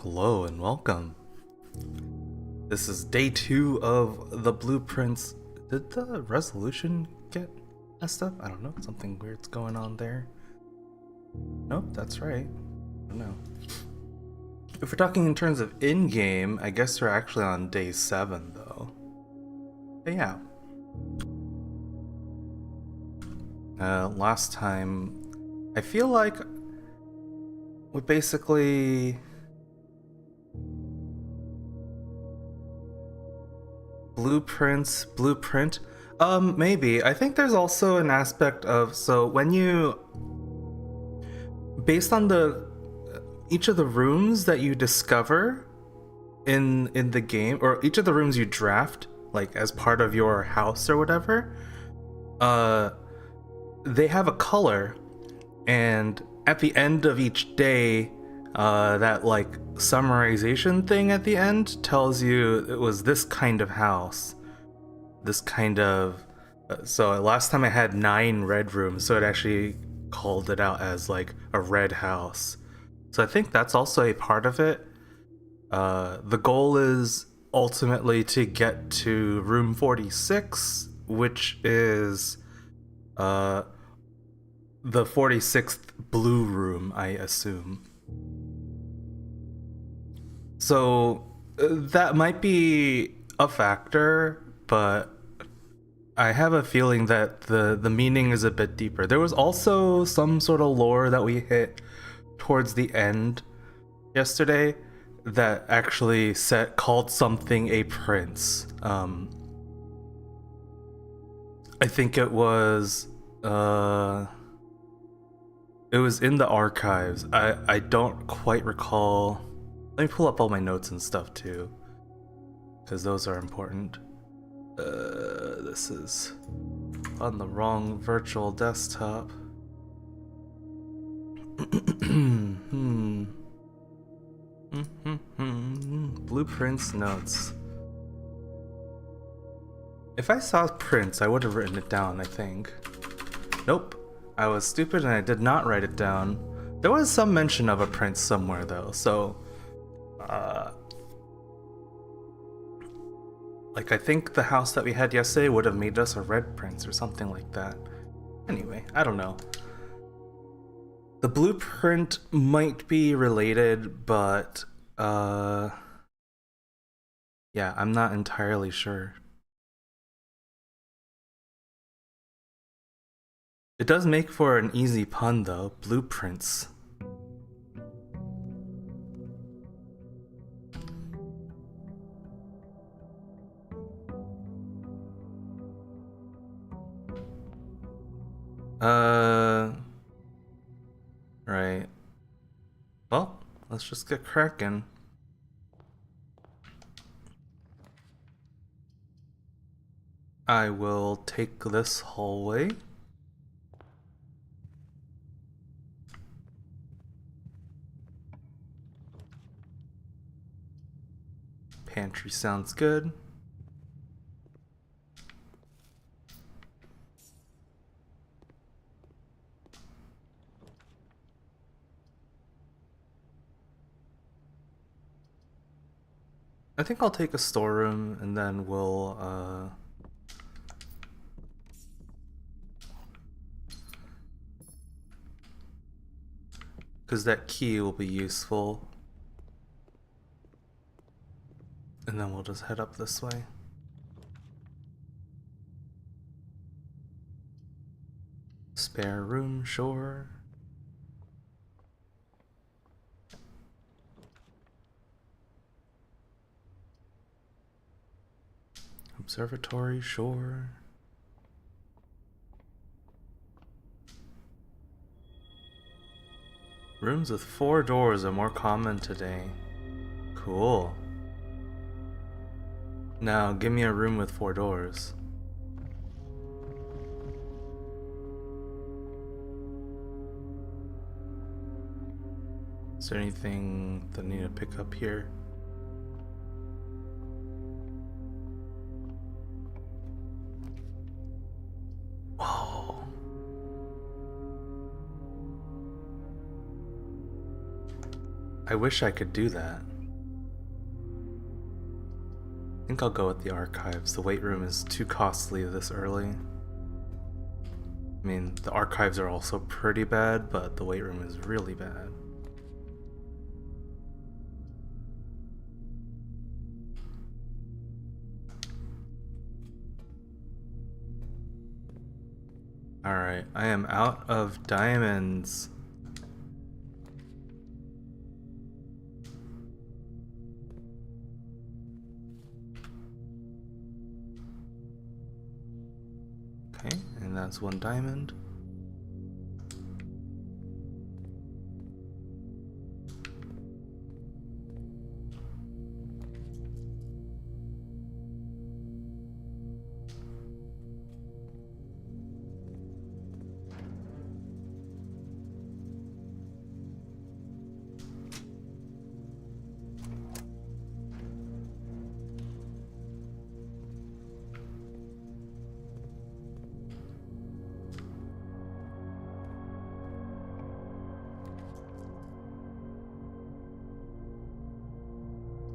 Hello and welcome. This is day 2 of the blueprints. Did the resolution get messed up? I don't know. Something weird's going on there. Nope, that's right. I don't know. If we're talking in terms of in-game, I guess we're actually on day 7 though. But yeah. Last time, I feel like we basically blueprint. Maybe. I think there's also an aspect of, so when you, based on the each of the rooms that you discover in the game, or each of the rooms you draft, like as part of your house or whatever, they have a color, and at the end of each day, that like summarization thing at the end tells you it was this kind of house, this kind of. So last time I had 9 red rooms, so it actually called it out as like a red house. So I think that's also a part of it. The goal is ultimately to get to room 46, which is the 46th blue room, I assume. So that might be a factor, but I have a feeling that the meaning is a bit deeper. There was also some sort of lore that we hit towards the end yesterday that actually called something a prince. I think it was in the archives. I don't quite recall. Let me pull up all my notes and stuff too, because those are important. This is on the wrong virtual desktop. Blueprints notes. If I saw prints, I would have written it down, I think. Nope. I was stupid and I did not write it down. There was some mention of a prince somewhere though, so like I think the house that we had yesterday would have made us a red prince or something like that. Anyway, I don't know. The blueprint might be related, but yeah, I'm not entirely sure. It does make for an easy pun though, blueprints. Right. Well, let's just get cracking. I will take this hallway. Pantry sounds good. I think I'll take a storeroom and then we'll because that key will be useful. And then we'll just head up this way. Spare room, sure. Observatory, sure. Rooms with 4 doors are more common today. Cool. Now, give me a room with 4 doors. Is there anything that I need to pick up here? Whoa. I wish I could do that. think I'll go with the archives. The weight room is too costly this early. I mean, the archives are also pretty bad, but the weight room is really bad. Alright, I am out of diamonds. Okay, and that's 1 diamond.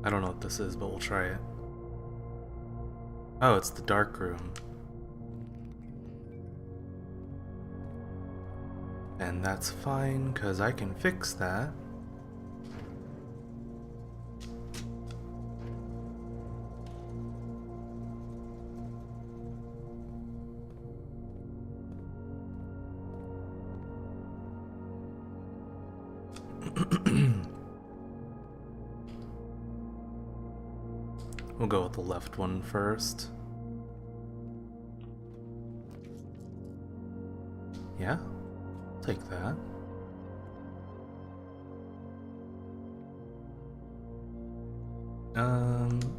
I don't know what this is, but we'll try it. Oh, it's the dark room. And that's fine, because I can fix that. We'll go with the left one first. Yeah, take that.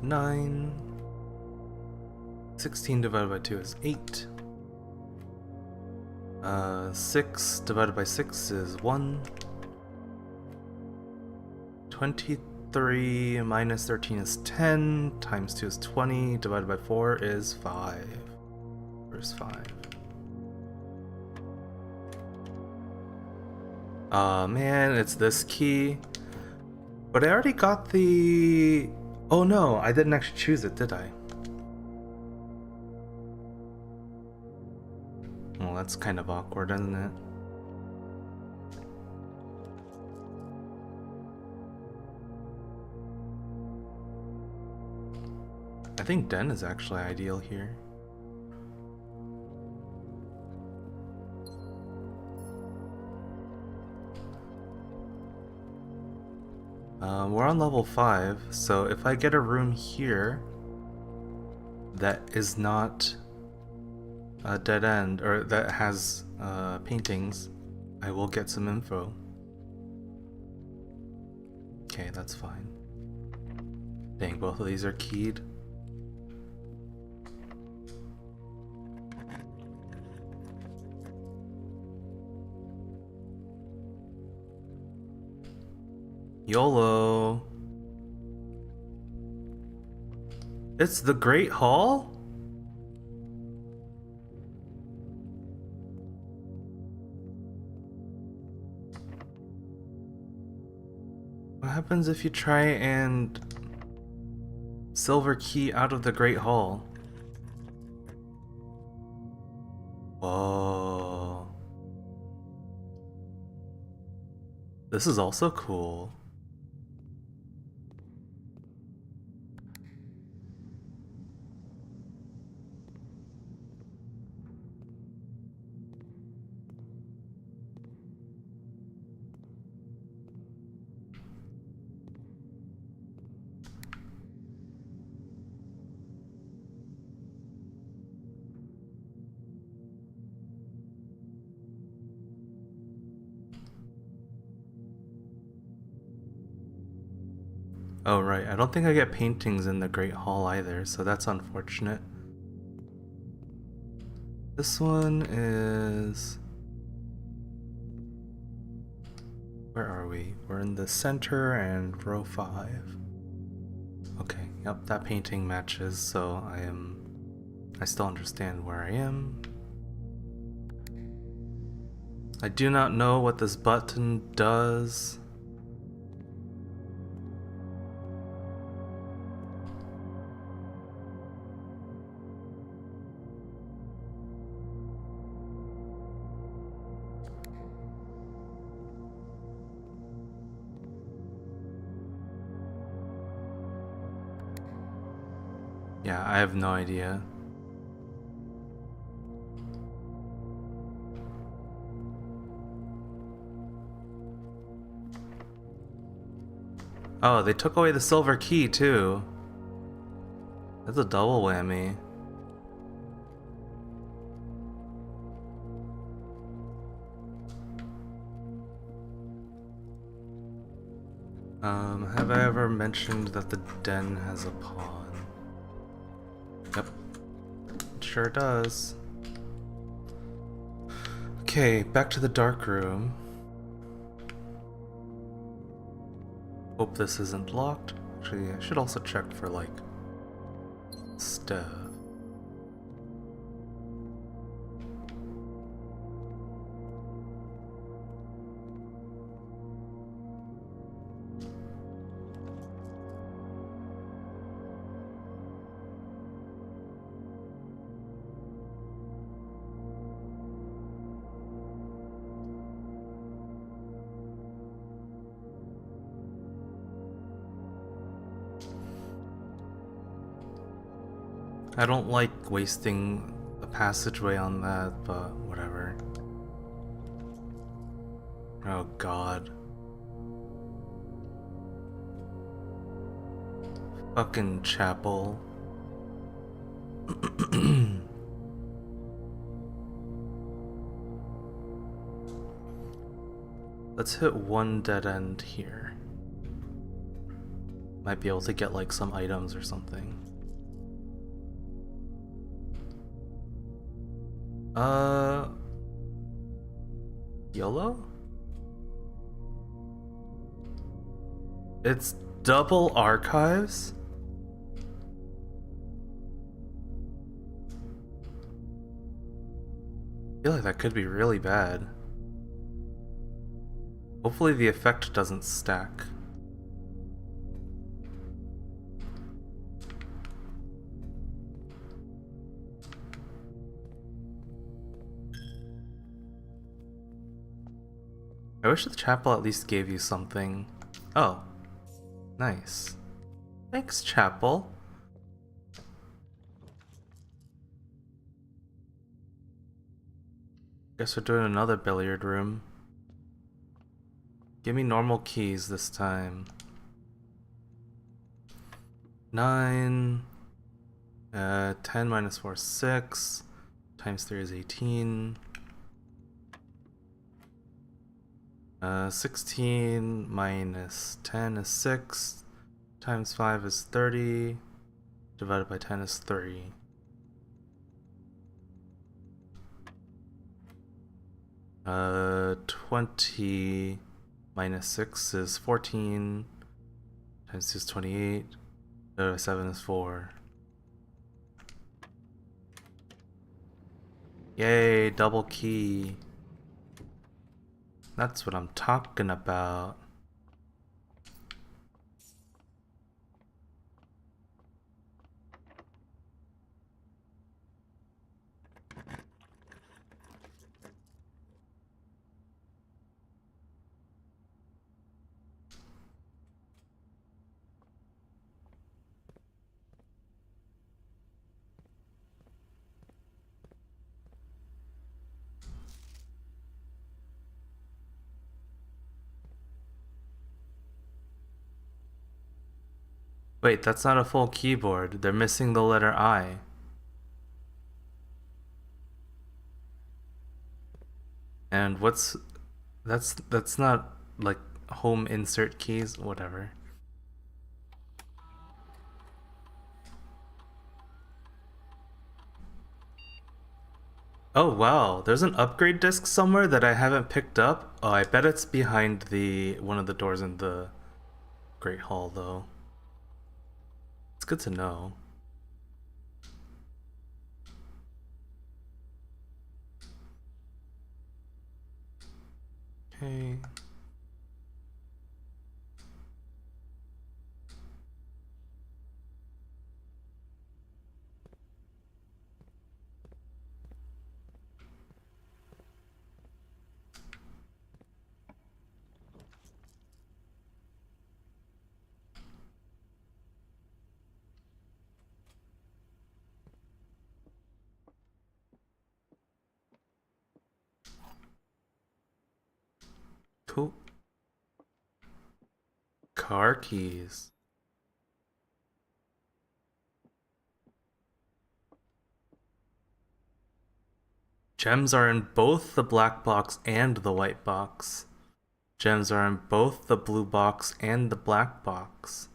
Nine. 16 divided by 2 is 8. 6 divided by 6 is 1. 23 minus 13 is 10. Times 2 is 20. Divided by 4 is 5. Where's 5? Man, it's this key. But I already got the... Oh no, I didn't actually choose it, did I? Well, that's kind of awkward, isn't it? I think Den is actually ideal here. We're on level 5, so if I get a room here that is not a dead end, or that has paintings, I will get some info. Okay, that's fine. Dang, both of these are keyed. YOLO. It's the Great Hall? What happens if you try and silver key out of the Great Hall? Whoa. This is also cool. Oh right, I don't think I get paintings in the Great Hall either, so that's unfortunate. This one is... Where are we? We're in the center and row 5. Okay, yep, that painting matches, so I still understand where I am. I do not know what this button does. Yeah, I have no idea. Oh, they took away the silver key too. That's a double whammy. Have I ever mentioned that the den has a pawn? Yep, it sure does. Okay, back to the dark room. Hope this isn't locked. Actually, I should also check for, like, stuff. I don't like wasting a passageway on that, but whatever. Oh god. Fucking chapel. Let's hit one dead end here. Might be able to get like some items or something. YOLO? It's double archives? I feel like that could be really bad. Hopefully the effect doesn't stack. I wish the chapel at least gave you something. Oh, nice. Thanks, chapel. Guess we're doing another billiard room. Give me normal keys this time. 9. 10 minus 4 is 6. Times 3 is 18. 16 minus 10 is 6. Times 5 is 30. Divided by 10 is 3. Uh, 20 minus 6 is 14. Times 2 is 28. Divided by 7 is 4. Yay, double key. That's what I'm talking about. Wait, that's not a full keyboard. They're missing the letter I. And that's not like home insert keys, whatever. Oh wow, there's an upgrade disc somewhere that I haven't picked up. Oh, I bet it's behind the one of the doors in the Great Hall though. It's good to know. Okay. Car keys. Gems are in both the black box and the white box. Gems are in both the blue box and the black box.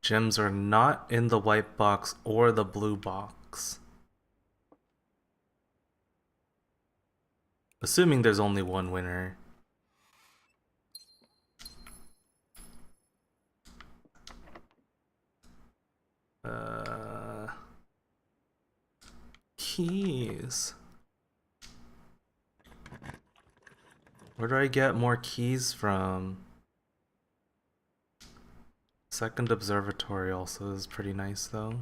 Gems are not in the white box or the blue box. Assuming there's only one winner. Keys. Where do I get more keys from? Second observatory also is pretty nice though.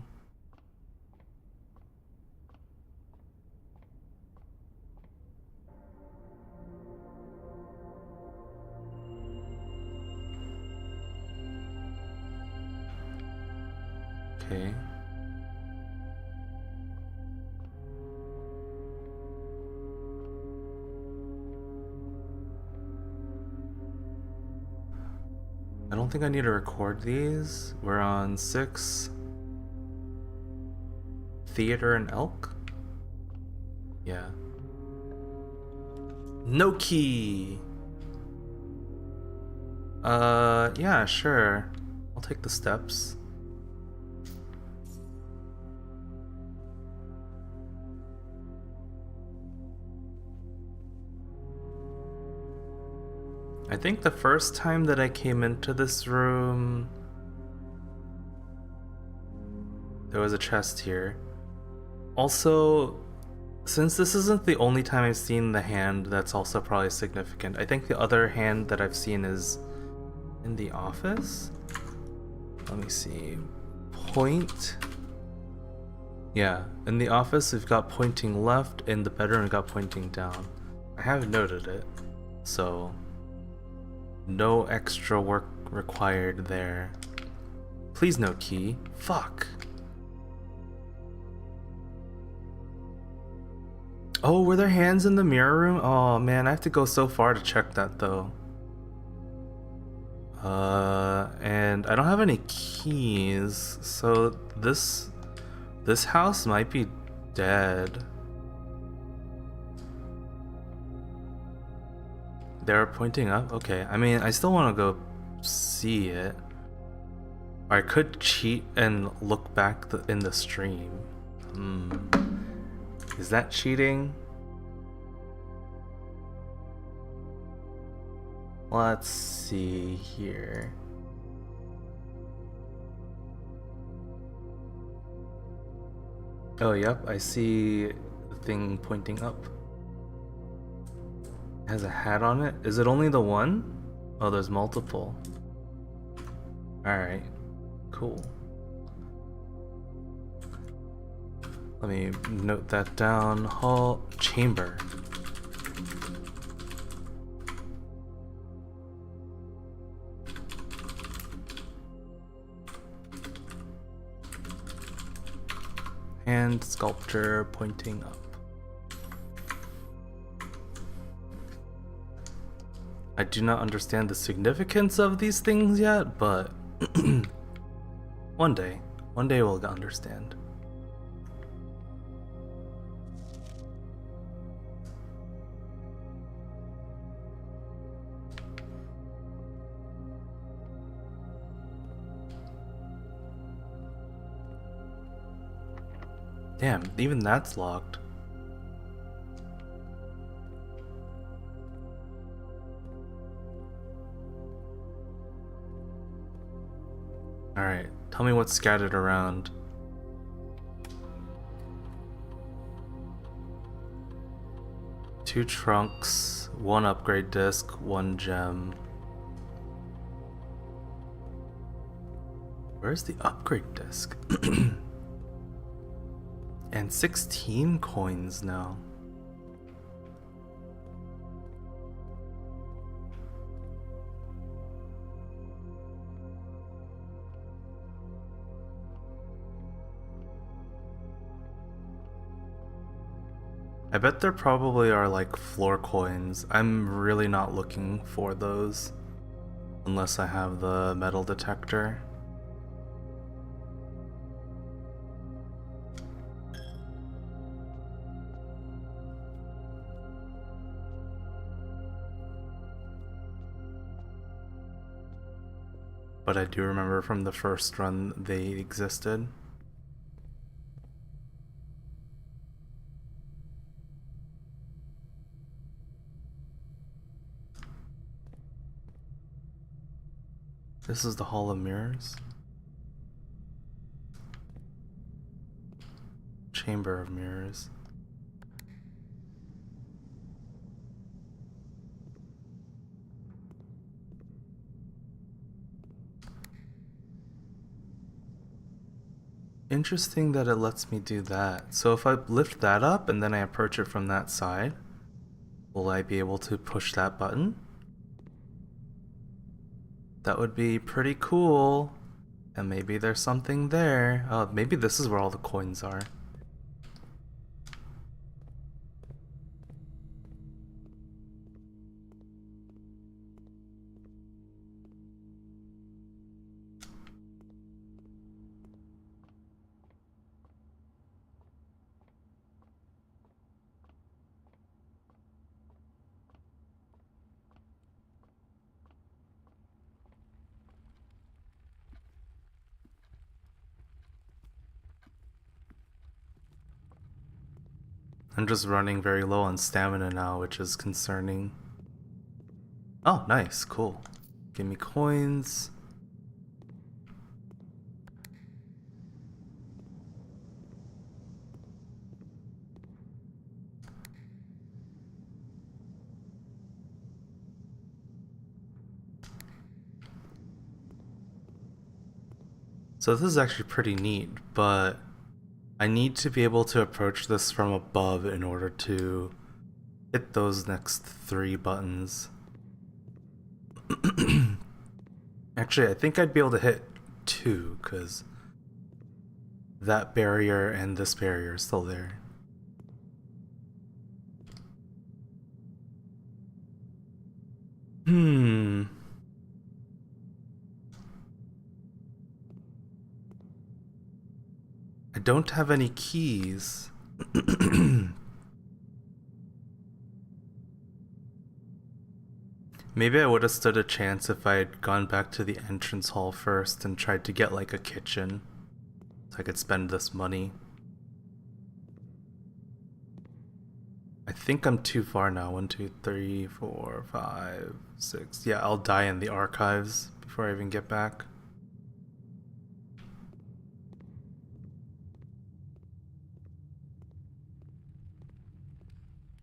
Okay. I don't think I need to record these. We're on 6. Theater and Elk? Yeah. No key! Yeah, sure. I'll take the steps. I think the first time that I came into this room, there was a chest here. Also, since this isn't the only time I've seen the hand, that's also probably significant. I think the other hand that I've seen is in the office? Let me see. Point. Yeah, in the office we've got pointing left, in the bedroom we've got pointing down. I have noted it, so no extra work required there. Please no key. Fuck. Oh, were there hands in the mirror room? Oh man, I have to go so far to check that though. And I don't have any keys, so this house might be dead. They're pointing up? Okay, I mean, I still want to go see it. Or I could cheat and look back in the stream. Is that cheating? Let's see here. Oh, yep, I see the thing pointing up. It has a hat on it. Is it only the one? Oh, there's multiple. Alright, cool. Let me note that down. Hall chamber. Hand sculpture pointing up. I do not understand the significance of these things yet, but one day we'll understand. Damn, even that's locked. Alright, tell me what's scattered around. Two trunks, one upgrade disc, one gem. Where's the upgrade disc? And 16 coins now. I bet there probably are like floor coins. I'm really not looking for those unless I have the metal detector. But I do remember from the first run they existed. This is the Hall of Mirrors. Chamber of Mirrors. Interesting that it lets me do that. So if I lift that up and then I approach it from that side, will I be able to push that button? That would be pretty cool. And maybe there's something there. Oh, maybe this is where all the coins are. I'm just running very low on stamina now, which is concerning. Oh, nice, cool. Give me coins. So this is actually pretty neat, but I need to be able to approach this from above in order to hit those next 3 buttons. Actually, I think I'd be able to hit 2, because that barrier and this barrier are still there. I don't have any keys. Maybe I would have stood a chance if I had gone back to the entrance hall first and tried to get like a kitchen so I could spend this money. I think I'm too far now. 1, 2, 3, 4, 5, 6. Yeah, I'll die in the archives before I even get back.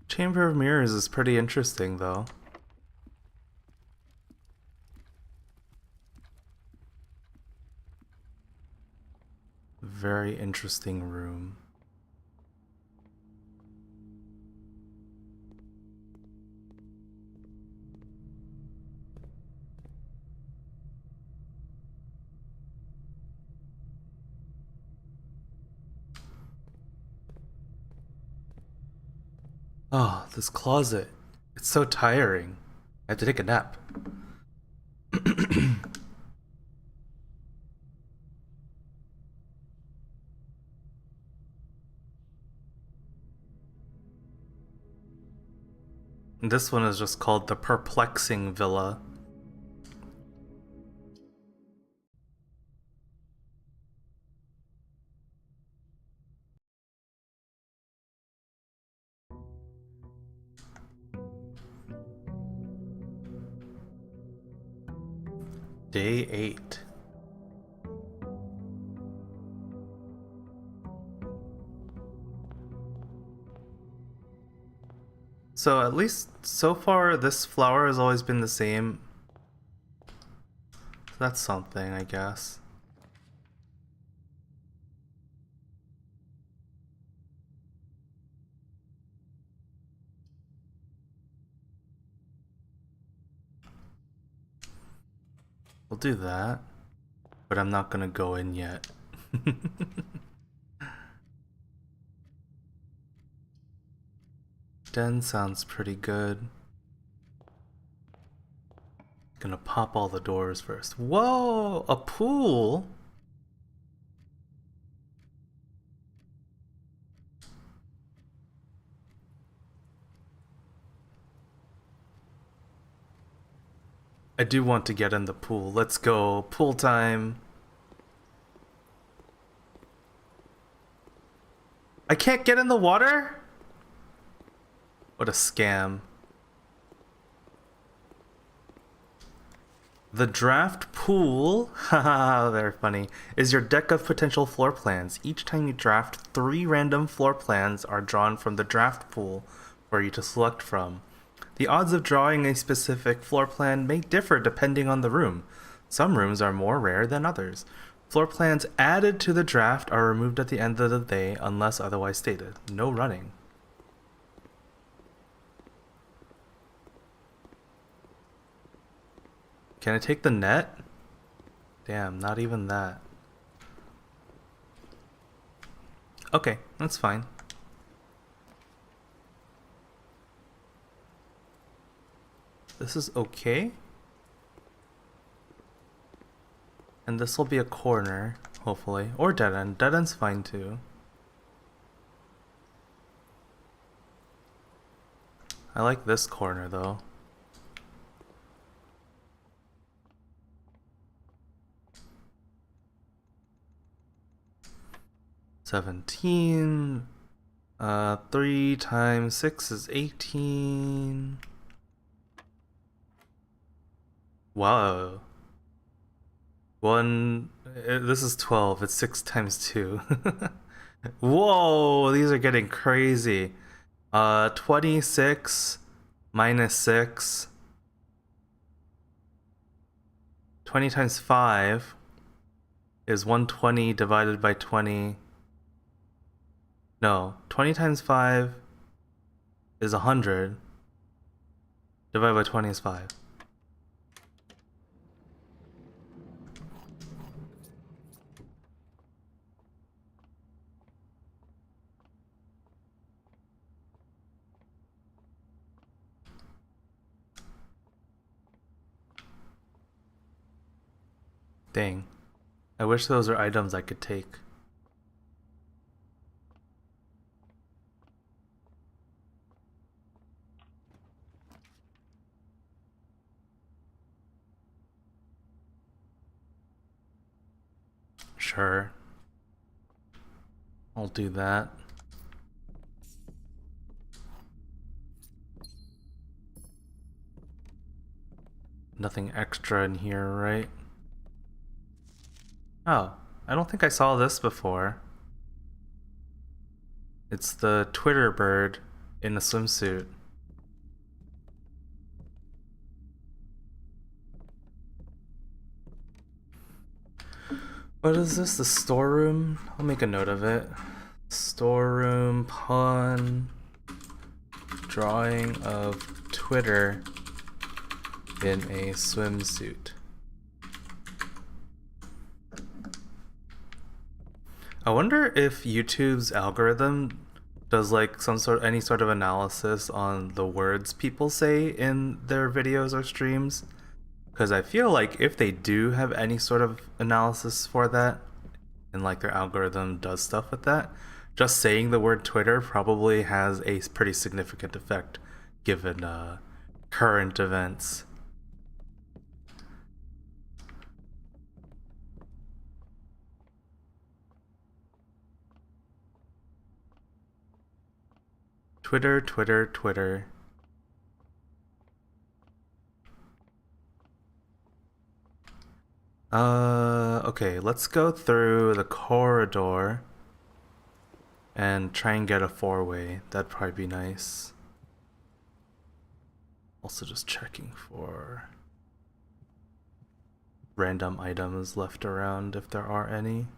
Chamber of Mirrors is pretty interesting though. Very interesting room. Oh, this closet. It's so tiring. I have to take a nap. This one is just called the Perplexing Villa. Day 8. So at least so far this flower has always been the same. That's something, I guess. We'll do that. But I'm not gonna go in yet. Den sounds pretty good. Gonna pop all the doors first. Whoa! A pool? I do want to get in the pool. Let's go. Pool time. I can't get in the water? What a scam. The draft pool, haha, very funny, is your deck of potential floor plans. Each time you draft, 3 random floor plans are drawn from the draft pool for you to select from. The odds of drawing a specific floor plan may differ depending on the room. Some rooms are more rare than others. Floor plans added to the draft are removed at the end of the day unless otherwise stated. No running. Can I take the net? Damn, not even that. Okay, that's fine. This is okay. And this will be a corner, hopefully. Or dead end. Dead end's fine too. I like this corner though. $17. 3 times 6 is 18. Wow. This is 12. It's 6 times 2. Whoa, these are getting crazy. 26 minus 6. 20 times 5 is 120 divided by 20. No, 20 times 5 is 100. Divided by 20 is 5. Dang. I wish those were items I could take. Sure. I'll do that. Nothing extra in here, right? Oh, I don't think I saw this before. It's the Twitter bird in a swimsuit. What is this? The storeroom? I'll make a note of it. Storeroom pawn drawing of Twitter in a swimsuit. I wonder if YouTube's algorithm does like any sort of analysis on the words people say in their videos or streams. Because I feel like if they do have any sort of analysis for that, and like their algorithm does stuff with that, just saying the word Twitter probably has a pretty significant effect given current events. Twitter, Twitter, Twitter. Okay, let's go through the corridor and try and get a 4-way. That'd probably be nice. Also just checking for random items left around if there are any.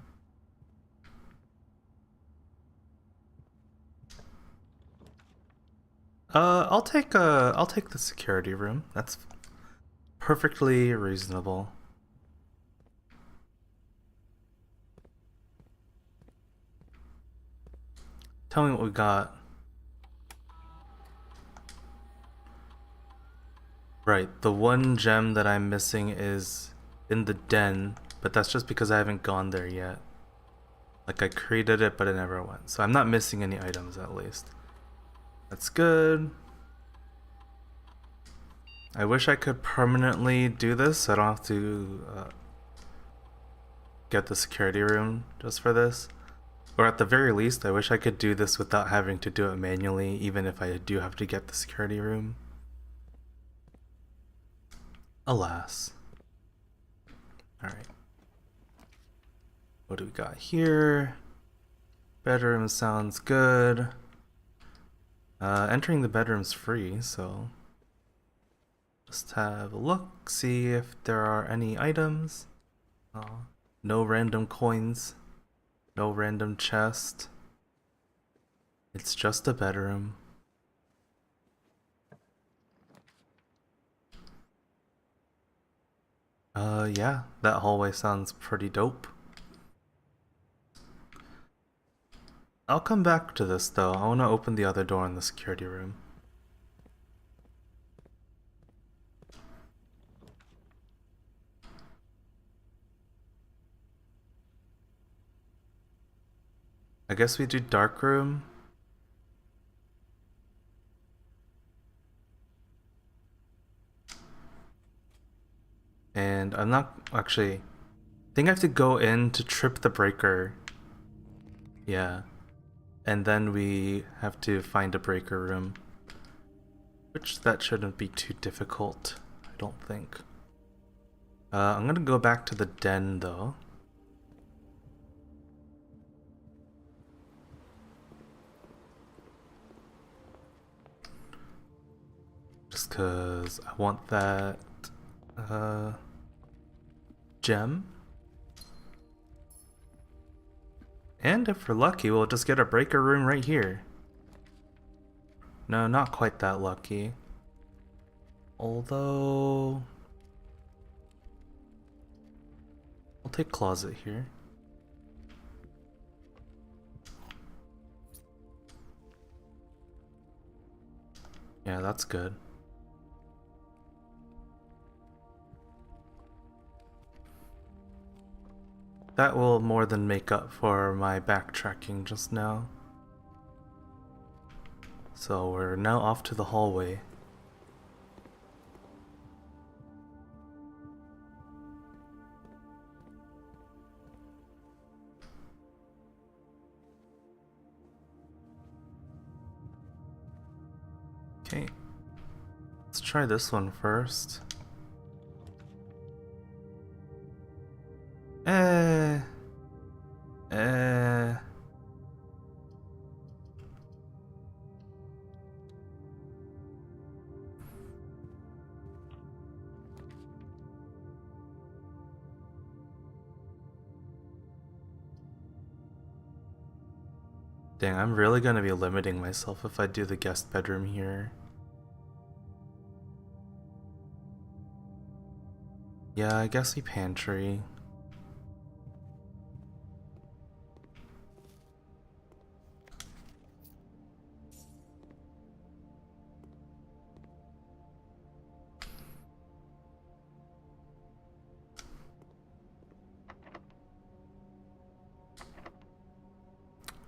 I'll take the security room. That's perfectly reasonable. Tell me what we got. Right, the one gem that I'm missing is in the den, but that's just because I haven't gone there yet. Like, I created it, but it never went. So I'm not missing any items, at least. That's good. I wish I could permanently do this so I don't have to get the security room just for this. Or at the very least, I wish I could do this without having to do it manually, even if I do have to get the security room. Alas. Alright. What do we got here? Bedroom sounds good. Entering the bedroom's free, so just have a look, see if there are any items. No random coins, no random chest. It's just a bedroom. Yeah, that hallway sounds pretty dope. I'll come back to this though. I want to open the other door in the security room. I guess we do dark room. And I'm not actually. I think I have to go in to trip the breaker. Yeah. And then we have to find a breaker room. Which that shouldn't be too difficult, I don't think. I'm gonna go back to the den though. Just cause I want that gem. And if we're lucky, we'll just get a breaker room right here. No, not quite that lucky. Although... I'll take closet here. Yeah, that's good. That will more than make up for my backtracking just now. So we're now off to the hallway. Okay, let's try this one first. Dang, I'm really gonna be limiting myself if I do the guest bedroom here. Yeah, I guess we pantry.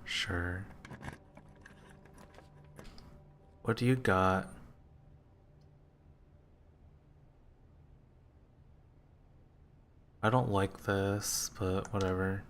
Sure. What do you got? I don't like this, but whatever.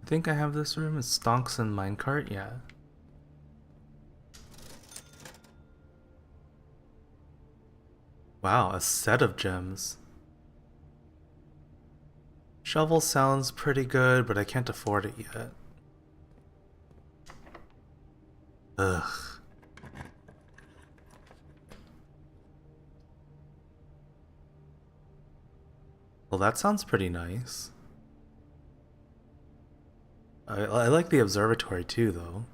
I think I have this room. It's Stonks and Minecart, yeah. Wow, a set of gems. Shovel sounds pretty good, but I can't afford it yet. Ugh. Well, that sounds pretty nice. I like the observatory too, though.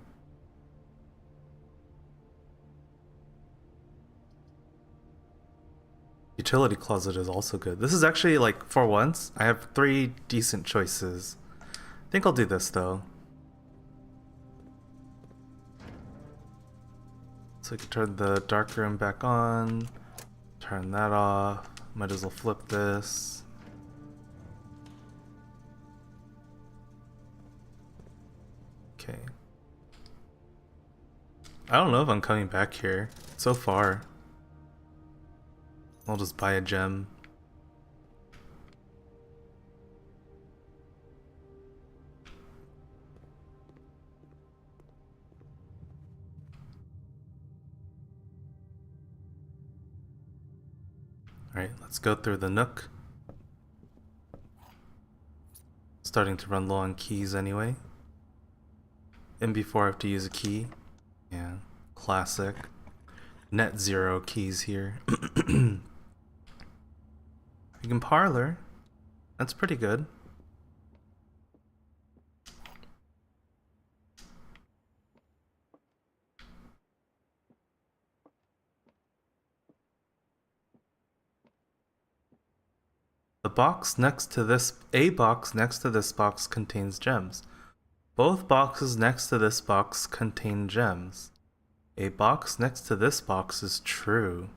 Utility closet is also good. This is actually like, for once, I have 3 decent choices. I think I'll do this though. So we can turn the dark room back on, turn that off. Might as well flip this. Okay. I don't know if I'm coming back here. So far. I'll just buy a gem. Alright, let's go through the nook. Starting to run low on keys anyway. And before I have to use a key. Yeah, classic. Net zero keys here. You can parlor. That's pretty good. The box next to this, a box next to this box contains gems. Both boxes next to this box contain gems. A box next to this box is true.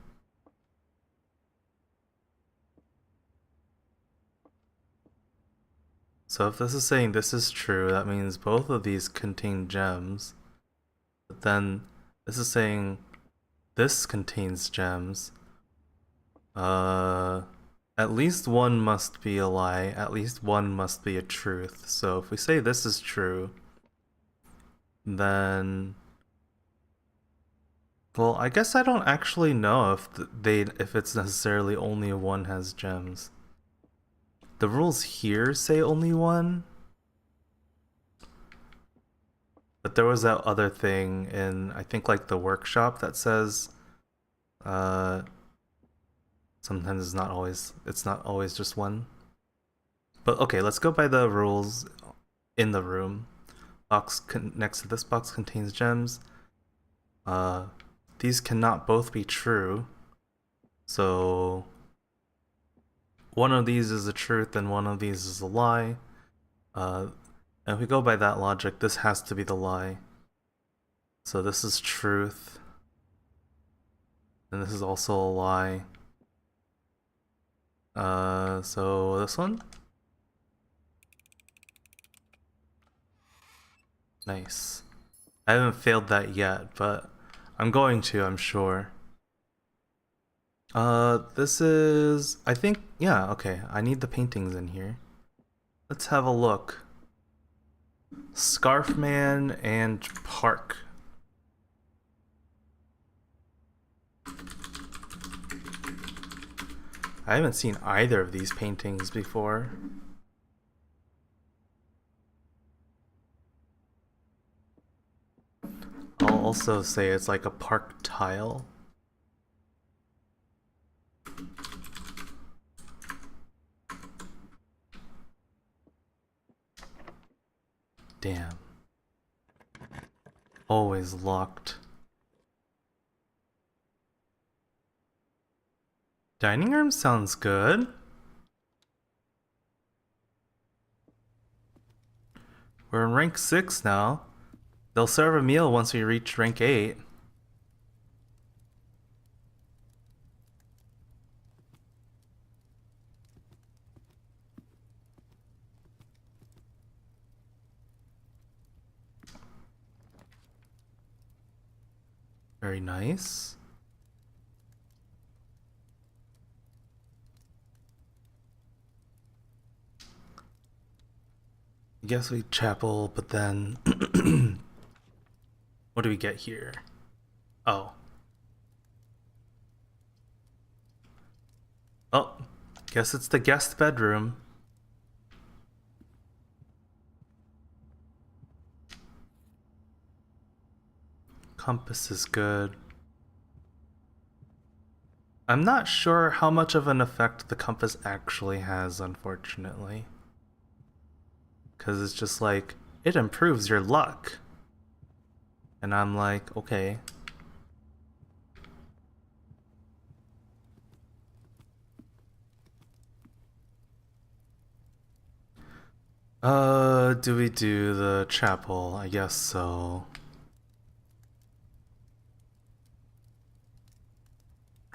So if this is saying this is true, that means both of these contain gems. But then this is saying this contains gems. At least one must be a lie. At least one must be a truth. So if we say this is true, then... Well, I guess I don't actually know if it's necessarily only one has gems. The rules here say only one. But there was that other thing in, I think, like the workshop that says sometimes it's not always just one. But okay, let's go by the rules in the room. Box next to this box contains gems. These cannot both be true. So one of these is a truth and one of these is a lie. And if we go by that logic, this has to be the lie. So this is truth. And this is also a lie. So this one? Nice. I haven't failed that yet, but I'm going to, I'm sure. This is... I think... Yeah, okay. I need the paintings in here. Let's have a look. Scarfman and Park. I haven't seen either of these paintings before. I'll also say it's like a park tile. Damn. Always locked. Dining room sounds good. We're in rank 6 now. They'll serve a meal once we reach rank 8. Very nice. I guess we chapel, but then... What do we get here? Oh. Oh, guess it's the guest bedroom. Compass is good. I'm not sure how much of an effect the compass actually has, unfortunately. Because it's just like, it improves your luck. And I'm like, okay. Do we do the chapel? I guess so.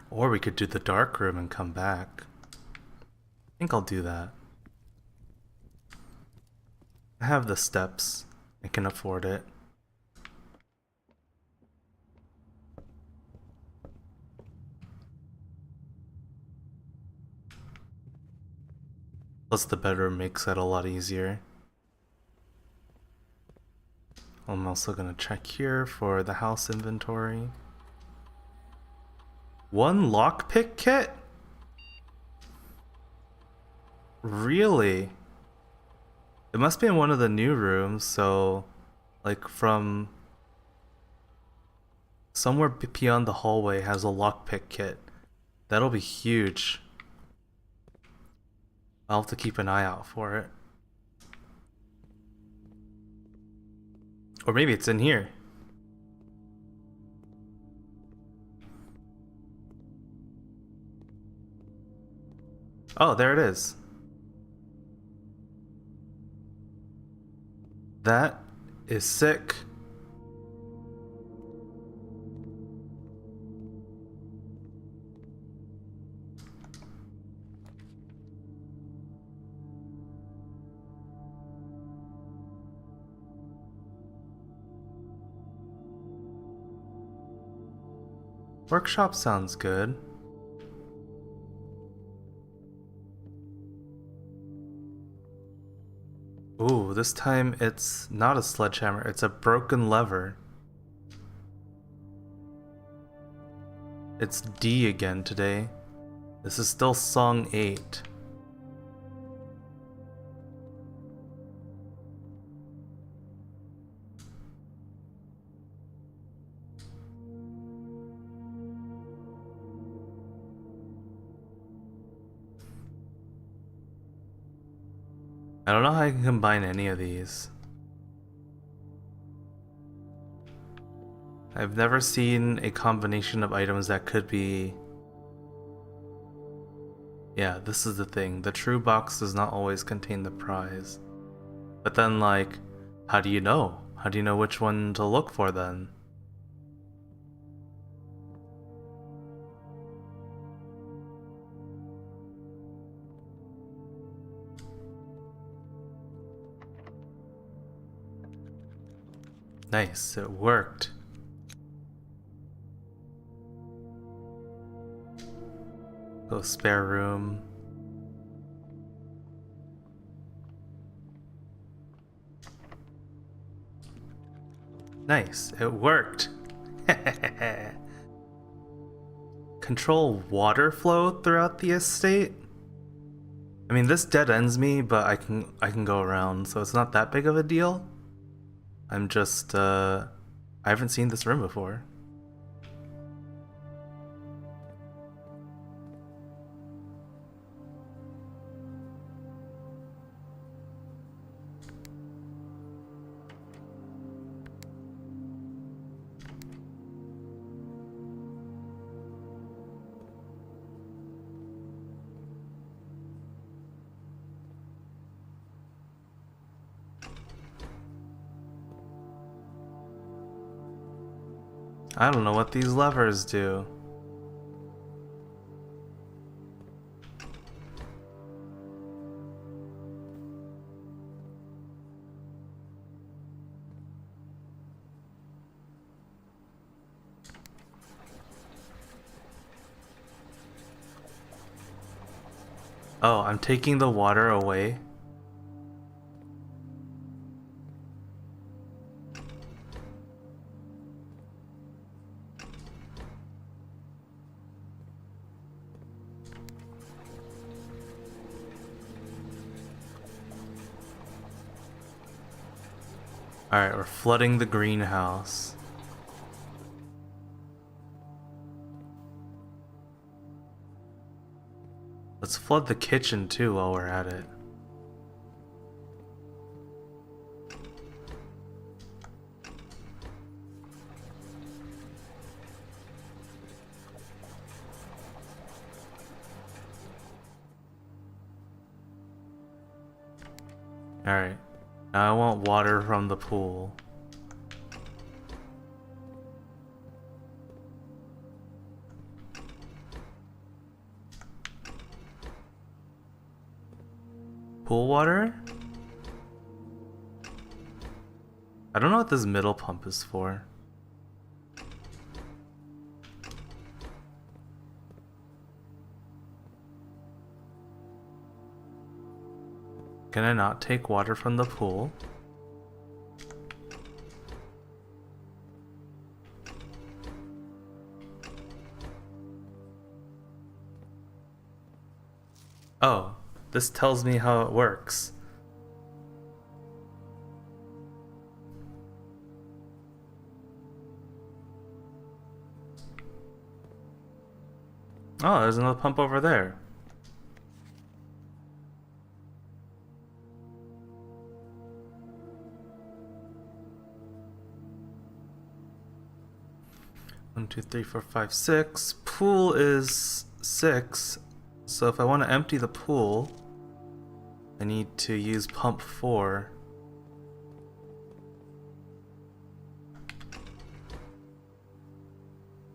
Or we could do the dark room and come back. I think I'll do that. I have the steps. I can afford it. Plus the bedroom makes it a lot easier. I'm also gonna check here for the house inventory. One lockpick kit? Really? It must be in one of the new rooms, so like from somewhere beyond the hallway has a lockpick kit. That'll be huge. I'll have to keep an eye out for it. Or maybe it's in here. Oh, there it is. That is sick. Workshop sounds good. Ooh, this time it's not a sledgehammer, it's a broken lever. It's D again today. This is still song 8. I don't know how I can combine any of these. I've never seen a combination of items that could be... Yeah, this is the thing. The true box does not always contain the prize. But then, like, how do you know? How do you know which one to look for then? Nice, it worked. Go spare room. Nice, it worked. Control water flow throughout the estate. I mean, this dead ends me, but I can go around, so it's not that big of a deal. I'm just I haven't seen this room before. I don't know what these levers do. Oh, I'm taking the water away. Alright, we're flooding the greenhouse. Let's flood the kitchen too while we're at it. Alright. Now I want water from the pool. Pool water? I don't know what this middle pump is for. Can I not take water from the pool? Oh, this tells me how it works. Oh, there's another pump over there. One, two, three, four, five, six. Pool is 6. So if I want to empty the pool, I need to use pump 4.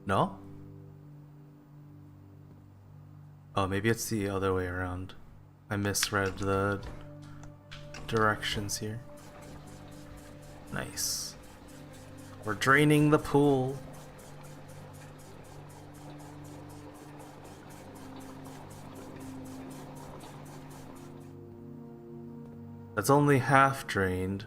No? Oh, maybe it's the other way around. I misread the directions here. Nice. We're draining the pool. That's only half drained.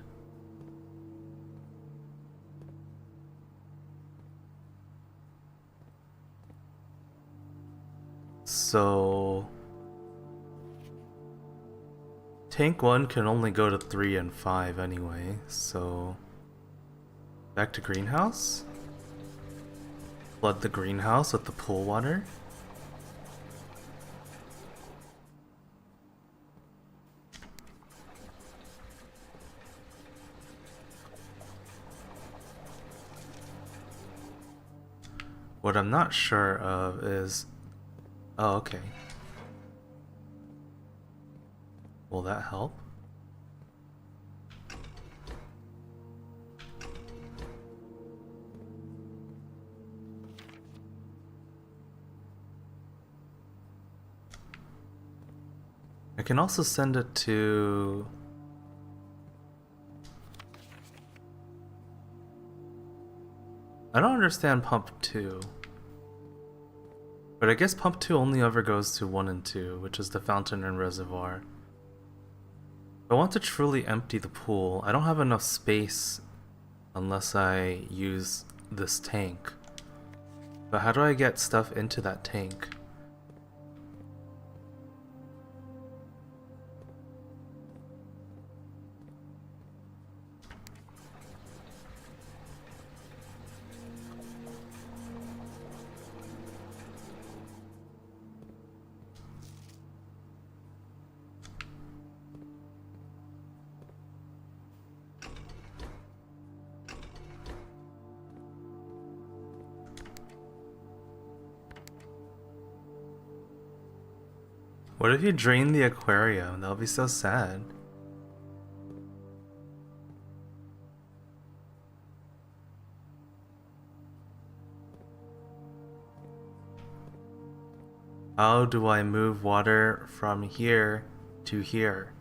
So tank 1 can only go to 3 and 5 anyway, so back to greenhouse. Flood the greenhouse with the pool water. What I'm not sure of is... Oh, okay. Will that help? I can also send it to... I don't understand pump 2. But I guess pump 2 only ever goes to 1 and 2, which is the fountain and reservoir. If I want to truly empty the pool, I don't have enough space unless I use this tank. But how do I get stuff into that tank? What if you drain the aquarium? That would be so sad. How do I move water from here to here?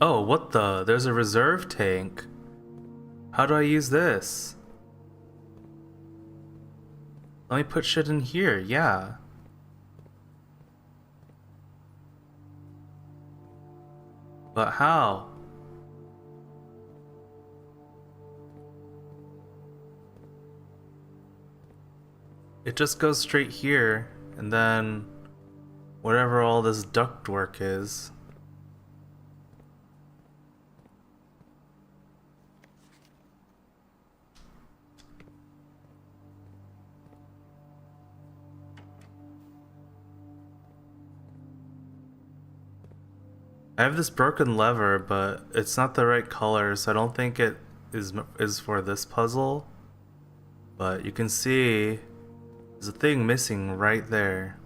Oh, what the? There's a reserve tank. How do I use this? Let me put shit in here, yeah. But how? It just goes straight here, and then whatever all this ductwork is. I have this broken lever, but it's not the right color, so I don't think it is for this puzzle. But you can see there's a thing missing right there.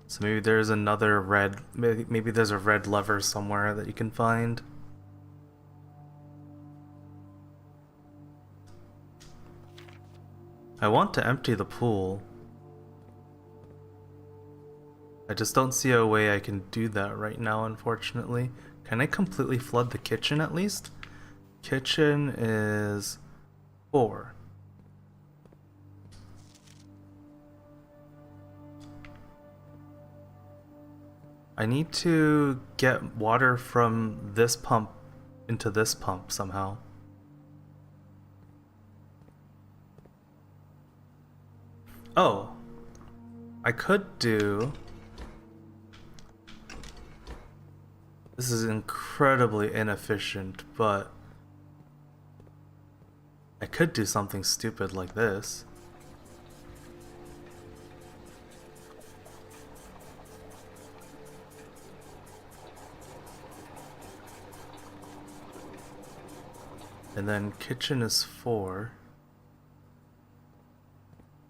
So maybe there's another red, maybe there's a red lever somewhere that you can find. I want to empty the pool. I just don't see a way I can do that right now, unfortunately. Can I completely flood the kitchen at least? Kitchen is 4. I need to get water from this pump into this pump somehow. Oh, I could do... This is incredibly inefficient, but I could do something stupid like this. And then kitchen is 4.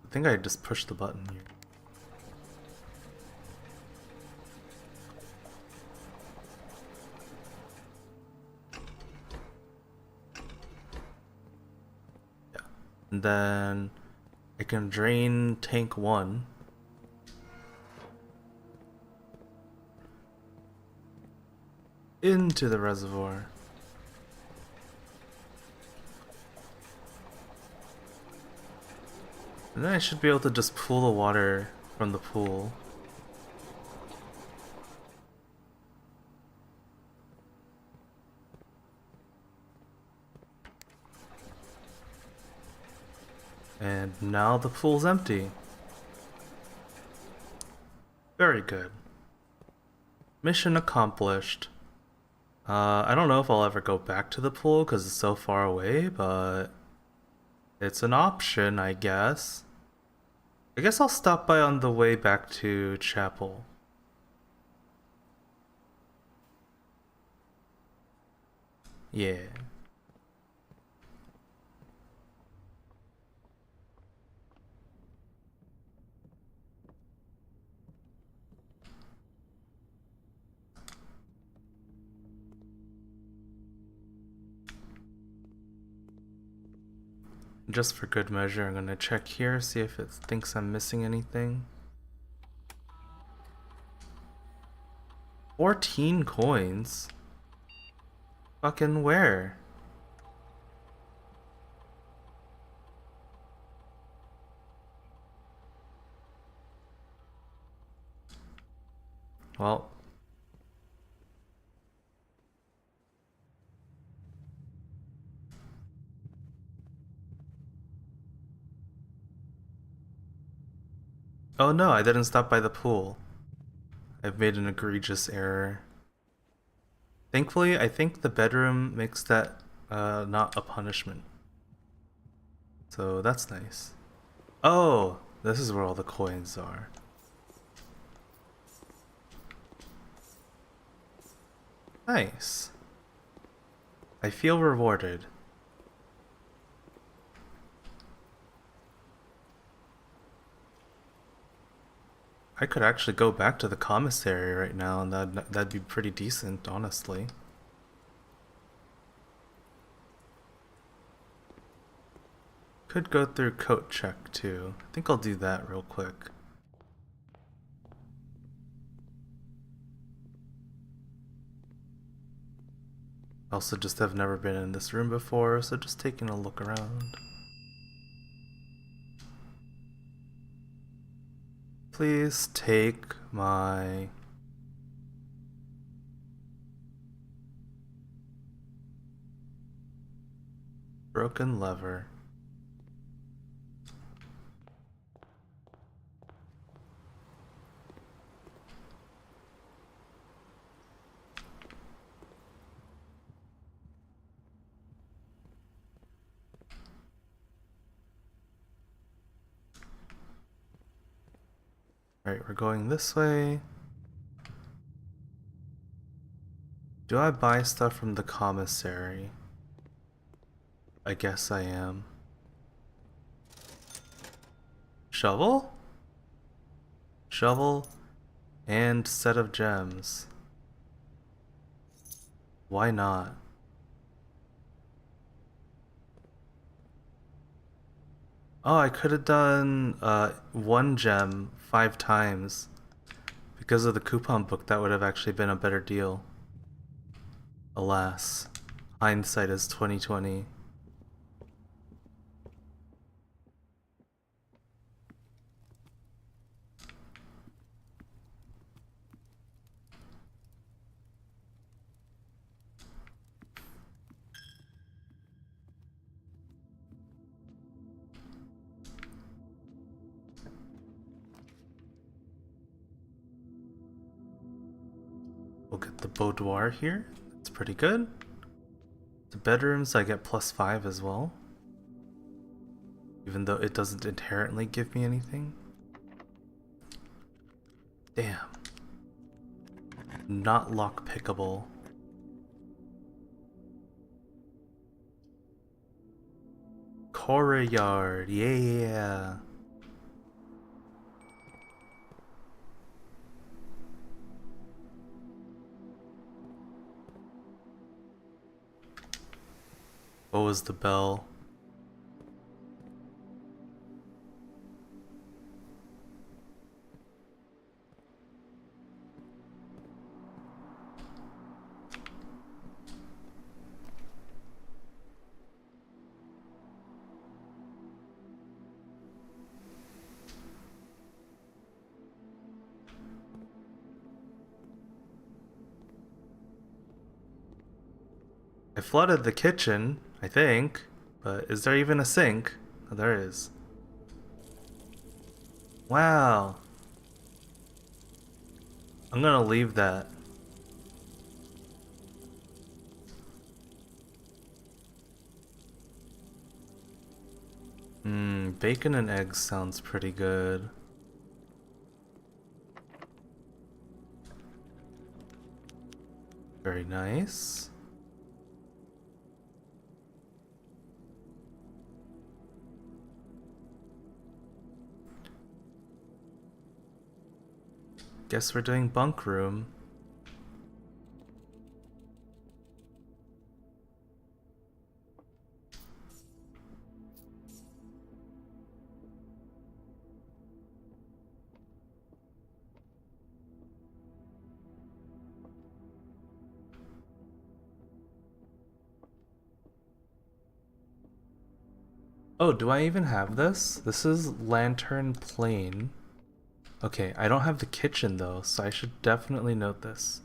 I think I just pushed the button here. Yeah. And then I can drain tank 1. Into the reservoir. And then I should be able to just pull the water from the pool. And now the pool's empty. Very good. Mission accomplished. I don't know if I'll ever go back to the pool because it's so far away, but it's an option, I guess. I guess I'll stop by on the way back to chapel. Yeah. Just for good measure, I'm gonna check here, see if it thinks I'm missing anything. 14 coins? Fucking where? Well... Oh no, I didn't stop by the pool. I've made an egregious error. Thankfully, I think the bedroom makes that not a punishment. So that's nice. Oh, this is where all the coins are. Nice. I feel rewarded. I could actually go back to the commissary right now and that'd be pretty decent, honestly. Could go through coat check too. I think I'll do that real quick. Also just have never been in this room before, so just taking a look around. Please take my Broken lever. Alright, we're going this way. Do I buy stuff from the commissary? I guess I am. Shovel? Shovel and set of gems. Why not? Oh, I could have done one gem 5 times. Because of the coupon book, that would have actually been a better deal. Alas, hindsight is 2020. We'll get the boudoir here. It's pretty good. The bedrooms I get +5 as well. Even though it doesn't inherently give me anything. Damn. Not lockpickable. Courtyard, yeah. What was the bell? I flooded the kitchen, I think, but is there even a sink? Oh, there is. Wow. I'm gonna leave that. Bacon and eggs sounds pretty good. Very nice. Guess we're doing bunk room. Oh, do I even have this? This is Lantern Plain. Okay, I don't have the kitchen though, so I should definitely note this.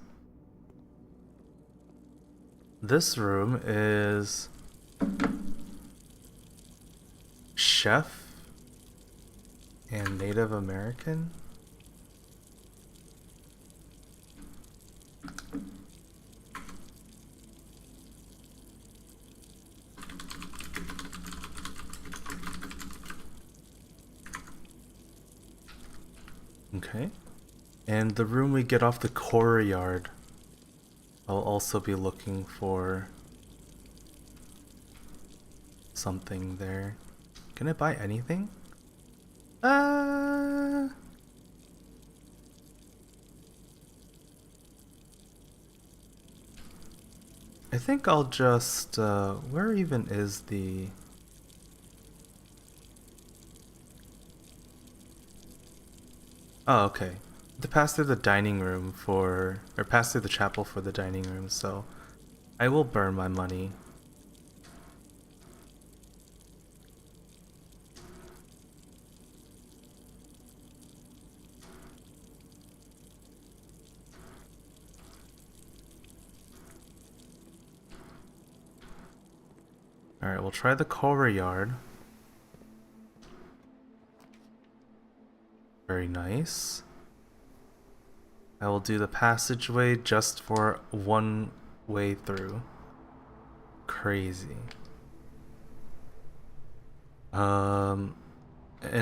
This room is Chef and Native American. Okay. And the room we get off the courtyard. I'll also be looking for something there. Can I buy anything? I think I'll just, where even is the... Oh, okay. To pass through the dining room for, or pass through the chapel for the dining room, so I will burn my money. Alright, we'll try the courtyard. Very nice. I will do the passageway just for one way through. Crazy. And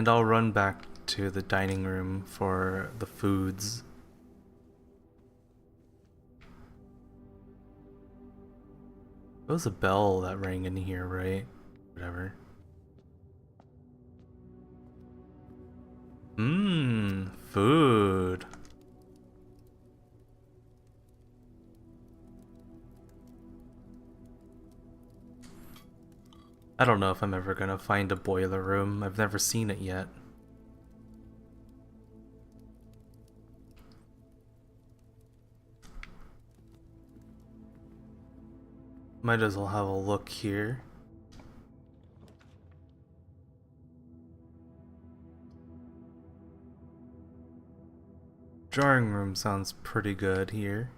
I'll run back to the dining room for the foods. There was a bell that rang in here, right? Whatever. Food. I don't know if I'm ever gonna find a boiler room. I've never seen it yet. Might as well have a look here. Drawing room sounds pretty good here.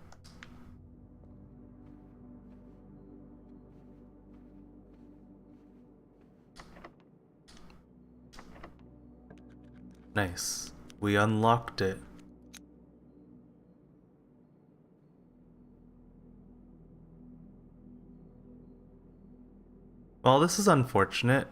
Nice. We unlocked it. Well, this is unfortunate.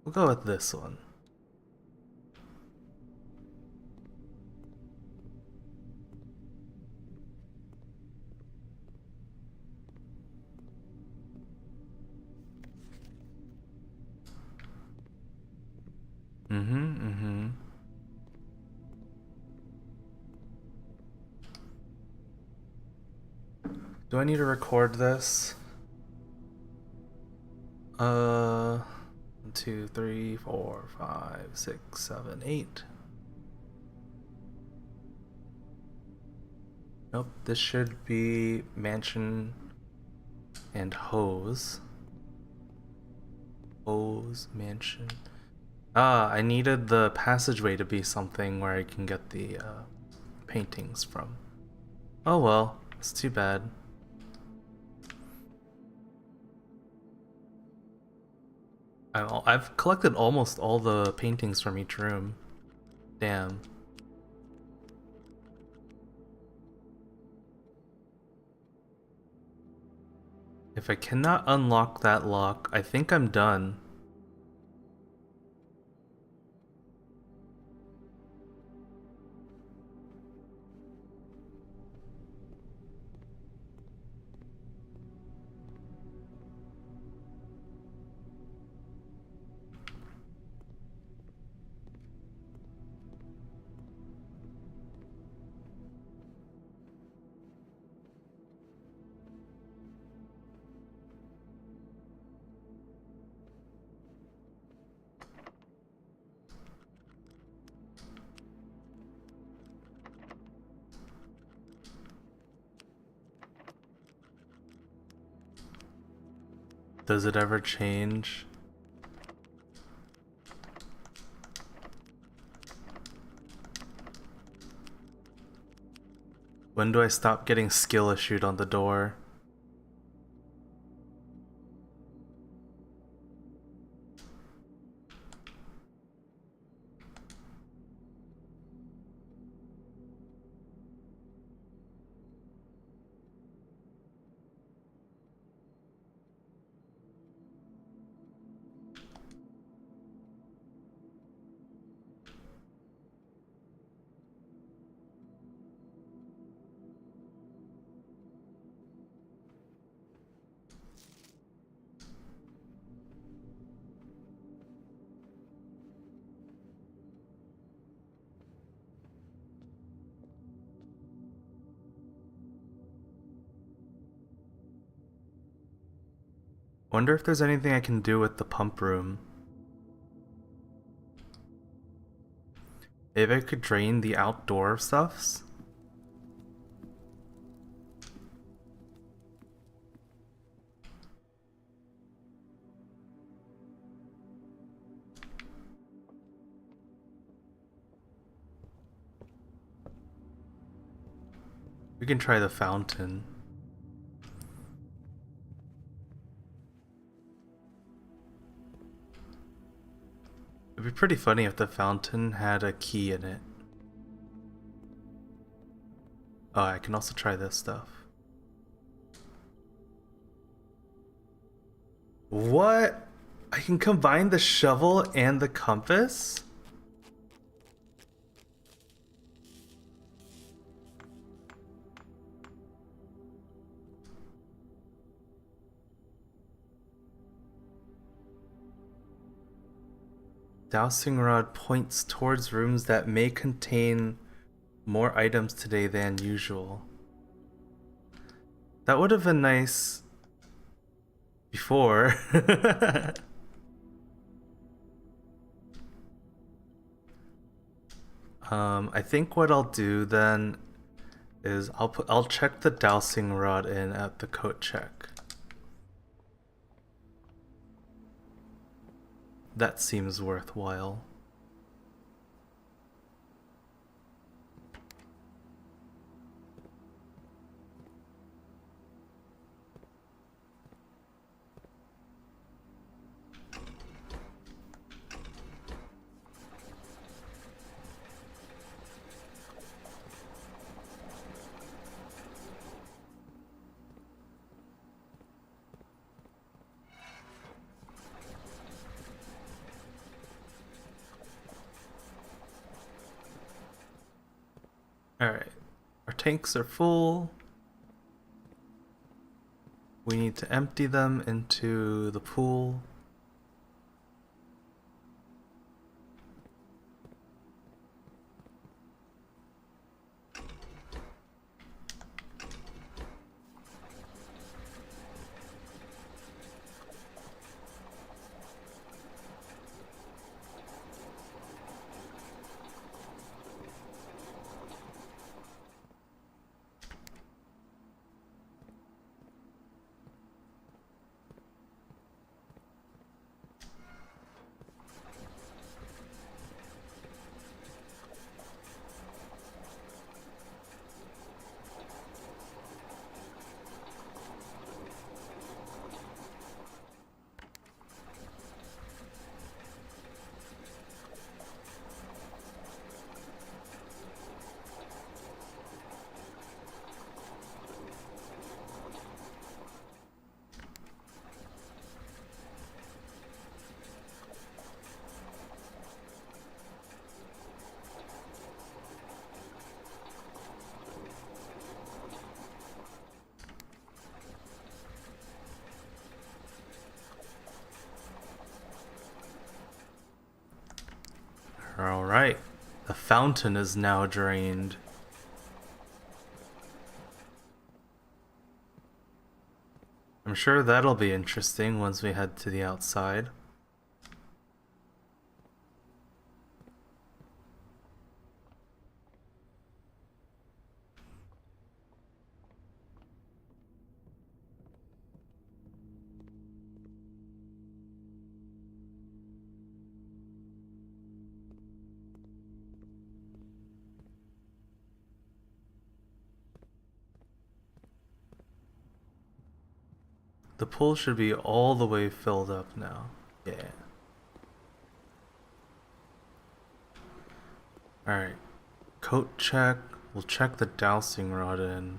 We'll go with this one. Do I need to record this? 1, 2, 3, 4, 5, 6, 7, 8. Nope, this should be mansion and hose. Hose, mansion. I needed the passageway to be something where I can get the paintings from. Oh well, it's too bad. I've collected almost all the paintings from each room. Damn. If I cannot unlock that lock, I think I'm done. Does it ever change? When do I stop getting skill issued on the door? Wonder if there's anything I can do with the pump room. Maybe I could drain the outdoor stuffs? We can try the fountain. It'd be pretty funny if the fountain had a key in it. Oh, I can also try this stuff. What? I can combine the shovel and the compass? Dowsing rod points towards rooms that may contain more items today than usual. That would have been nice before. I think what I'll do then is I'll check the dowsing rod in at the coat check. That seems worthwhile. Alright, our tanks are full. We need to empty them into the pool. Alright, the fountain is now drained. I'm sure that'll be interesting once we head to the outside. The pool should be all the way filled up now. Yeah. Alright. Coat check. We'll check the dowsing rod in.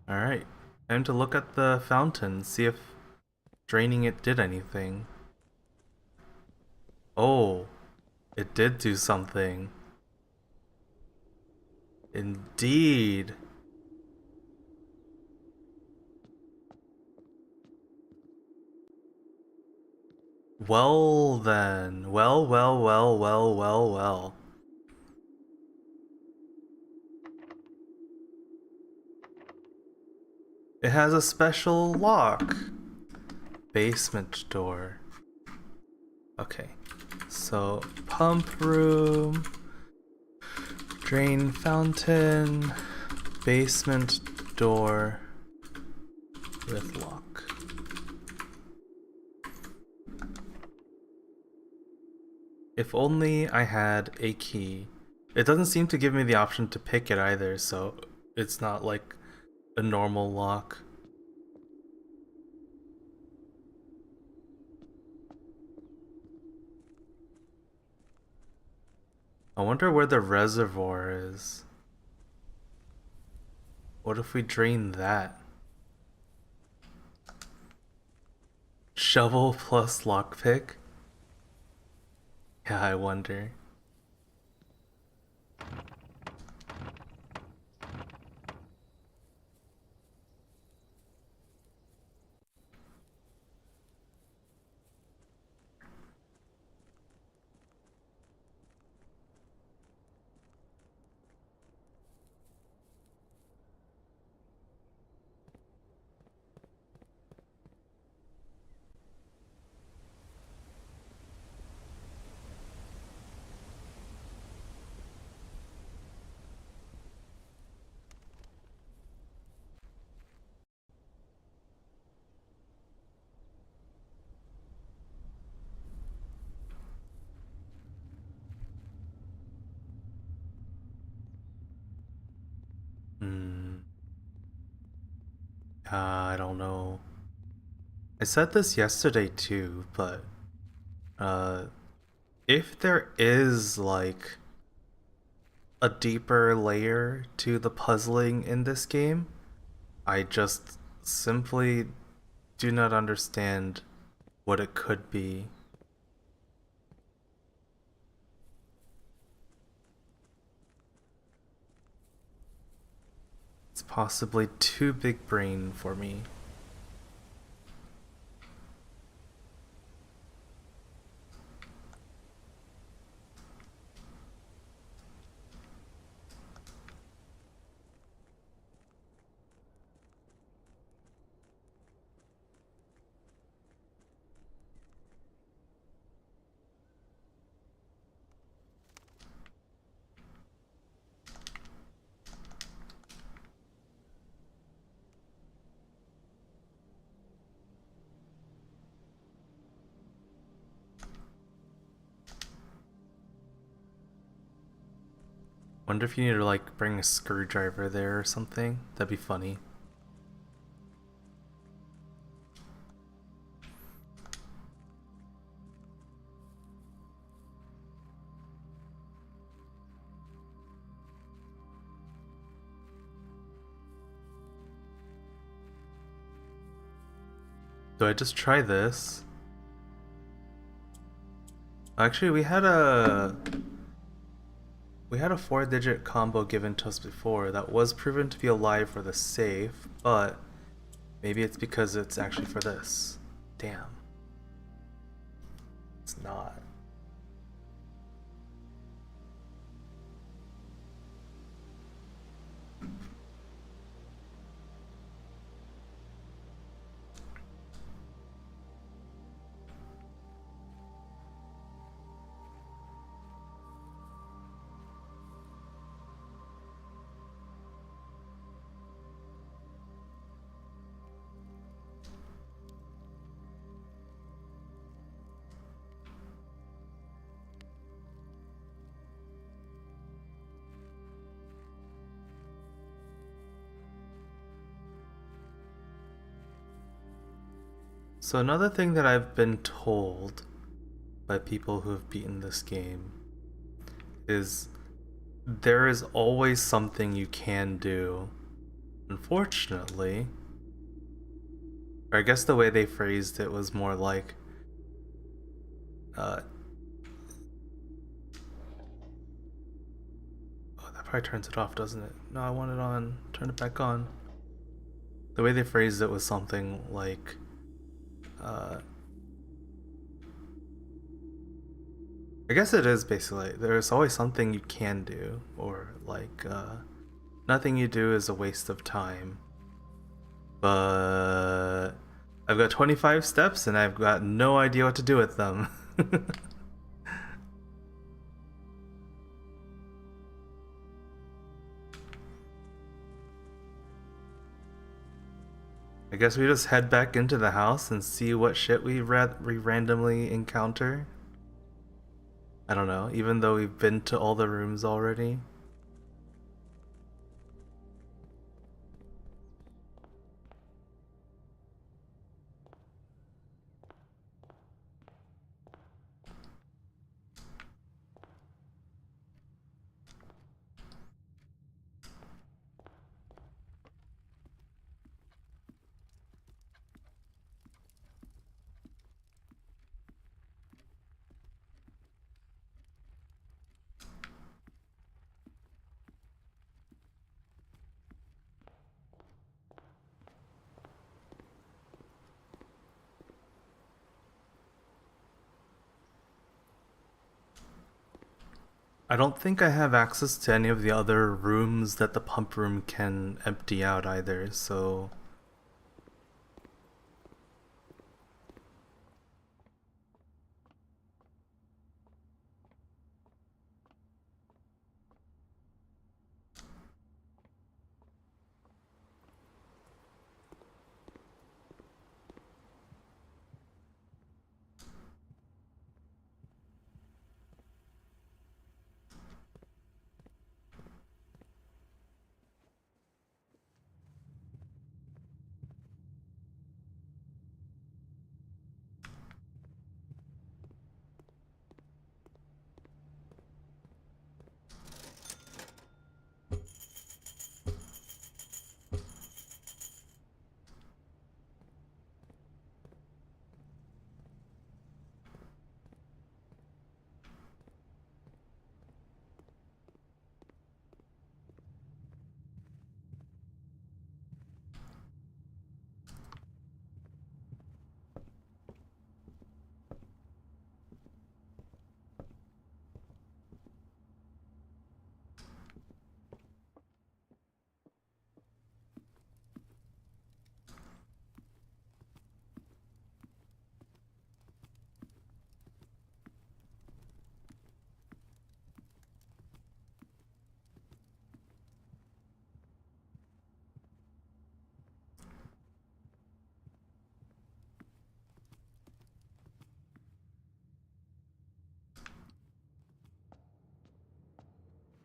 Alright, time to look at the fountain, see if draining it did anything. Oh, it did do something. Indeed. Well then, well. It has a special lock. Basement door. Okay, so pump room. Drain fountain, basement door with lock. If only I had a key. It doesn't seem to give me the option to pick it either, so it's not like a normal lock. I wonder where the reservoir is. What if we drain that? Shovel plus lockpick? Yeah, I wonder. I don't know. I said this yesterday too, but if there is like a deeper layer to the puzzling in this game, I just simply do not understand what it could be. It's possibly too big brain for me. Wonder if you need to like bring a screwdriver there or something. That'd be funny. Do I just try this? Actually, we had a 4-digit combo given to us before that was proven to be a lie for the safe, but maybe it's because it's actually for this. Damn. It's not. So another thing that I've been told by people who have beaten this game is there is always something you can do. Unfortunately, or I guess the way they phrased it was more like oh, that probably turns it off, doesn't it? No, I want it on. Turn it back on. The way they phrased it was something like I guess it is basically there's always something you can do, or like nothing you do is a waste of time. But I've got 25 steps and I've got no idea what to do with them. I guess we just head back into the house and see what shit we randomly encounter. I don't know, even though we've been to all the rooms already. I don't think I have access to any of the other rooms that the pump room can empty out either, so...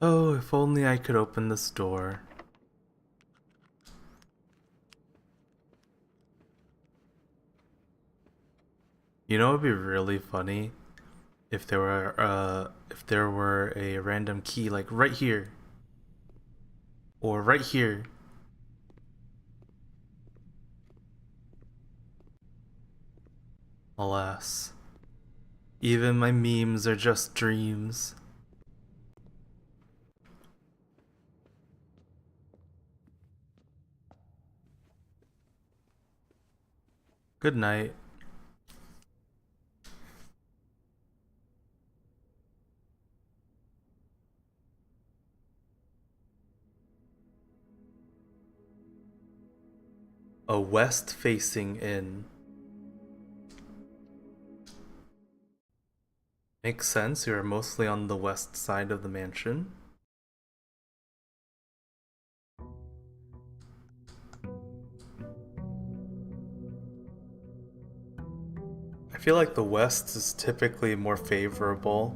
Oh, if only I could open this door. You know, it would be really funny if there were a random key like right here or right here. Alas, even my memes are just dreams. Good night. A west-facing inn. Makes sense, you are mostly on the west side of the mansion. I feel like the west is typically more favorable.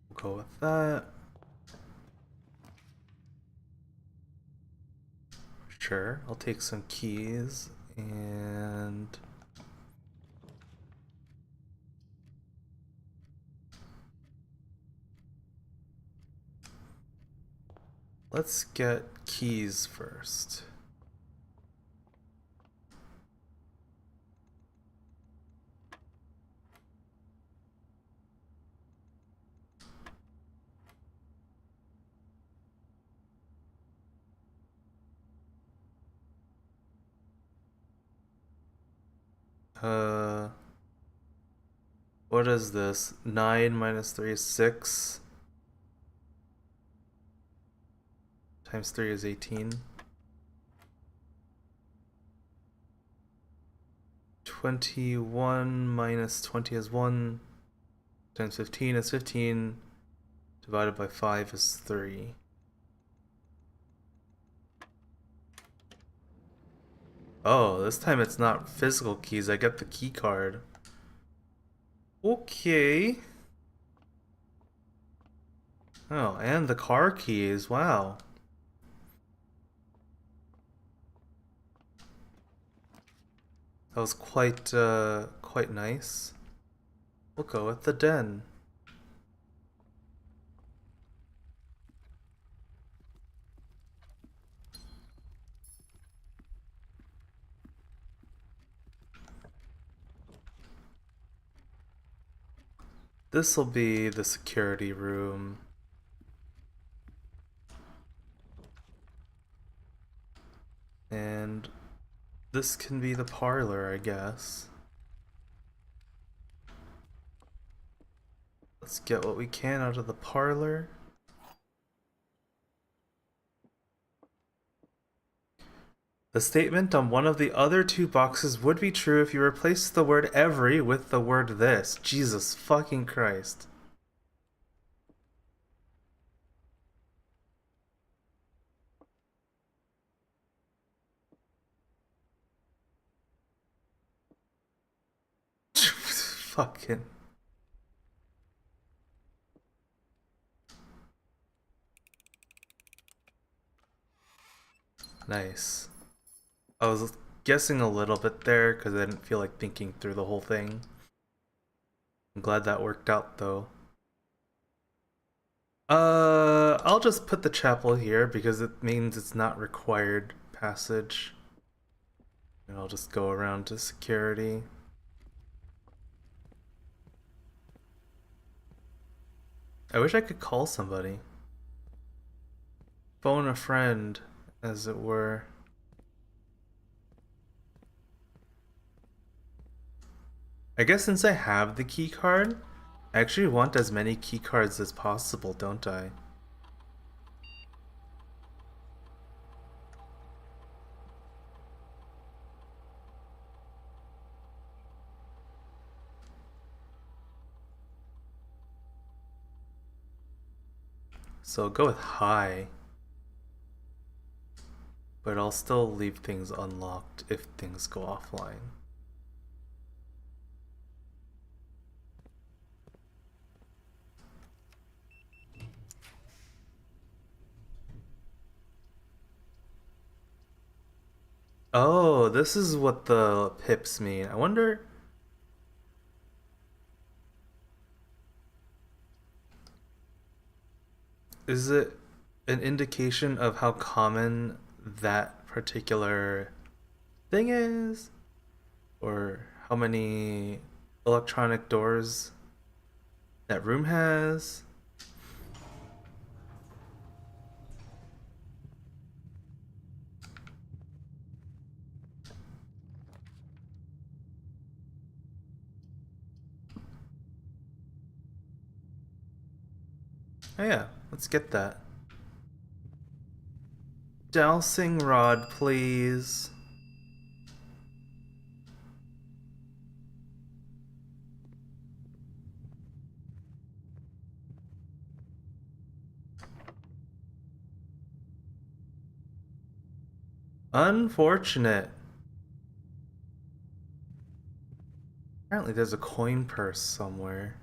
We'll go with that. Sure, I'll take some keys and... Let's get keys first. Uh, what is this? 9 minus 3 is 6. Times 3 is 18. 21 minus 20 is 1. times 15 is 15. Divided by 5 is 3. Oh, this time it's not physical keys. I get the key card. Okay. Oh, and the car keys. Wow. That was quite nice. We'll go with the den. This'll be the security room. And this can be the parlor, I guess. Let's get what we can out of the parlor. The statement on one of the other two boxes would be true if you replaced the word every with the word this. Jesus fucking Christ. Fucking. Nice. I was guessing a little bit there because I didn't feel like thinking through the whole thing. I'm glad that worked out though. I'll just put the chapel here because it means it's not required passage. And I'll just go around to security. I wish I could call somebody. Phone a friend, as it were. I guess since I have the key card, I actually want as many key cards as possible, don't I? So I'll go with high. But I'll still leave things unlocked if things go offline. Oh, this is what the pips mean. I wonder. Is it an indication of how common that particular thing is? Or how many electronic doors that room has? Oh yeah, let's get that. Dowsing rod, please. Unfortunate. Apparently there's a coin purse somewhere.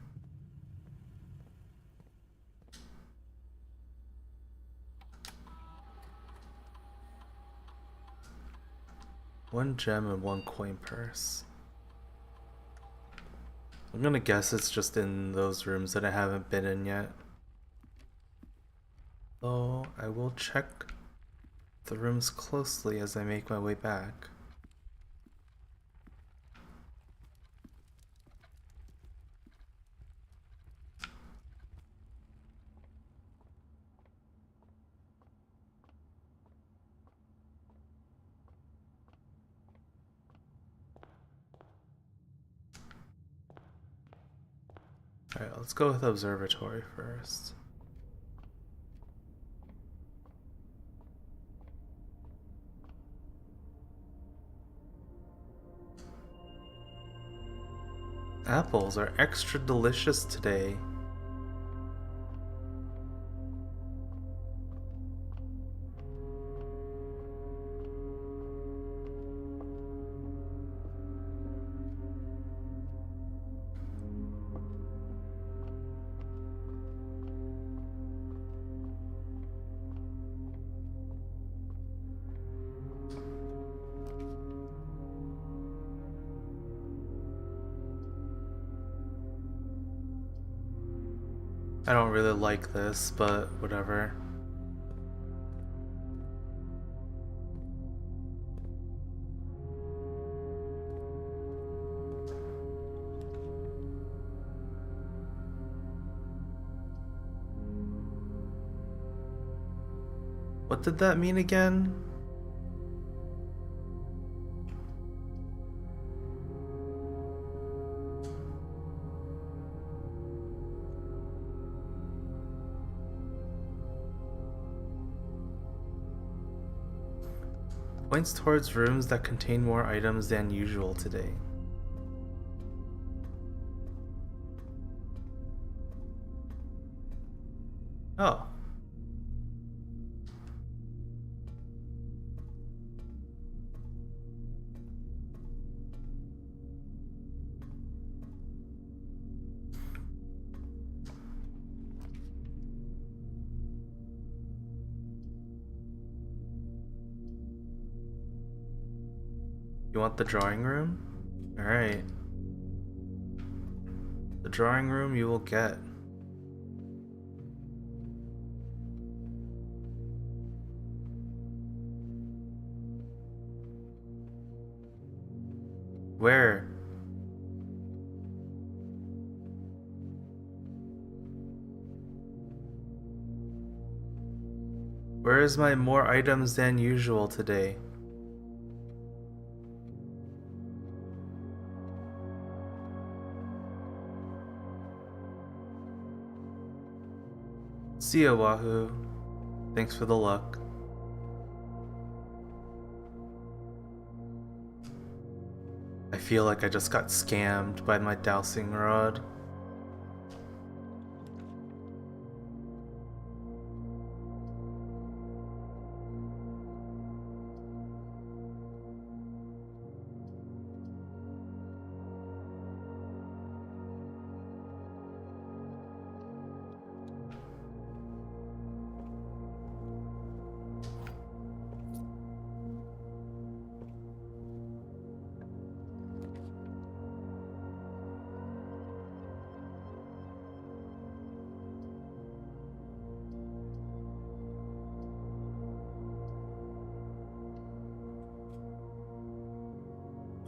One gem and one coin purse. I'm gonna guess it's just in those rooms that I haven't been in yet. Though I will check the rooms closely as I make my way back. Alright, let's go with observatory first. Apples are extra delicious today. I don't really like this, but whatever. What did that mean again? Points towards rooms that contain more items than usual today. Oh. You want the drawing room? Alright. The drawing room you will get. Where? Where is my more items than usual today? See ya, Wahoo. Thanks for the luck. I feel like I just got scammed by my dowsing rod.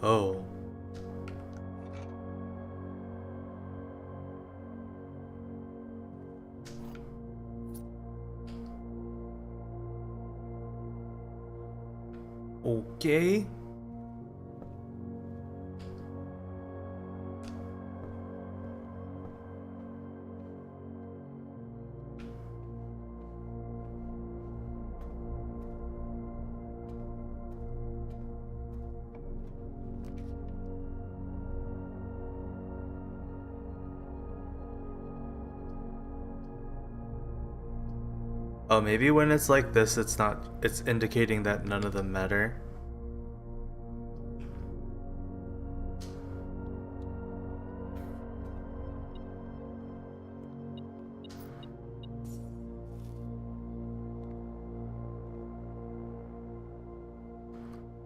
Oh. Okay. Oh, maybe when it's like this, it's indicating that none of them matter.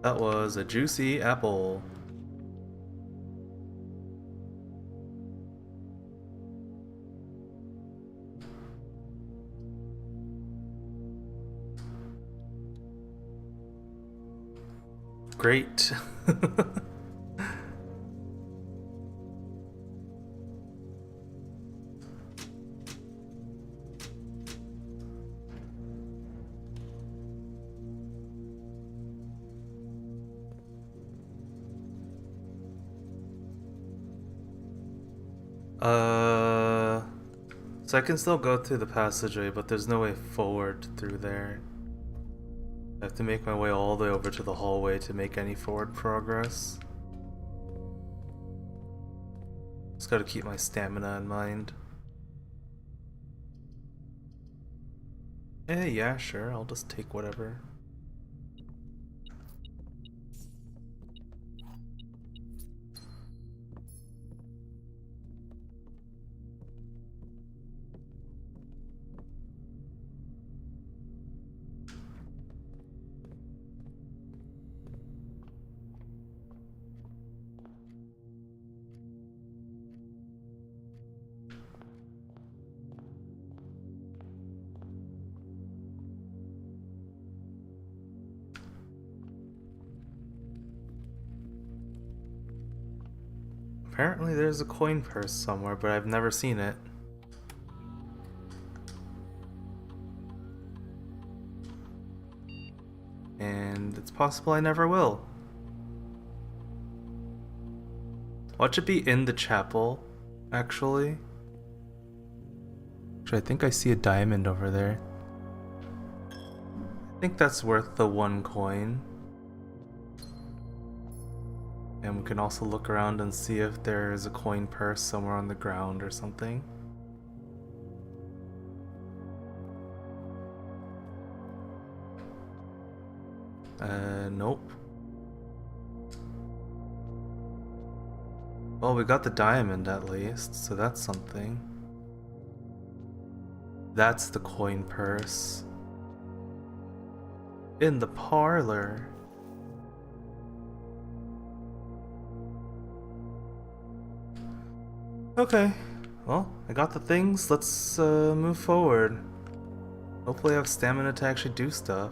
That was a juicy apple. Great. So I can still go through the passageway, but there's no way forward through there. I have to make my way all the way over to the hallway to make any forward progress. Just gotta keep my stamina in mind. Yeah, sure, I'll just take whatever. Apparently there's a coin purse somewhere, but I've never seen it. And it's possible I never will. Watch it be in the chapel, actually. Actually, I think I see a diamond over there. I think that's worth the 1 coin. And we can also look around and see if there is a coin purse somewhere on the ground or something. Nope. Well, we got the diamond at least, so that's something. That's the coin purse. In the parlor. Okay, well, I got the things. Let's move forward. Hopefully I have stamina to actually do stuff.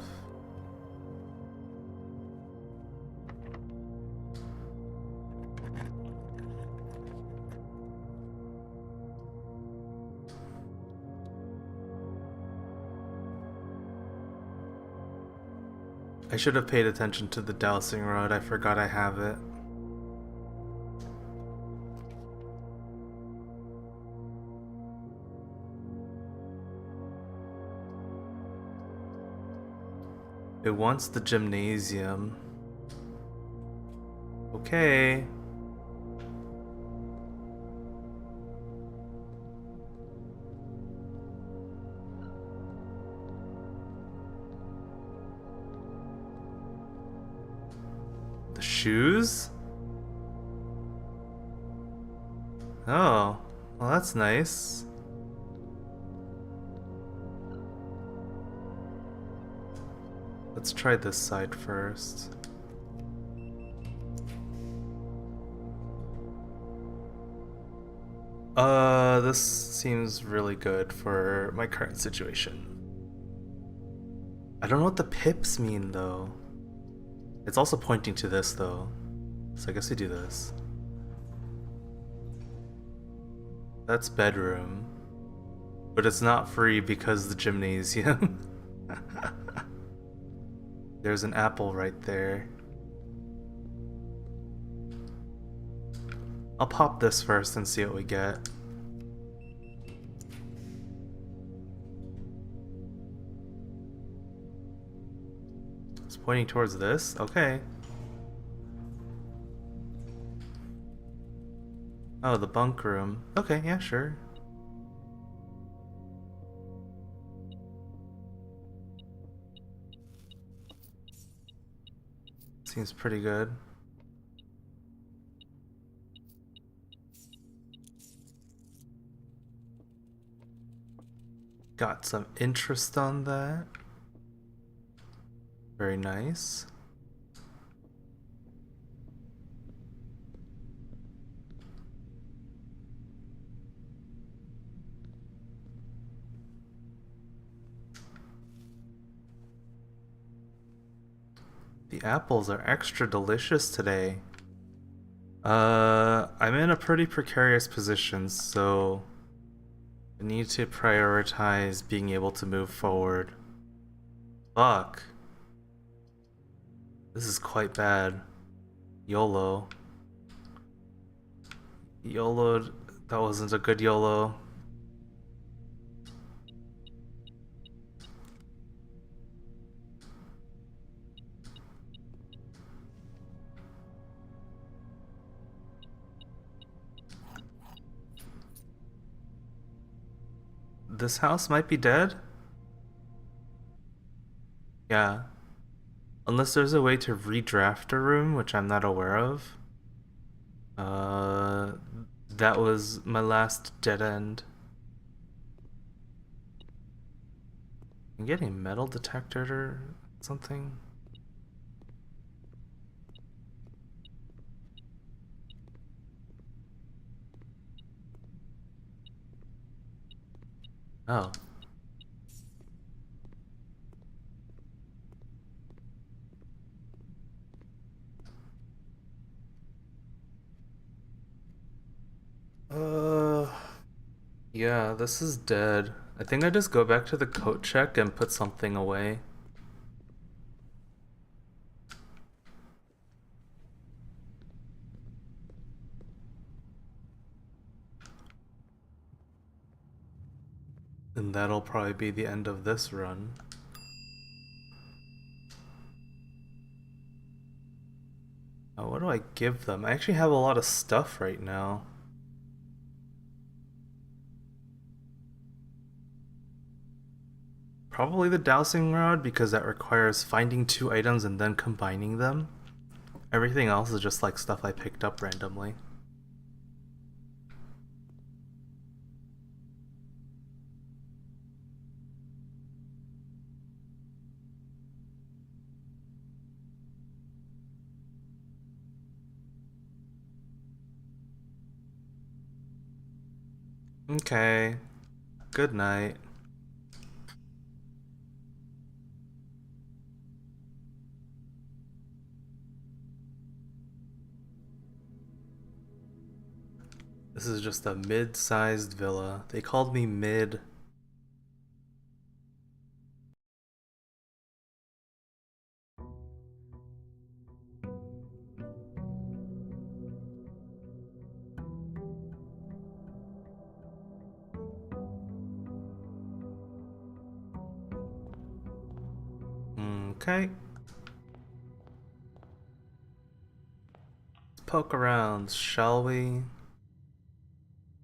I should have paid attention to the dowsing rod. I forgot I have it. It wants the gymnasium. Okay. The shoes? Oh, well that's nice. Let's try this side first. This seems really good for my current situation. I don't know what the pips mean though. It's also pointing to this though. So I guess we do this. That's bedroom. But it's not free because the gymnasium. There's an apple right there. I'll pop this first and see what we get. It's pointing towards this? Okay. Oh, the bunk room. Okay, yeah, sure. Seems pretty good. Got some interest on that. Very nice. The apples are extra delicious today. I'm in a pretty precarious position, so I need to prioritize being able to move forward. Fuck. This is quite bad. YOLO. YOLO, that wasn't a good YOLO. this house might be dead? Yeah. Unless there's a way to redraft a room, which I'm not aware of. Uh, that was my last dead end. I'm getting metal detected or something. Oh. Uh, yeah, this is dead. I think I just go back to the coat check and put something away. And that'll probably be the end of this run. What do I give them? I actually have a lot of stuff right now. Probably the dowsing rod because that requires finding 2 items and then combining them. Everything else is just like stuff I picked up randomly. Okay. Good night. This is just a mid-sized villa. They called me mid. Okay. Let's poke around, shall we?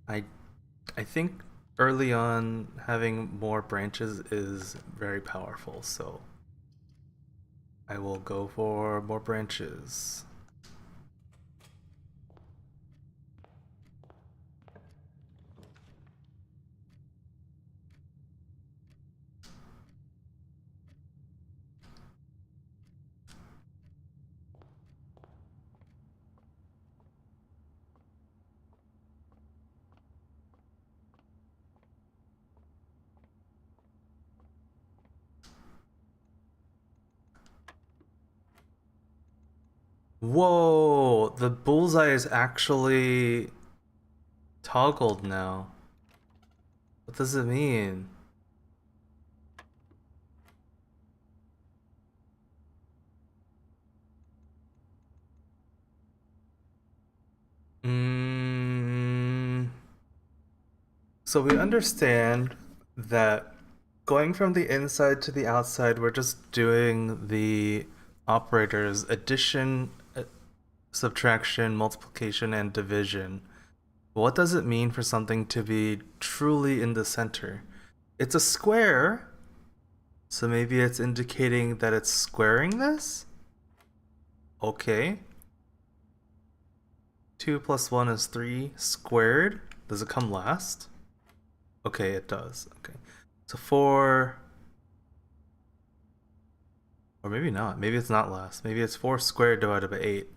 I I think early on having more branches is very powerful, so I will go for more branches. Whoa, the bullseye is actually toggled now. What does it mean? Mm, so we understand that going from the inside to the outside, we're just doing the operators addition, subtraction, multiplication, and division. What does it mean for something to be truly in the center? It's a square, so maybe it's indicating that it's squaring this? Okay. 2 plus 1 is 3 squared. Does it come last? Okay, it does. Okay. So 4... Or maybe not. Maybe it's not last. Maybe it's 4 squared divided by 8.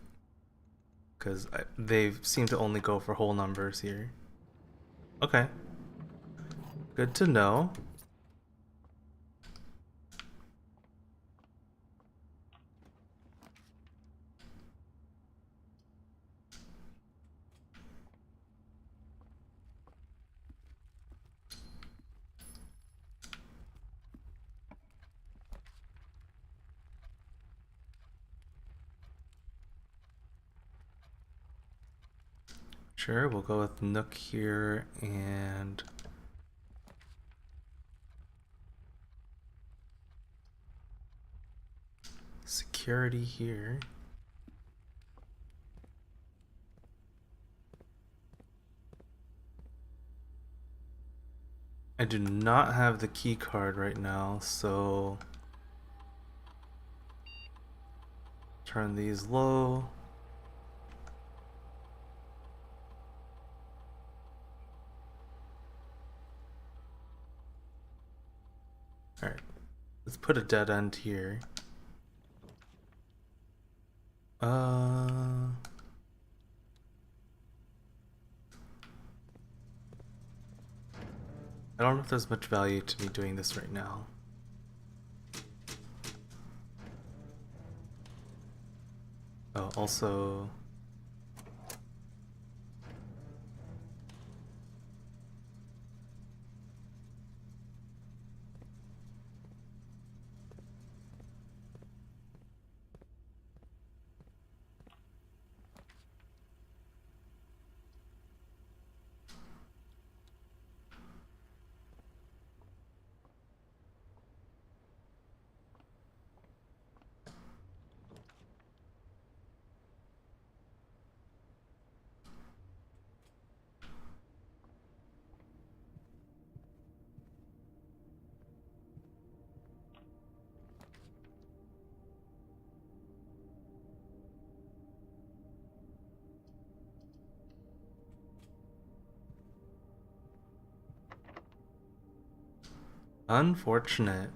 Because they seem to only go for whole numbers here. Okay. Good to know. Sure, we'll go with Nook here and security here. I do not have the key card right now, so turn these low. Alright, let's put a dead end here. I don't know if there's much value to me doing this right now. Oh, also... Unfortunate.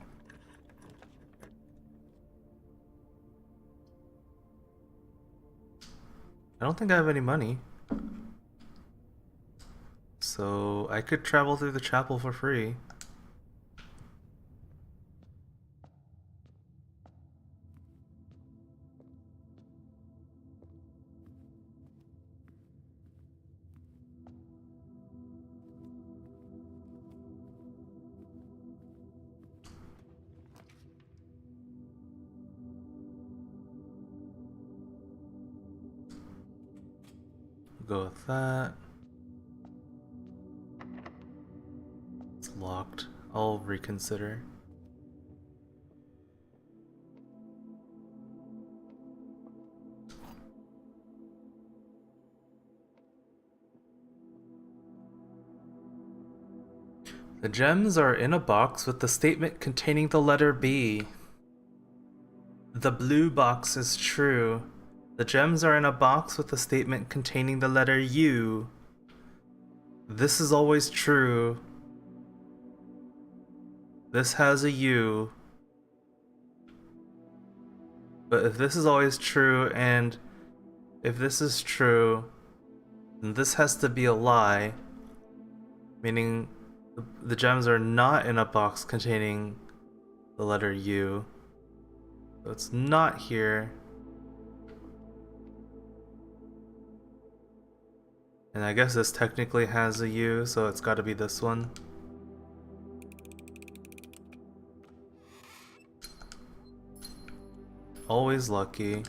I don't think I have any money. So I could travel through the chapel for free. Go with that. It's locked. I'll reconsider. The gems are in a box with the statement containing the letter B. The blue box is true. The gems are in a box with a statement containing the letter U. This is always true. This has a U. But if this is always true, and if this is true, then this has to be a lie. Meaning the gems are not in a box containing the letter U. So it's not here. And I guess this technically has a U, so it's gotta be this one. Always lucky.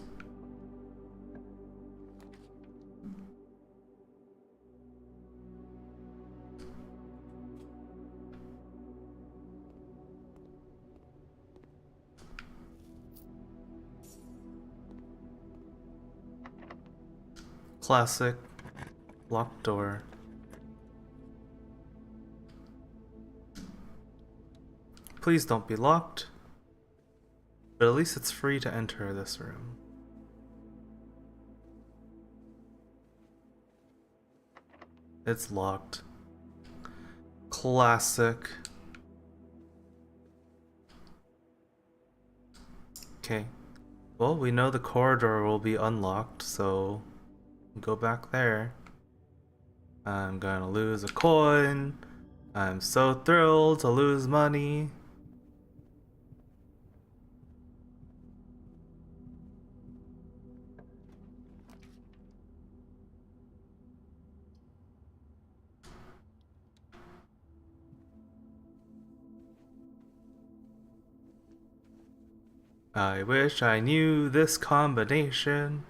Classic. Locked door. Please don't be locked. But at least it's free to enter this room. It's locked. Classic. Okay. Well, we know the corridor will be unlocked, so go back there. I'm gonna lose a coin. I'm so thrilled to lose money. I wish I knew this combination.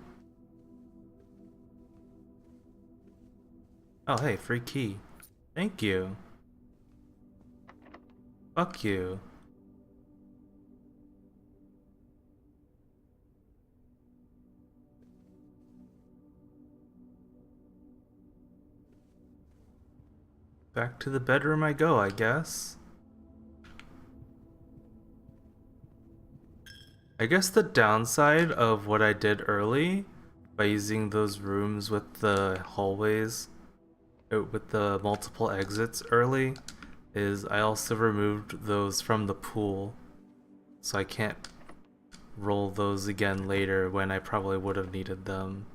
Oh, hey, free key. Thank you. Fuck you. Back to the bedroom I go, I guess. I guess the downside of what I did early by using those rooms with the hallways, with the multiple exits early, is I also removed those from the pool. So I can't roll those again later when I probably would have needed them.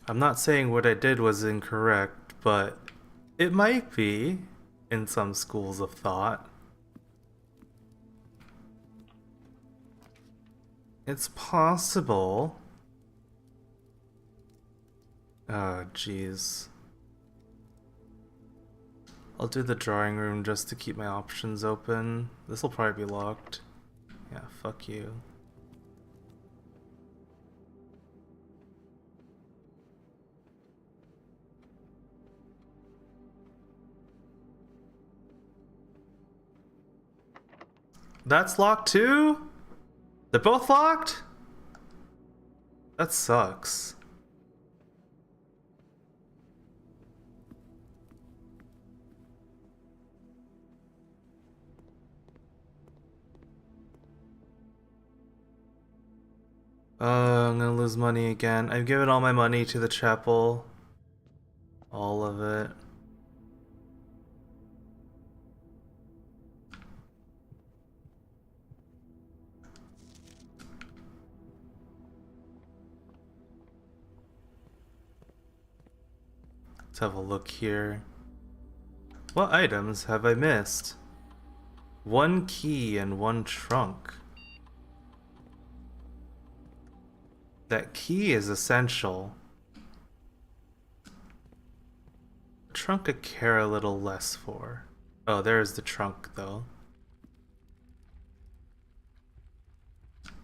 I'm not saying what I did was incorrect, but it might be in some schools of thought. It's possible. Oh, jeez. I'll do the drawing room just to keep my options open. This will probably be locked. Yeah, fuck you. That's locked too? They're both locked? That sucks. I'm gonna lose money again. I've given all my money to the chapel. All of it. Let's have a look here. What items have I missed? One key and one trunk. That key is essential. The trunk I care a little less for. Oh, there's the trunk though.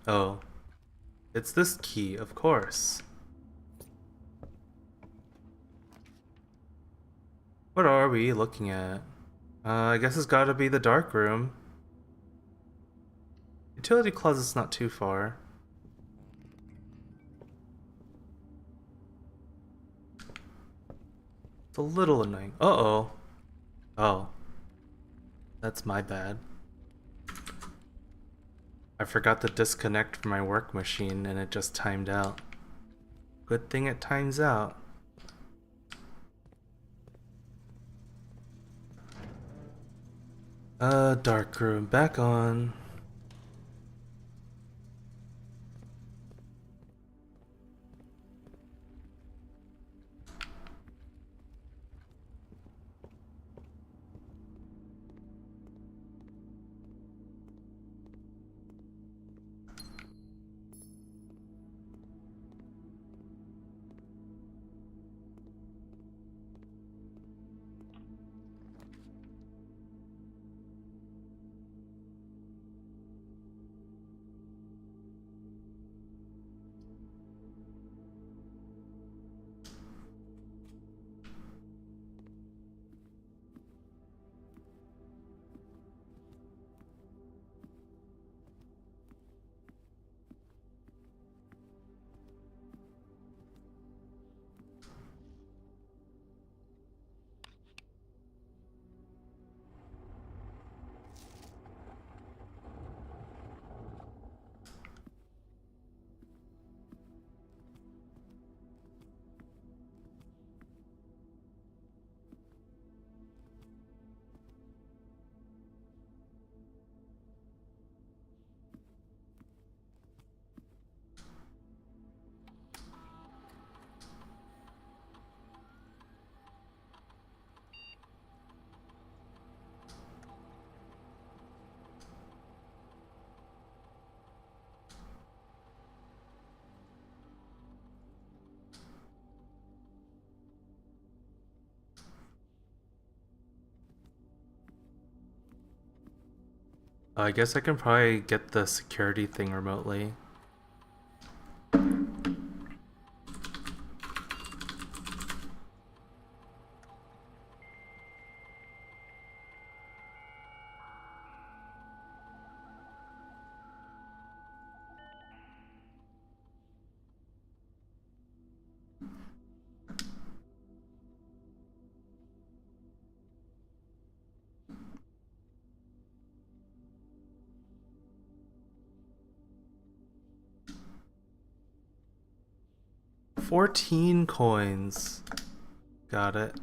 Oh. It's this key, of course. What are we looking at? I guess it's gotta be the dark room. Utility closet's not too far. It's a little annoying. Uh-oh. Oh. That's my bad. I forgot to disconnect from my work machine and it just timed out. Good thing it times out. Dark room back on. I guess I can probably get the security thing remotely. 14 coins. Got it.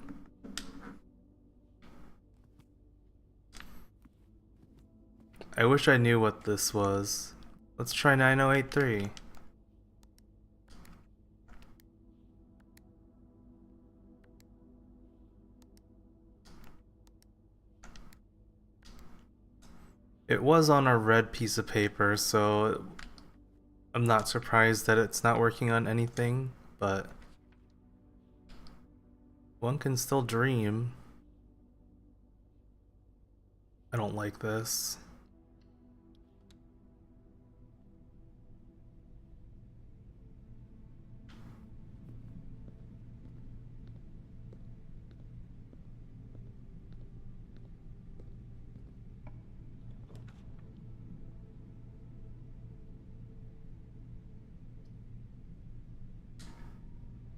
I wish I knew what this was. Let's try 9083. It was on a red piece of paper, so I'm not surprised that it's not working on anything, but one can still dream. I don't like this.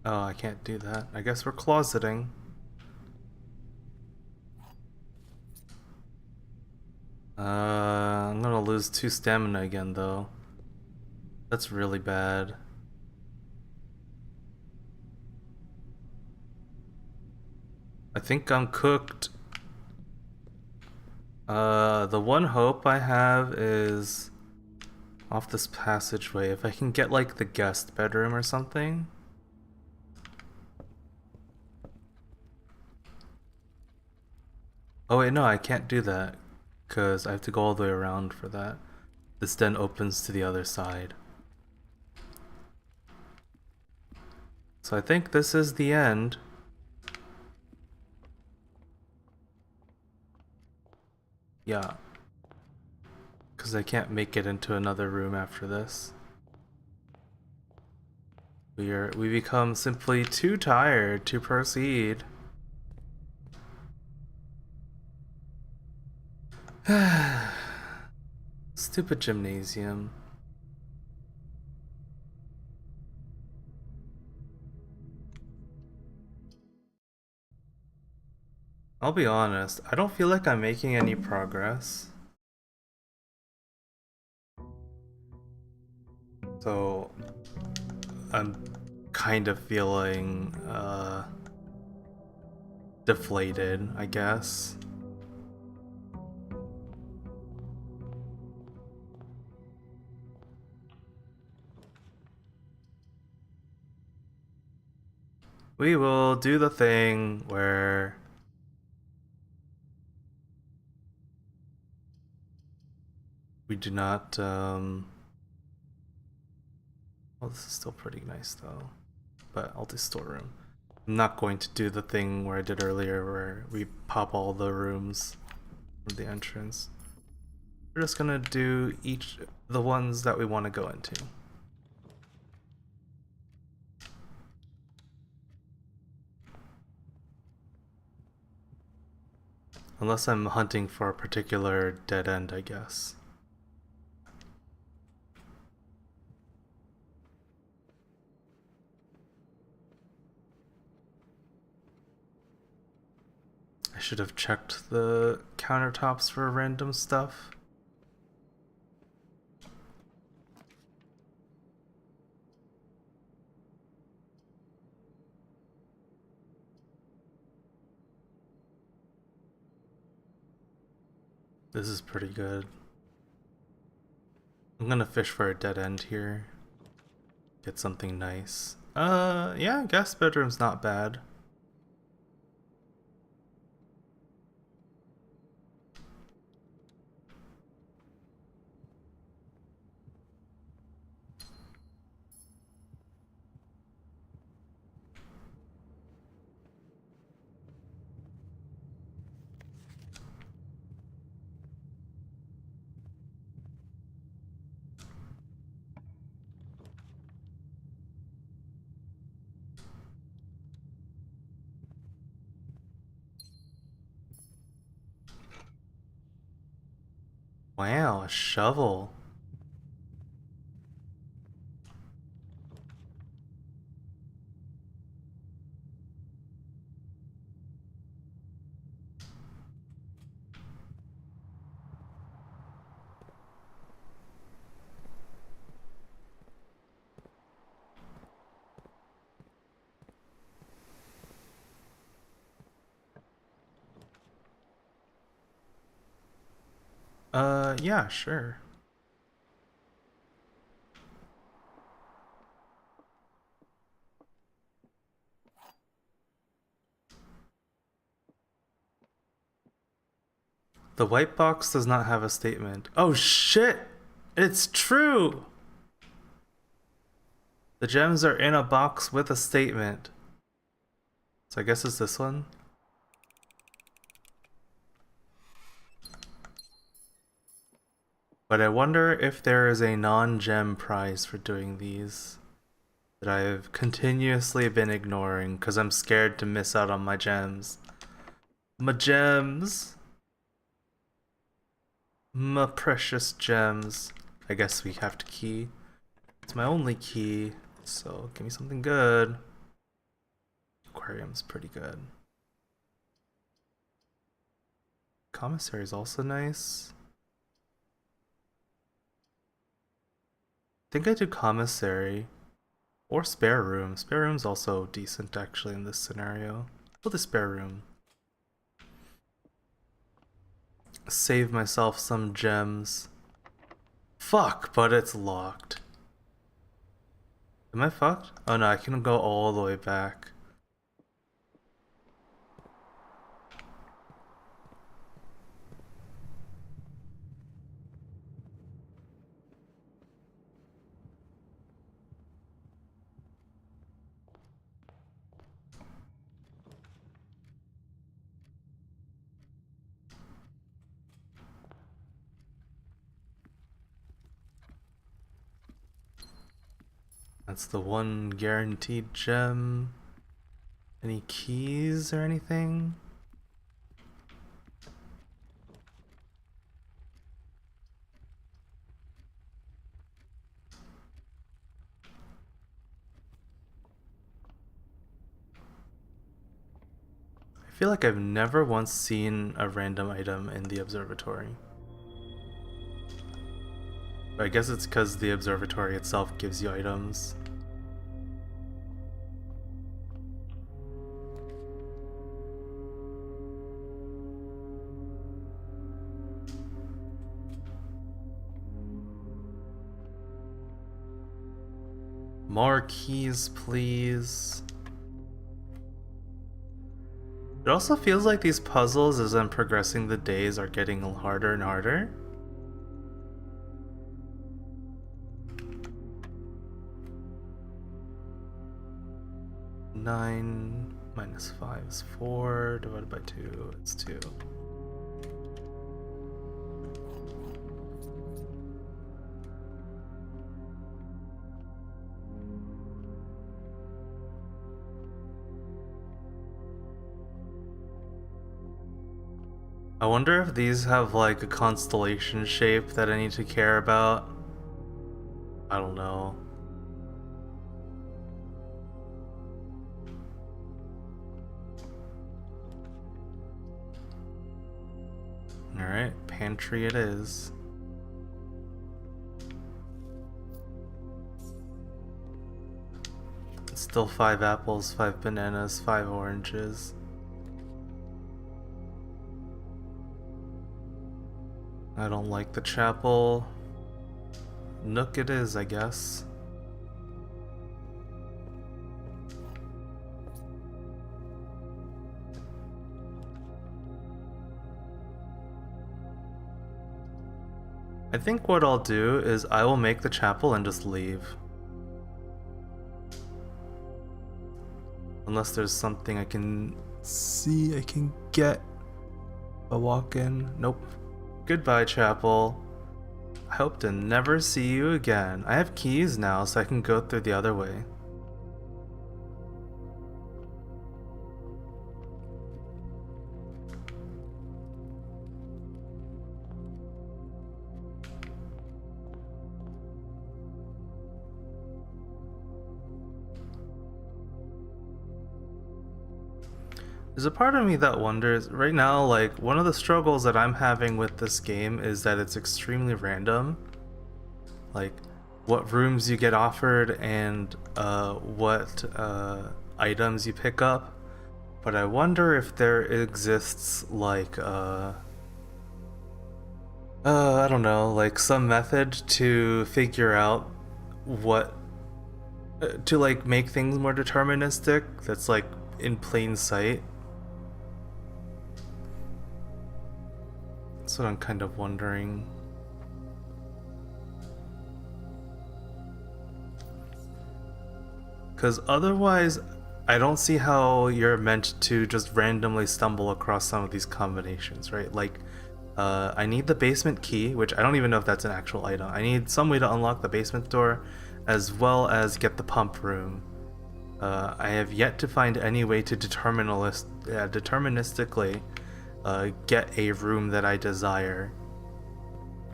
Oh, I can't do that. I guess we're closeting. I'm gonna lose 2 stamina again, though. That's really bad. I think I'm cooked. The one hope I have is off this passageway. If I can get, like, the guest bedroom or something. Oh wait, no, I can't do that, because I have to go all the way around for that. This then opens to the other side. So I think this is the end. Yeah. Because I can't make it into another room after this. We become simply too tired to proceed. Stupid gymnasium. I'll be honest, I don't feel like I'm making any progress. So I'm kind of feeling deflated, I guess. We will do the thing where we do not, well, this is still pretty nice though, but I'll do storeroom. I'm not going to do the thing where I did earlier where we pop all the rooms from the entrance. We're just gonna do the ones that we want to go into. Unless I'm hunting for a particular dead end, I guess. I should have checked the countertops for random stuff. This is pretty good. I'm gonna fish for a dead end here. Get something nice. Yeah, guest bedroom's not bad. Wow, a shovel. Yeah, sure. The white box does not have a statement. Oh shit! It's true! The gems are in a box with a statement. So I guess it's this one. But I wonder if there is a non-gem prize for doing these that I've continuously been ignoring because I'm scared to miss out on my gems. My gems! My precious gems. I guess we have to key. It's my only key, so give me something good. Aquarium's pretty good. Commissary is also nice. I think I do commissary or spare room. Spare room's also decent actually in this scenario. Oh, the spare room. Save myself some gems. Fuck, but it's locked. Am I fucked? Oh no, I can go all the way back. That's the one guaranteed gem. Any keys or anything? I feel like I've never once seen a random item in the observatory. But I guess it's because the observatory itself gives you items. More keys, please. It also feels like these puzzles, as I'm progressing the days, are getting harder and harder. Nine minus 5 is 4, divided by 2, it's 2. I wonder if these have like a constellation shape that I need to care about. I don't know. Alright, pantry it is. It's still 5 apples, 5 bananas, 5 oranges. I don't like the chapel. Nook it is, I guess. I think what I'll do is I will make the chapel and just leave. Unless there's something I can see I can get a walk in. Nope. Goodbye, chapel. I hope to never see you again. I have keys now, so I can go through the other way. There's a part of me that wonders, right now, like, one of the struggles that I'm having with this game is that it's extremely random. Like, what rooms you get offered and what items you pick up. But I wonder if there exists, like, I don't know, like some method to figure out what to like make things more deterministic that's like in plain sight. That's what I'm kind of wondering. Because otherwise, I don't see how you're meant to just randomly stumble across some of these combinations, right? Like, I need the basement key, which I don't even know if that's an actual item. I need some way to unlock the basement door, as well as get the pump room. I have yet to find any way to deterministically get a room that I desire.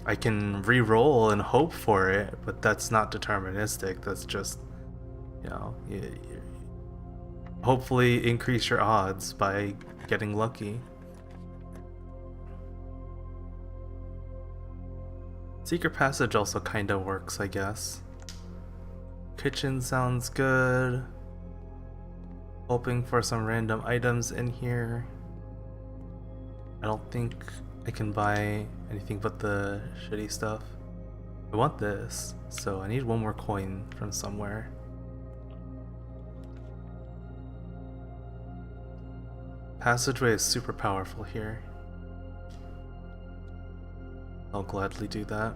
I can re-roll and hope for it, but that's not deterministic. That's just, you know, hopefully increase your odds by getting lucky. Secret passage also kind of works, I guess. Kitchen sounds good. Hoping for some random items in here. I don't think I can buy anything but the shitty stuff. I want this, so I need one more coin from somewhere. Passageway is super powerful here. I'll gladly do that.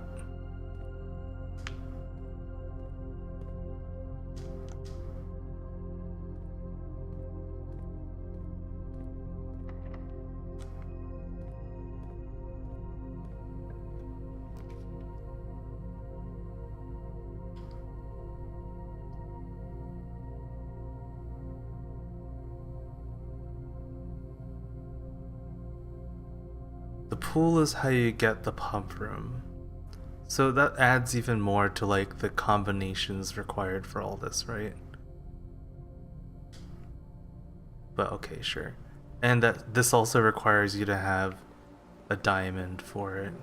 The pool is how you get the pump room. So that adds even more to like the combinations required for all this, right? But okay, sure. And that this also requires you to have a diamond for it.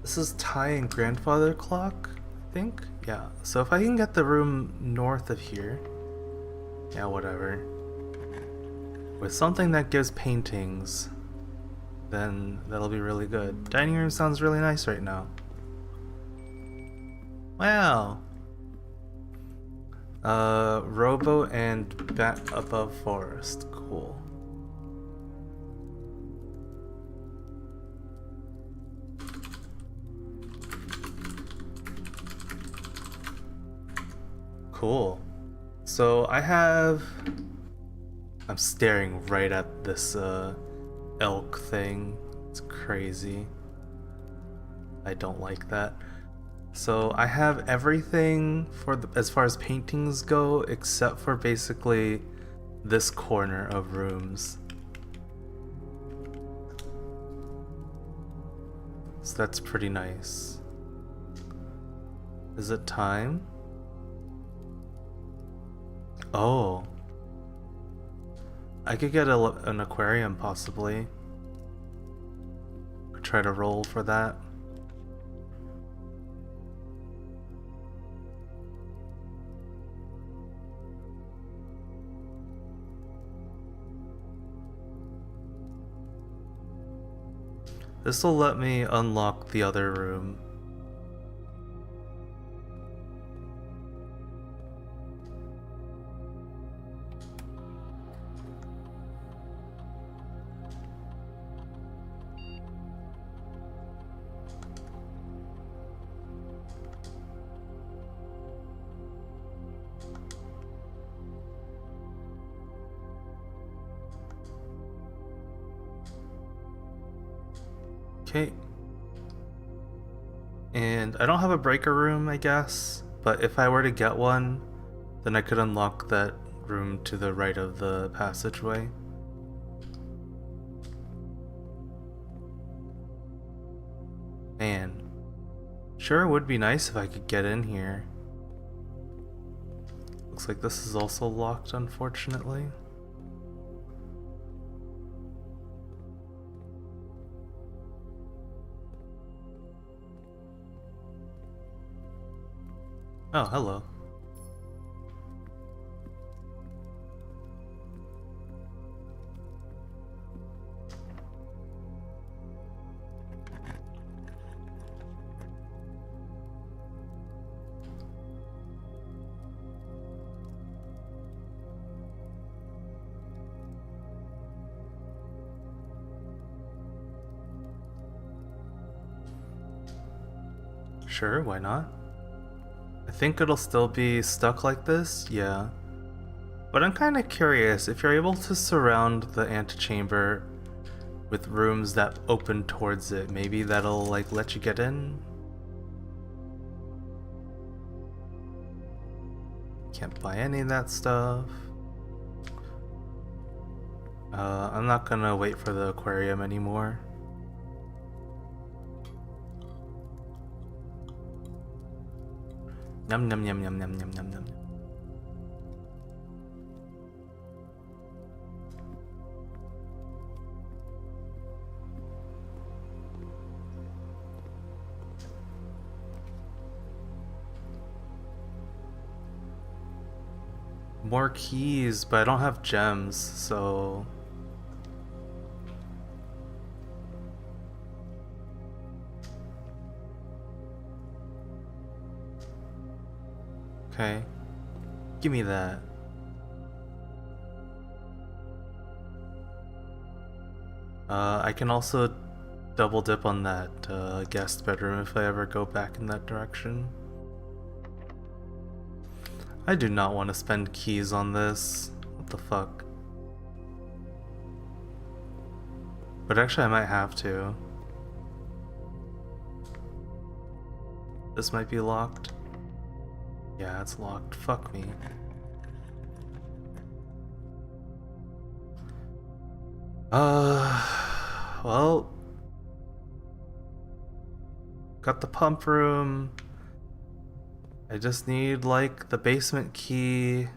This is Ty and grandfather clock, I think? Yeah, so if I can get the room north of here, yeah, whatever. With something that gives paintings, then that'll be really good. Dining room sounds really nice right now. Wow. Robo and bat above forest. Cool. Cool. So I'm staring right at this elk thing. It's crazy. I don't like that. So I have everything for as far as paintings go, except for basically this corner of rooms. So that's pretty nice. Is it time? Oh. I could get an aquarium possibly. Could try to roll for that. This will let me unlock the other room. Okay. And I don't have a breaker room, I guess, but if I were to get one, then I could unlock that room to the right of the passageway. Man, sure would be nice if I could get in here. Looks like this is also locked, unfortunately. Oh, hello. Sure, why not? I think it'll still be stuck like this, yeah. But I'm kind of curious, if you're able to surround the antechamber with rooms that open towards it, maybe that'll like let you get in? Can't buy any of that stuff. I'm not gonna wait for the aquarium anymore. Yum yum yum yum yum yum yum yum. More keys, but I don't have gems, so... Okay. Give me that. I can also double dip on that guest bedroom if I ever go back in that direction. I do not want to spend keys on this. What the fuck? But actually I might have to. This might be locked. Yeah, it's locked. Fuck me. Well, got the pump room. I just need like the basement key.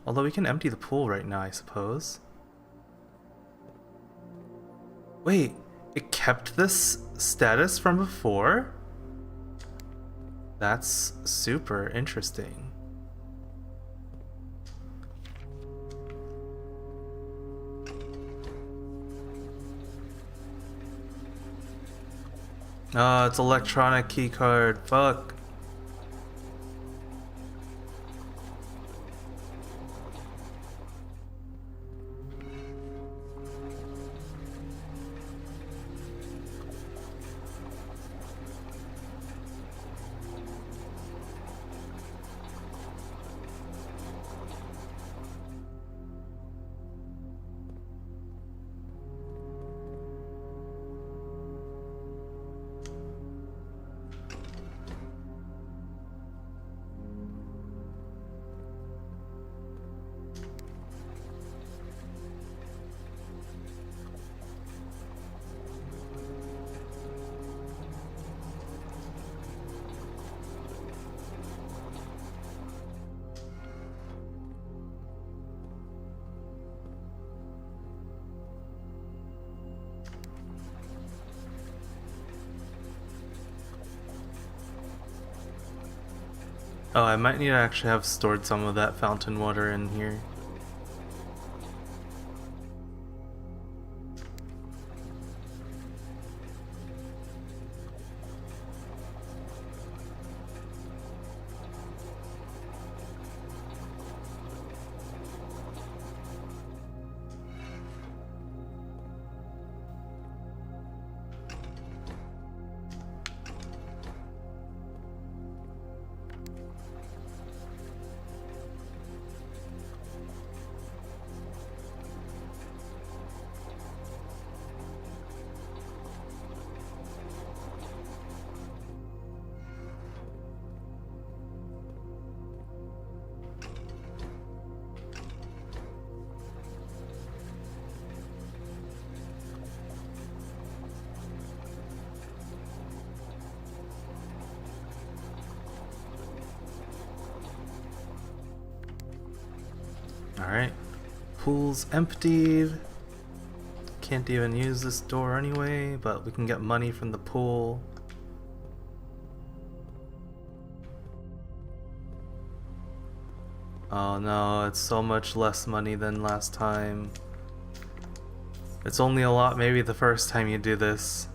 Although we can empty the pool right now, I suppose. Wait, it kept this status from before? That's super interesting. Oh, it's electronic keycard. Fuck. Oh, I might need to actually have stored some of that fountain water in here. Alright. Pool's emptied. Can't even use this door anyway, but we can get money from the pool. Oh no, it's so much less money than last time. It's only a lot maybe the first time you do this.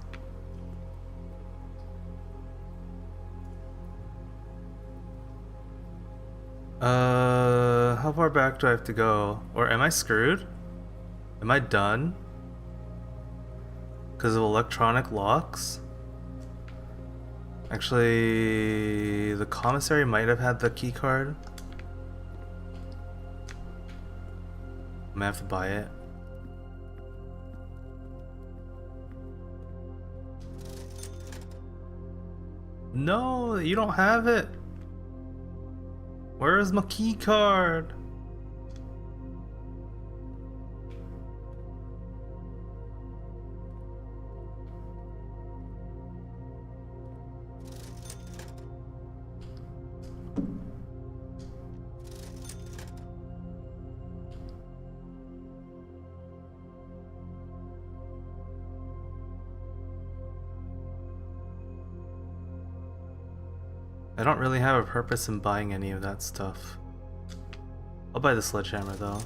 How far back do I have to go? Or am I screwed? Am I done? Because of electronic locks? Actually, the commissary might have had the key card. I might have to buy it. No, you don't have it. Where is my key card? I don't really have a purpose in buying any of that stuff. I'll buy the sledgehammer though.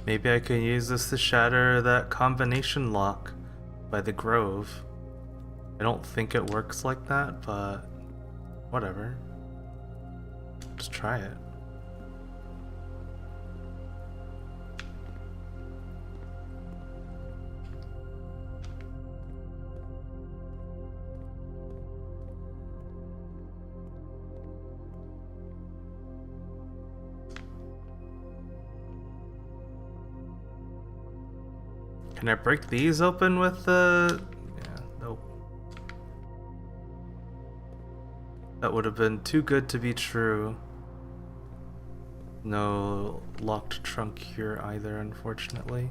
Maybe I can use this to shatter that combination lock by the Grove. I don't think it works like that, but whatever. Just try it. Can I break these open with the... Yeah, nope. That would have been too good to be true. No locked trunk here either, unfortunately.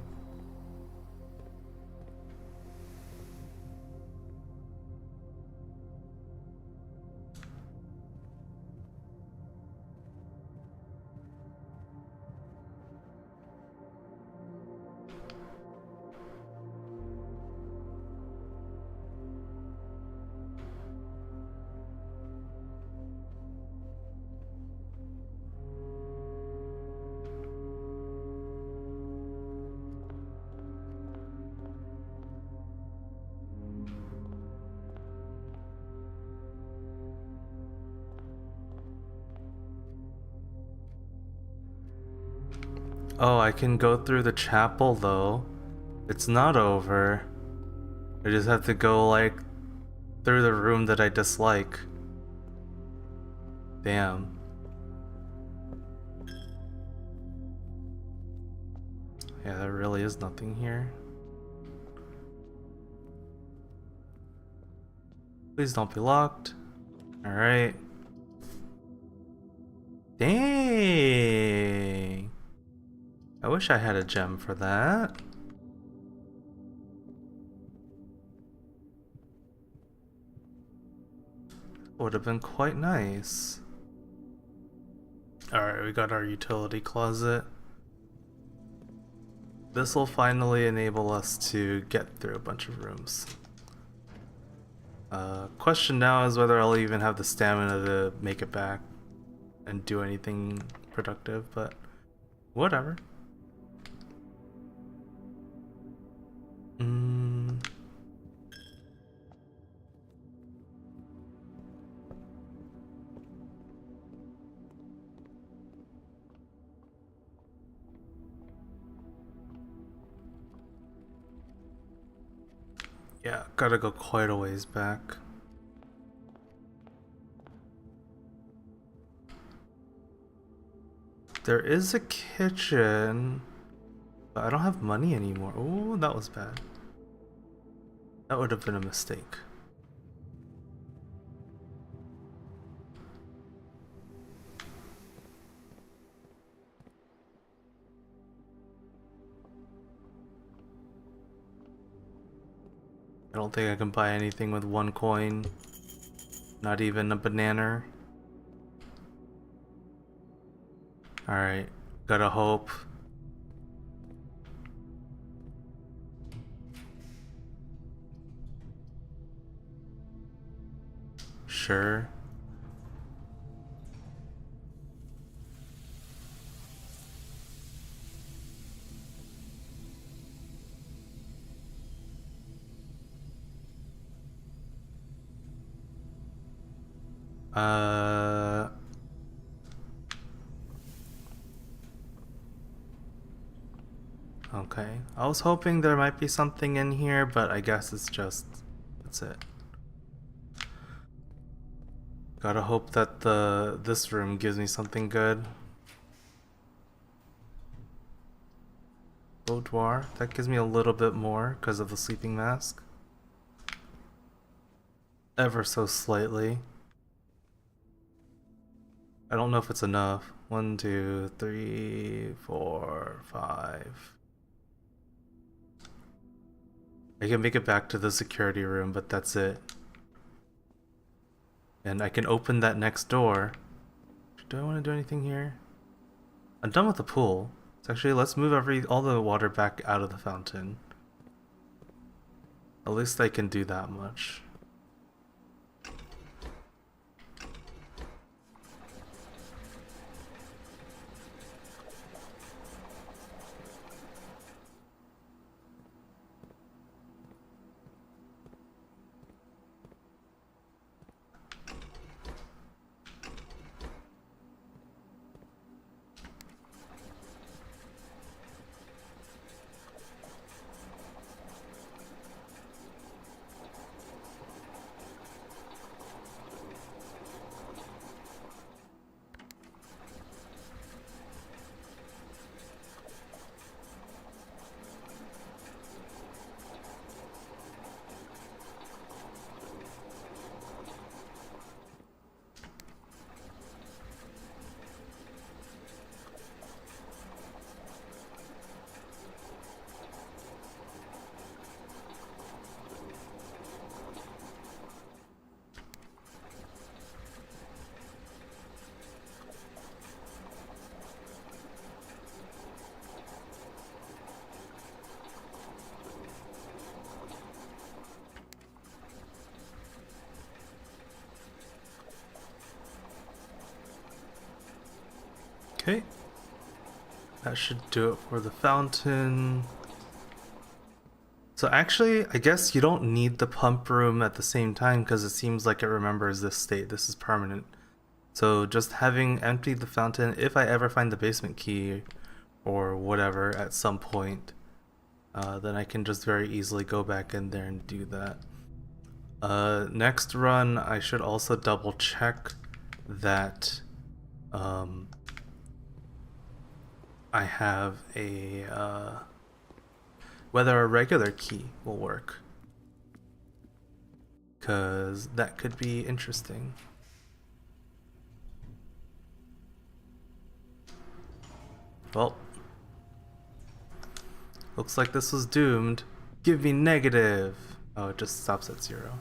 Oh, I can go through the chapel though. It's not over. I just have to go like through the room that I dislike. Damn. Yeah, there really is nothing here. Please don't be locked. Alright. Dang. I wish I had a gem for that. Would have been quite nice. Alright, we got our utility closet. This will finally enable us to get through a bunch of rooms. Question now is whether I'll even have the stamina to make it back and do anything productive, but whatever. Yeah, gotta go quite a ways back. There is a kitchen, but I don't have money anymore. Oh, that was bad. That would have been a mistake. I don't think I can buy anything with 1 coin. Not even a banana. Alright, gotta hope. Sure. Okay. I was hoping there might be something in here, but I guess it's just... that's it. Gotta hope that this room gives me something good. Boudoir. That gives me a little bit more because of the sleeping mask. Ever so slightly. I don't know if it's enough. 1, 2, 3, 4, 5. I can make it back to the security room, but that's it. And I can open that next door. Do I want to do anything here? I'm done with the pool. So actually, let's move all the water back out of the fountain. At least I can do that much. Okay. That should do it for the fountain. So actually, I guess you don't need the pump room at the same time because it seems like it remembers this state. This is permanent. So just having emptied the fountain, if I ever find the basement key or whatever at some point, then I can just very easily go back in there and do that. Next run, I should also double check that I have whether a regular key will work, because that could be interesting. Well, looks like this was doomed. Give me negative. Oh, it just stops at 0.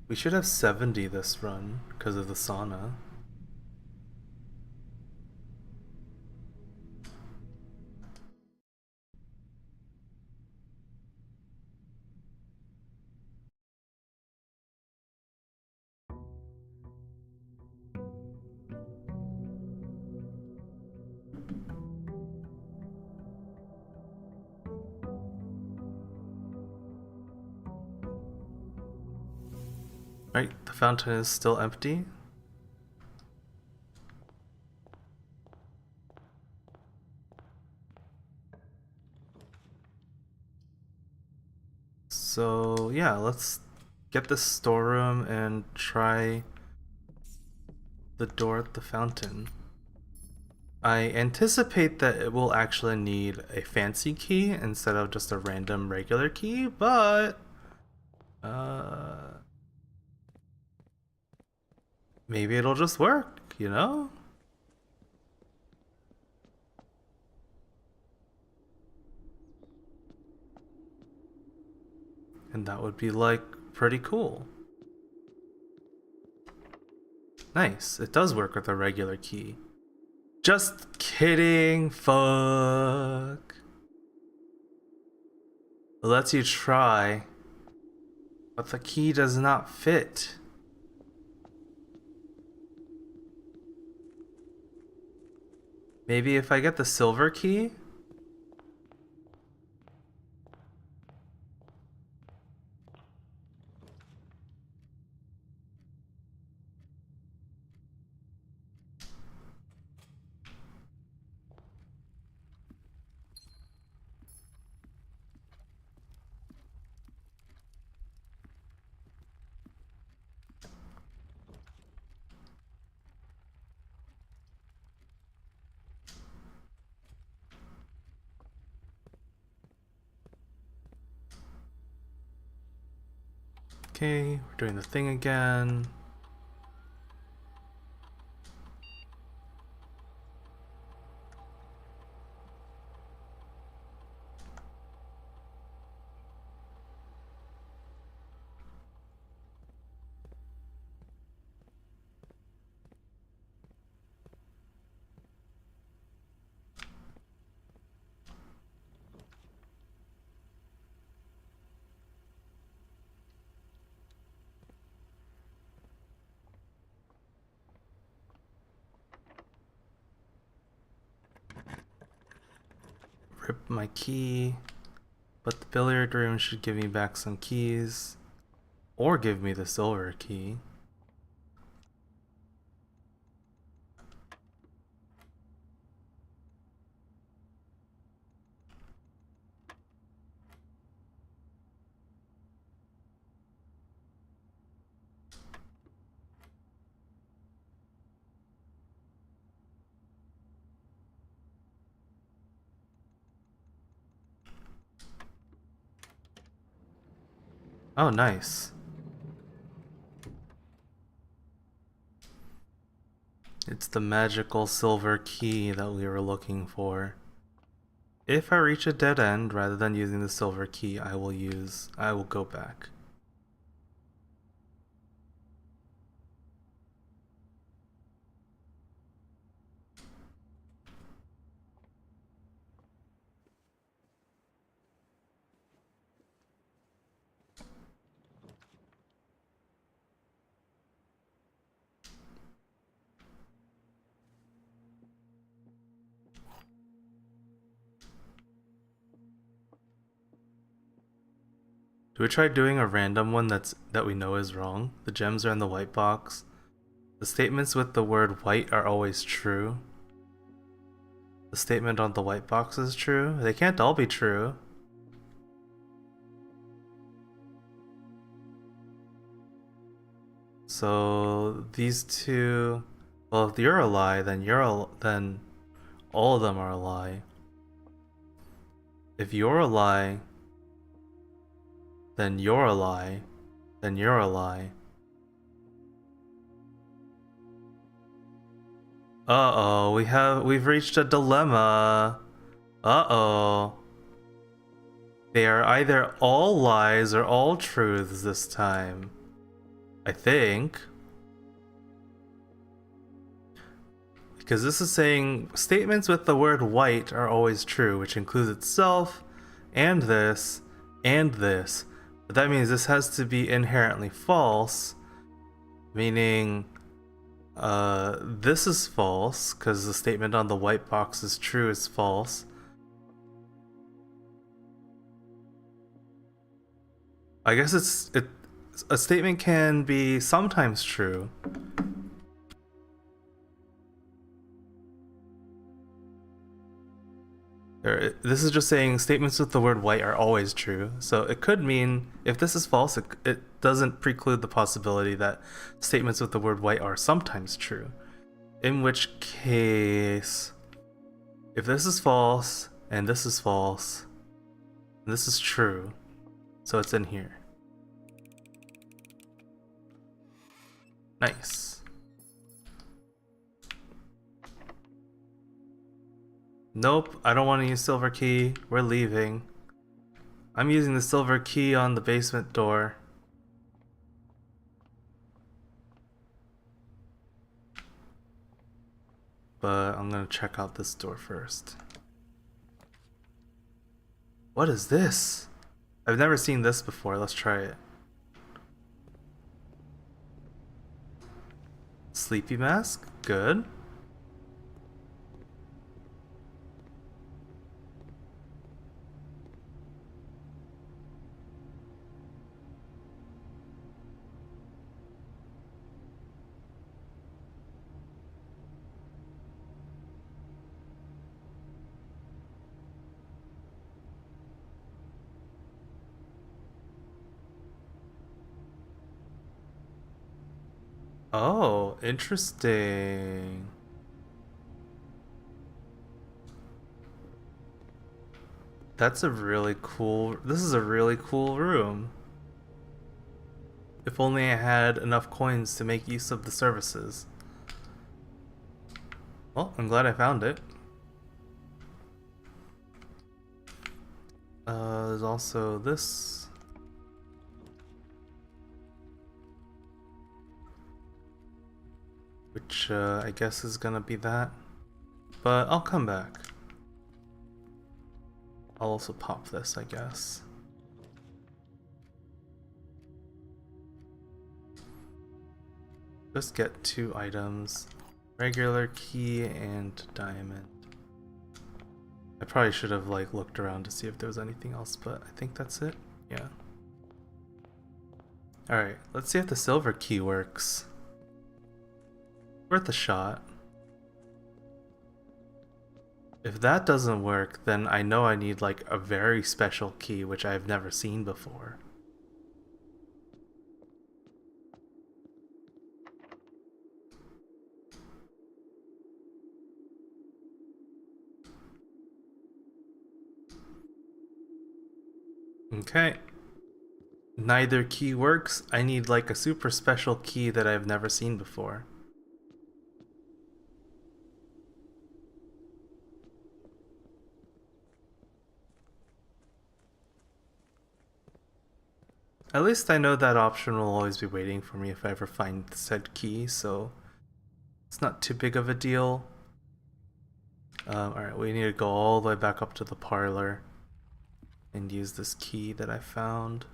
We should have 70 this run because of the sauna. Right, the fountain is still empty. So yeah, let's get the storeroom and try the door at the fountain. I anticipate that it will actually need a fancy key instead of just a random regular key, but maybe it'll just work, you know? And that would be like pretty cool. Nice, it does work with a regular key. Just kidding, fuck. It lets you try, but the key does not fit. Maybe if I get the silver key? Okay, we're doing the thing again. Rip my key. But the billiard room should give me back some keys. Or give me the silver key. Oh, nice. It's the magical silver key that we were looking for. If I reach a dead end, rather than using the silver key, I will go back. Do we try doing a random one that we know is wrong? The gems are in the white box. The statements with the word white are always true. The statement on the white box is true. They can't all be true. So these two, well, if you're a lie, then all of them are a lie. If you're a lie, then you're a lie, then you're a lie. Uh-oh, we've reached a dilemma. Uh-oh. They are either all lies or all truths this time. I think. Because this is saying statements with the word white are always true, which includes itself, and this, and this. But that means this has to be inherently false, meaning this is false, because the statement on the white box is true, is false. I guess a statement can be sometimes true. This is just saying statements with the word white are always true. So it could mean, if this is false, it doesn't preclude the possibility that statements with the word white are sometimes true. In which case, if this is false, and this is false, and this is true, so it's in here. Nice. Nope, I don't want to use silver key. We're leaving. I'm using the silver key on the basement door. But I'm gonna check out this door first. What is this? I've never seen this before. Let's try it. Sleepy mask? Good. Oh, interesting. This is a really cool room. If only I had enough coins to make use of the services. Well, I'm glad I found it. There's also this. Which I guess is gonna be that. But I'll come back. I'll also pop this, I guess. Just get 2 items. Regular key and diamond. I probably should have like looked around to see if there was anything else, but I think that's it. Yeah. Alright, let's see if the silver key works. Worth a shot. If that doesn't work, then I know I need like a very special key which I've never seen before. Okay. Neither key works. I need like a super special key that I've never seen before. At least I know that option will always be waiting for me if I ever find said key, so it's not too big of a deal. Alright, we need to go all the way back up to the parlor and use this key that I found.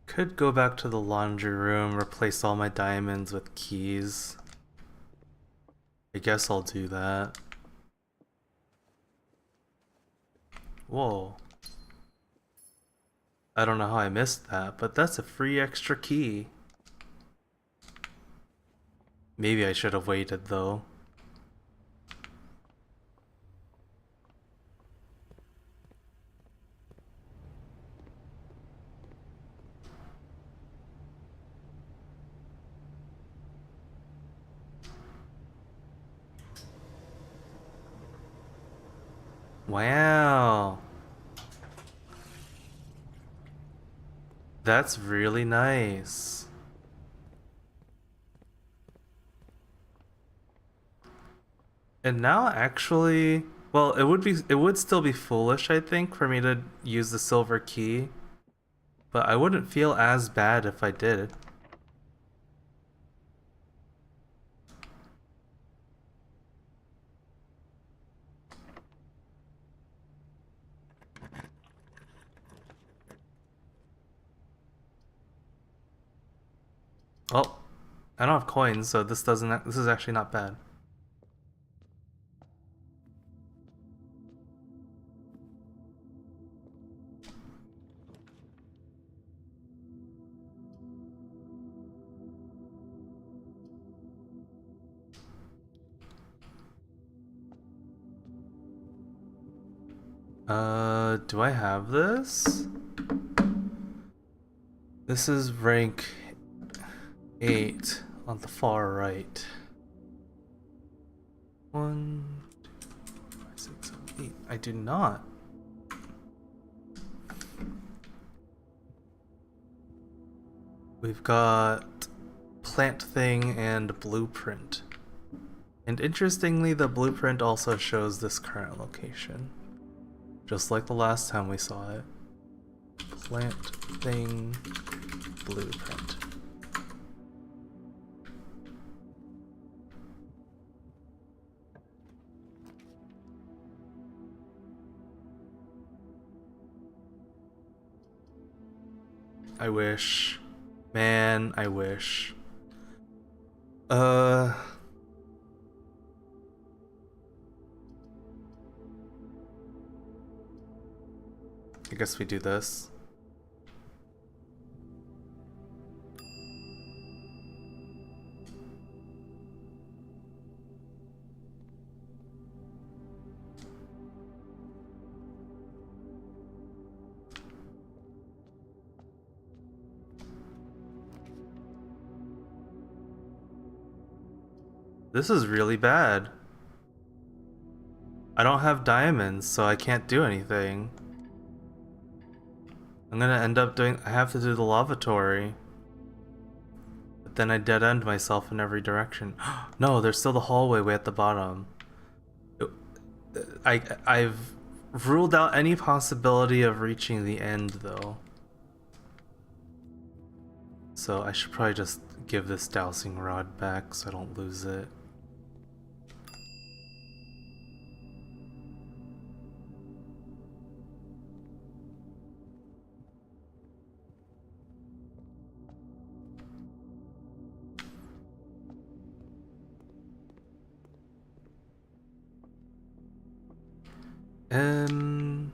Could go back to the laundry room, replace all my diamonds with keys. I guess I'll do that. Whoa. I don't know how I missed that, but that's a free extra key. Maybe I should have waited though. Wow. That's really nice. And now actually, well, it would still be foolish, I think, for me to use the silver key, but I wouldn't feel as bad if I did. Oh, I don't have coins, so this is actually not bad. Do I have this? This is rank 8 on the far right. 1, 2, 5, 6, 7, 8. I do not. We've got plant thing and blueprint. And interestingly, the blueprint also shows this current location. Just like the last time we saw it. Plant thing, blueprint. I wish. Man, I wish. I guess we do this. This is really bad. I don't have diamonds, so I can't do anything. I'm gonna end up doing... I have to do the lavatory. But then I dead end myself in every direction. No, there's still the hallway way at the bottom. I've ruled out any possibility of reaching the end, though. So I should probably just give this dowsing rod back so I don't lose it. Um...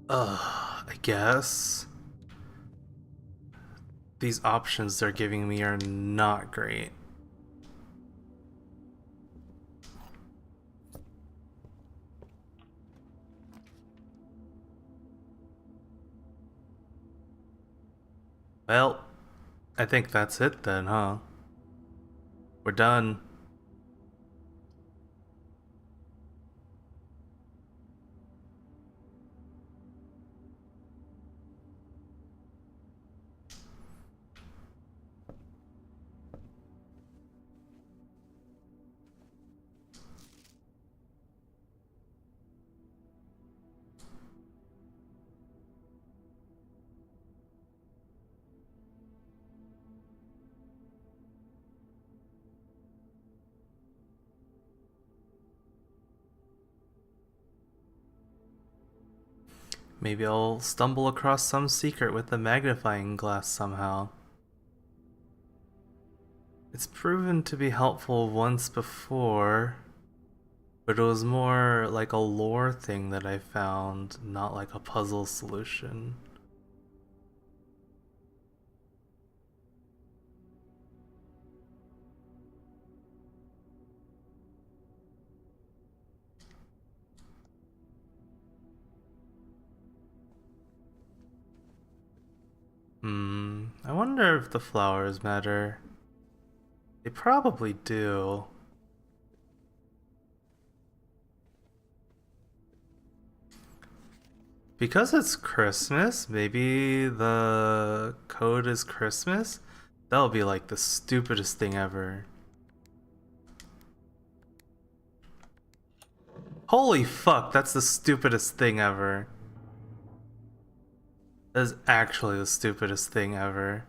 I guess. These options they're giving me are not great. Well, I think that's it then, huh? We're done. Maybe I'll stumble across some secret with the magnifying glass somehow. It's proven to be helpful once before, but it was more like a lore thing that I found, not like a puzzle solution. I wonder if the flowers matter. They probably do. Because it's Christmas, maybe the code is Christmas? That'll be like the stupidest thing ever. Holy fuck, that's the stupidest thing ever. That is actually the stupidest thing ever.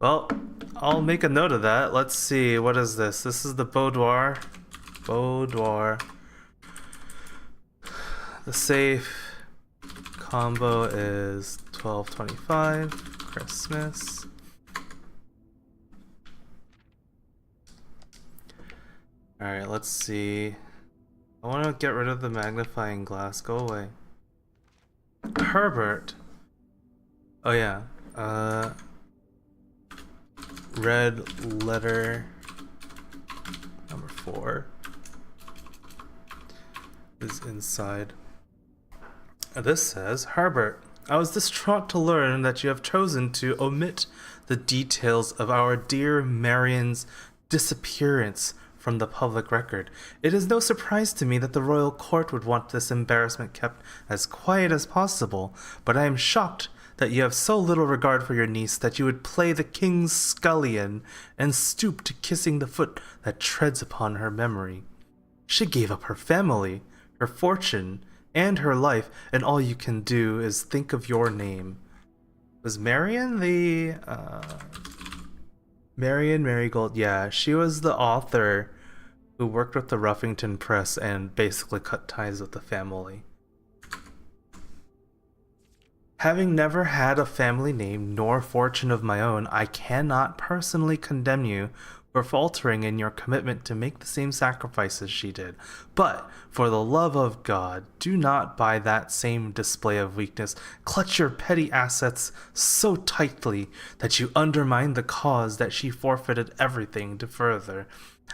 Well, I'll make a note of that. Let's see, what is this? This is the boudoir. Boudoir. The safe combo is $12.25. Christmas. Alright, let's see. I want to get rid of the magnifying glass. Go away. Herbert. Oh yeah. Red letter number 4 is inside. This says, Herbert, I was distraught to learn that you have chosen to omit the details of our dear Marion's disappearance from the public record. It is no surprise to me that the royal court would want this embarrassment kept as quiet as possible, but I am shocked that you have so little regard for your niece that you would play the king's scullion and stoop to kissing the foot that treads upon her memory. She gave up her family, her fortune, and her life, and all you can do is think of your name. Was Marion the Marion Marigold? Yeah, she was the author who worked with the Ruffington Press and basically cut ties with the family. Having never had a family name nor fortune of my own, I cannot personally condemn you for faltering in your commitment to make the same sacrifices she did. But, for the love of God, do not by that same display of weakness clutch your petty assets so tightly that you undermine the cause that she forfeited everything to further.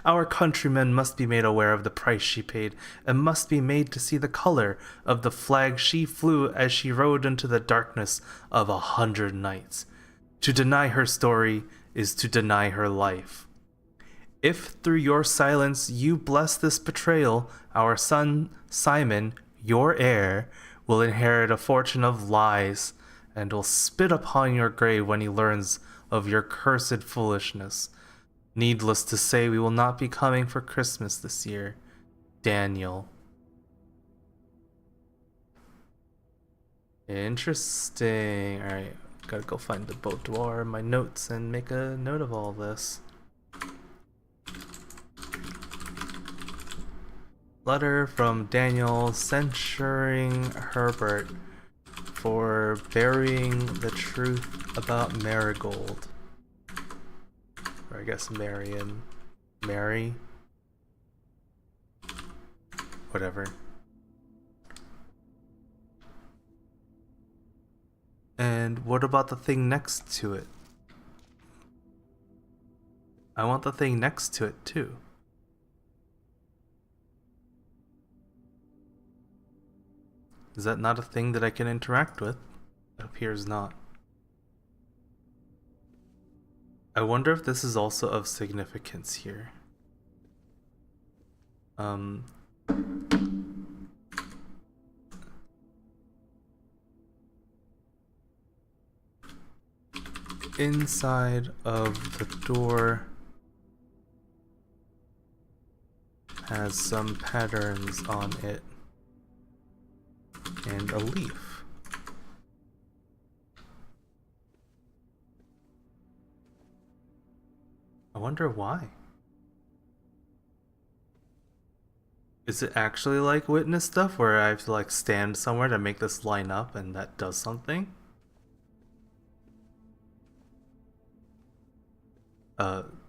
Our countrymen must be made aware of the price she paid, and must be made to see the color of the flag she flew as she rode into the darkness of 100 nights. To deny her story is to deny her life. If through your silence you bless this betrayal, our son Simon, your heir, will inherit a fortune of lies, and will spit upon your grave when he learns of your cursed foolishness. Needless to say, we will not be coming for Christmas this year. Daniel. Interesting. Alright, gotta go find the boudoir in my notes and make a note of all this. Letter from Daniel censuring Herbert for burying the truth about Marigold. Or I guess Marion. Mary? Whatever. And what about the thing next to it? I want the thing next to it too. Is that not a thing that I can interact with? It appears not. I wonder if this is also of significance here. Inside of the door has some patterns on it and a leaf. I wonder why. Is it actually like witness stuff where I have to like stand somewhere to make this line up and that does something?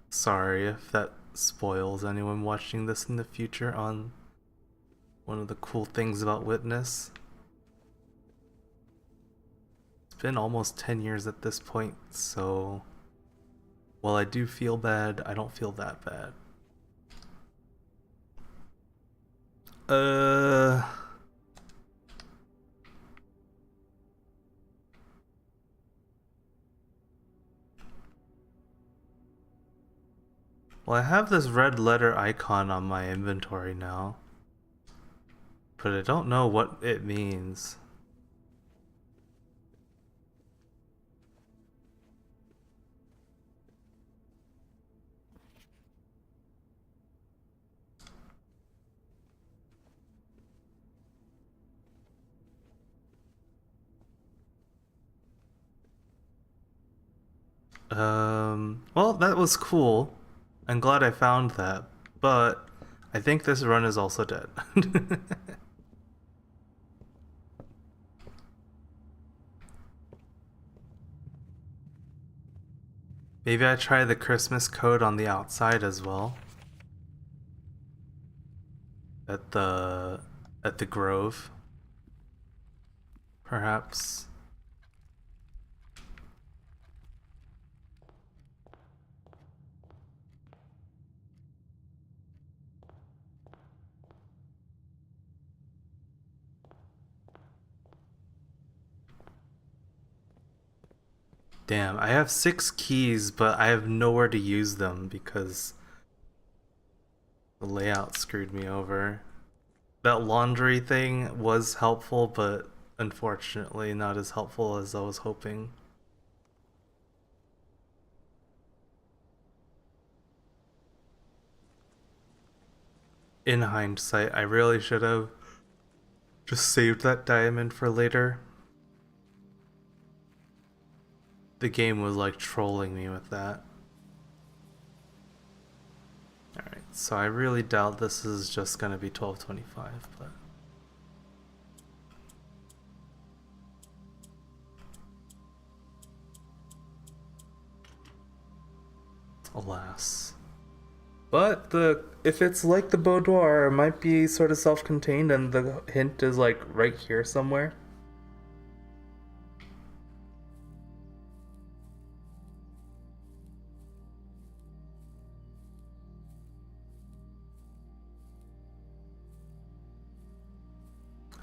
Sorry if that spoils anyone watching this in the future on one of the cool things about Witness. It's been almost 10 years at this point, so while I do feel bad, I don't feel that bad. Well, I have this red letter icon on my inventory now, but I don't know what it means. Well, that was cool. I'm glad I found that, but I think this run is also dead. Maybe I try the Christmas code on the outside as well. At the Grove. Perhaps. Damn, I have 6 keys, but I have nowhere to use them because the layout screwed me over. That laundry thing was helpful, but unfortunately not as helpful as I was hoping. In hindsight, I really should have Just saved that diamond for later. The game was like trolling me with that. Alright, so I really doubt this is just gonna be 1225, but... alas. But if it's like the boudoir, it might be sort of self-contained and the hint is like right here somewhere.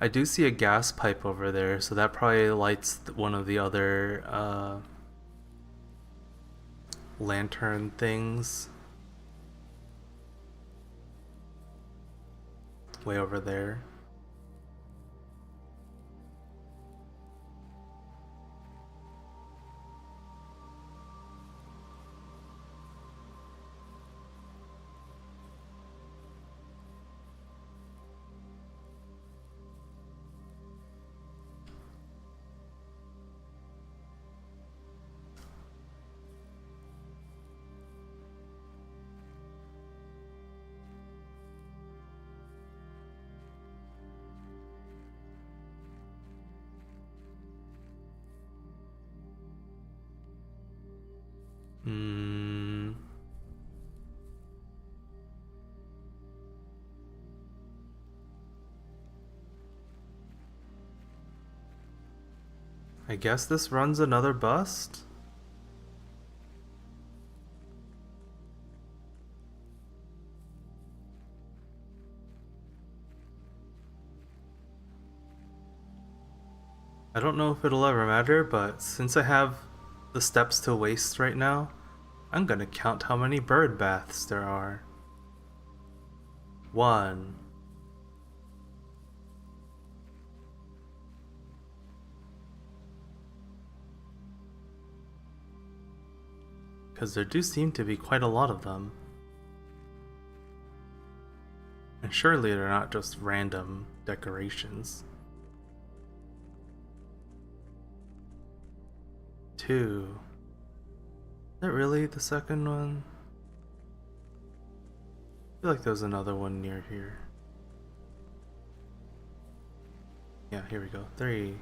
I do see a gas pipe over there, so that probably lights one of the other lantern things. Way over there. I guess this runs another bust? I don't know if it'll ever matter, but since I have the steps to waste right now, I'm gonna count how many bird baths there are. 1. Because there do seem to be quite a lot of them. And surely they're not just random decorations. 2. Is that really the second one? I feel like there's another one near here. Yeah, here we go. 3.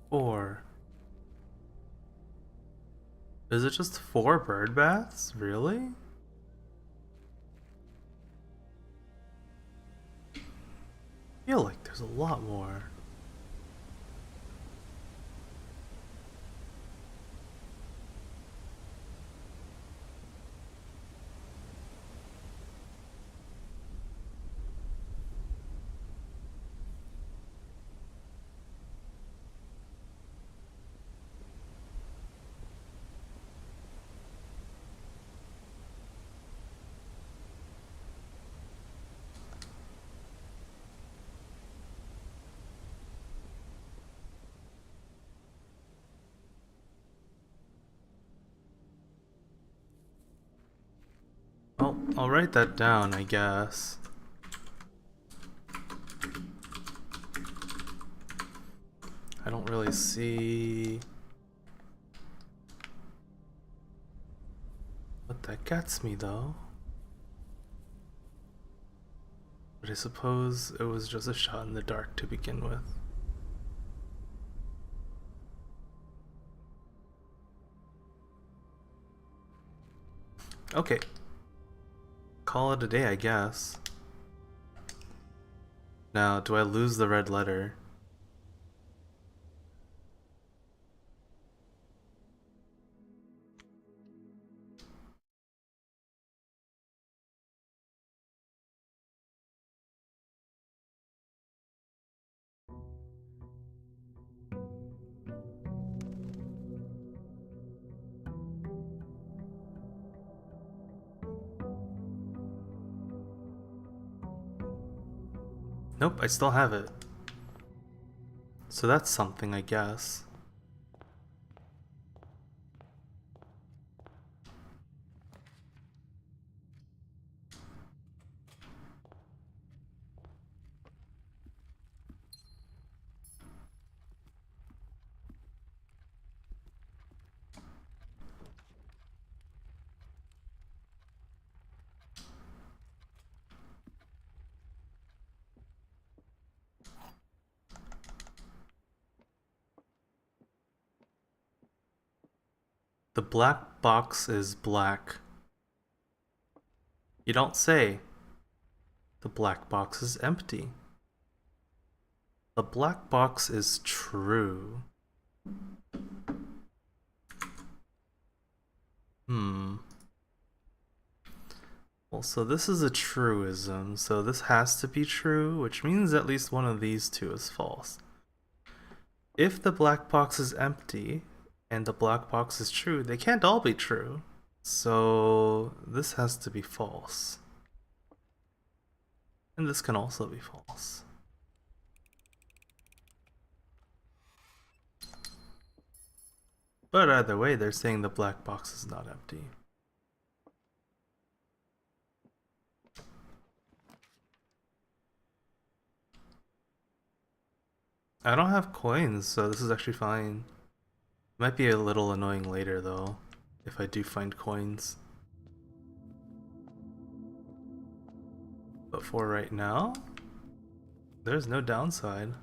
Four. Is it just 4 bird baths? Really? I feel like there's a lot more. Well, I'll write that down, I guess. I don't really see what that gets me, though. But I suppose it was just a shot in the dark to begin with. Okay. Call it a day, I guess. Now, do I lose the red letter? Nope, I still have it. So that's something, I guess. The black box is black. You don't say. The black box is empty. The black box is true. Well, so this is a truism, so this has to be true, which means at least one of these two is false. If the black box is empty and the black box is true, they can't all be true. So this has to be false. And this can also be false. But either way, they're saying the black box is not empty. I don't have coins, so this is actually fine. Might be a little annoying later though, if I do find coins. But for right now, there's no downside.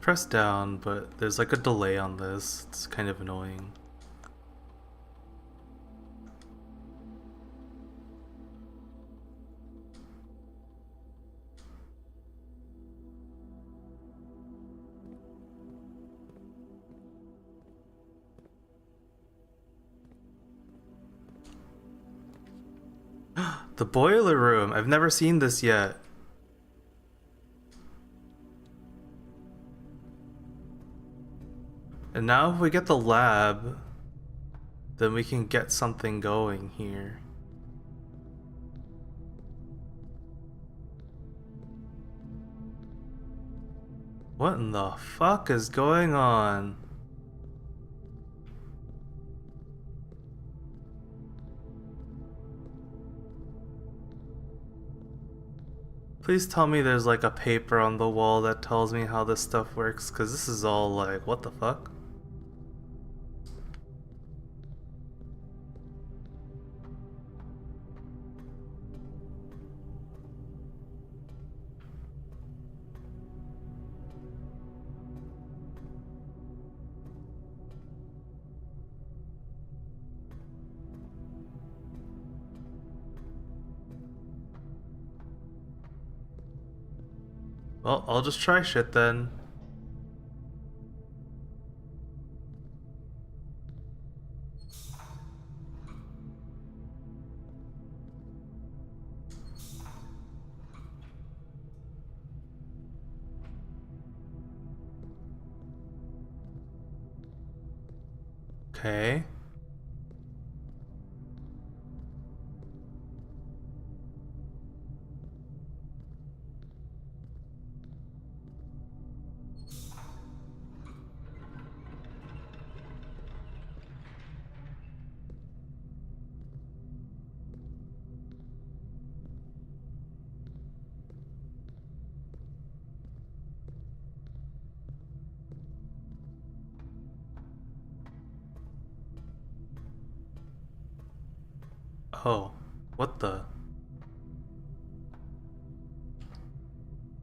Press down, but there's like a delay on this. It's kind of annoying. The boiler room! I've never seen this yet. And now if we get the lab, then we can get something going here. What in the fuck is going on? Please tell me there's like a paper on the wall that tells me how this stuff works, because this is all like, what the fuck? Well, I'll just try shit then. Okay. Oh, what the?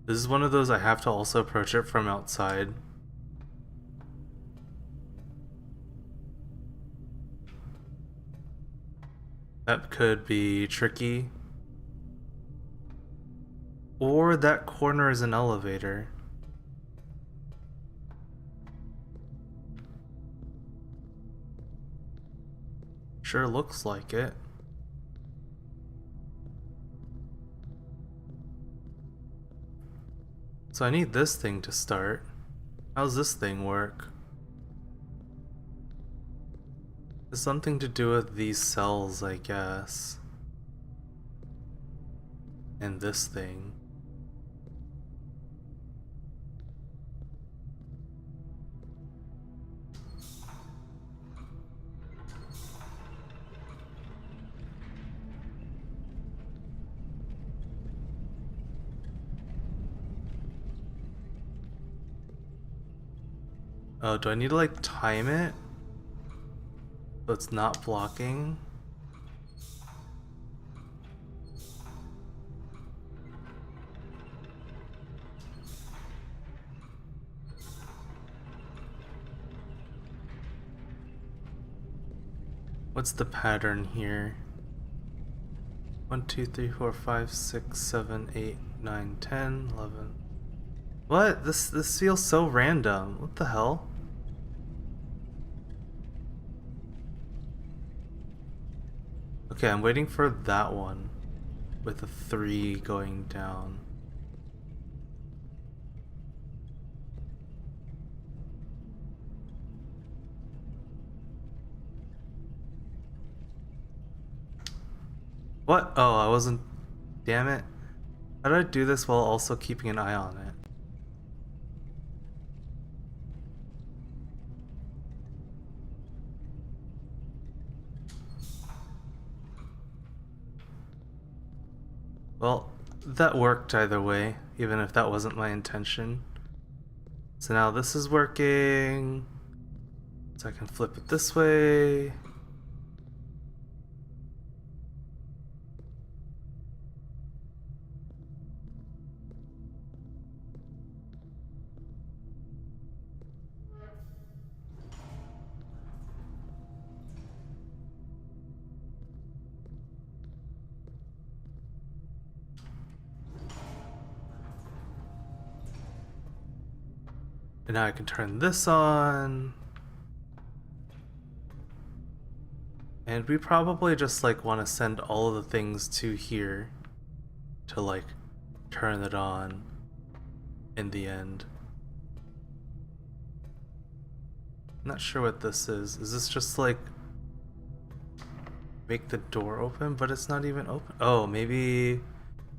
This is one of those I have to also approach it from outside. That could be tricky. Or that corner is an elevator. Sure looks like it. So I need this thing to start. How's this thing work? It's something to do with these cells, I guess. And this thing. Oh, do I need to like time it? So it's not blocking? What's the pattern here? 1, 2, 3, 4, 5, 6, 7, 8, 9, 10, 11. What? This feels so random. What the hell? Okay, I'm waiting for that one with a 3 going down. What? Oh, I wasn't... Damn it. How do I do this while also keeping an eye on it? Well, that worked either way, even if that wasn't my intention. So now this is working. So I can flip it this way. And now I can turn this on. And we probably just like want to send all of the things to here to like turn it on in the end. Not sure what this is. Is this just like make the door open, but it's not even open? Oh, maybe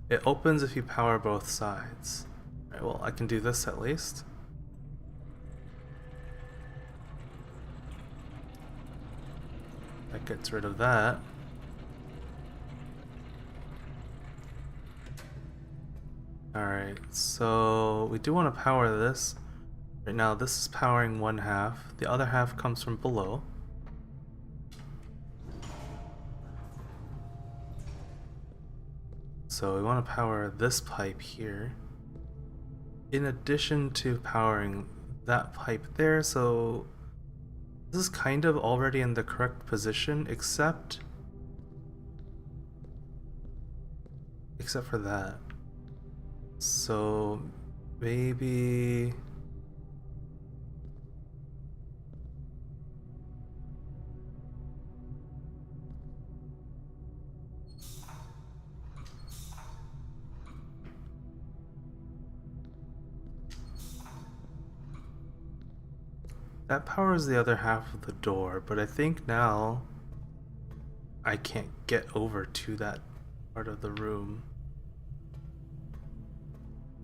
it opens if you power both sides. Alright, well, I can do this at least. That gets rid of that. Alright, so we do want to power this. Right now this is powering one half. The other half comes from below. So we want to power this pipe here. In addition to powering that pipe there, so this is kind of already in the correct position, except for that. So maybe that powers the other half of the door, but I think now I can't get over to that part of the room.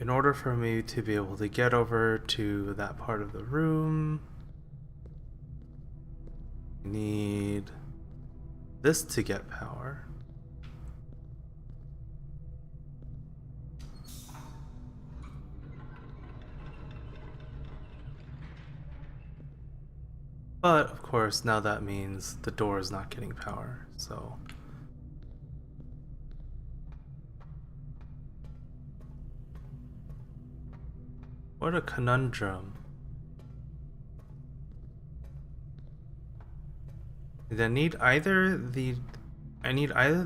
In order for me to be able to get over to that part of the room, I need this to get power. But of course now that means the door is not getting power, so What a conundrum. I need either the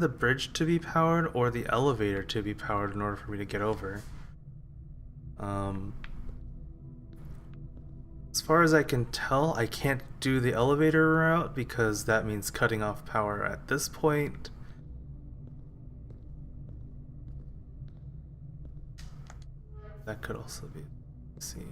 bridge to be powered or the elevator to be powered in order for me to get over. As far as I can tell, I can't do the elevator route because that means cutting off power at this point. That could also be. Let's see.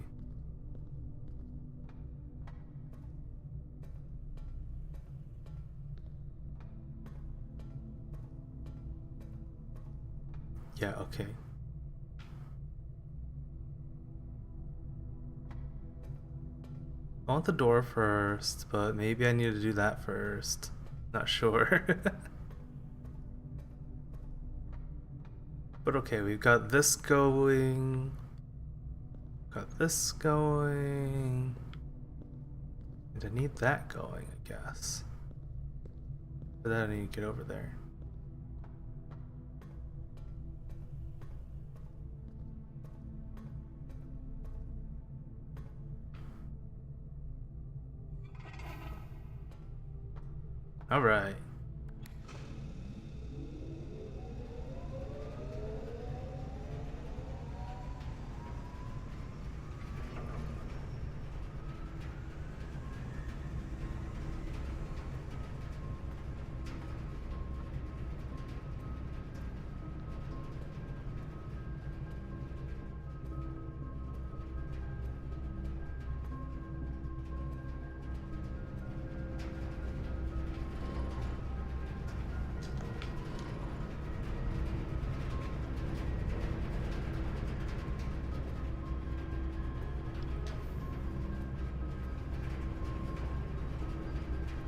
Yeah, okay. I want the door first, but maybe I need to do that first. Not sure. But okay, we've got this going. Got this going. And I need that going, I guess. For that I need to get over there. Alright.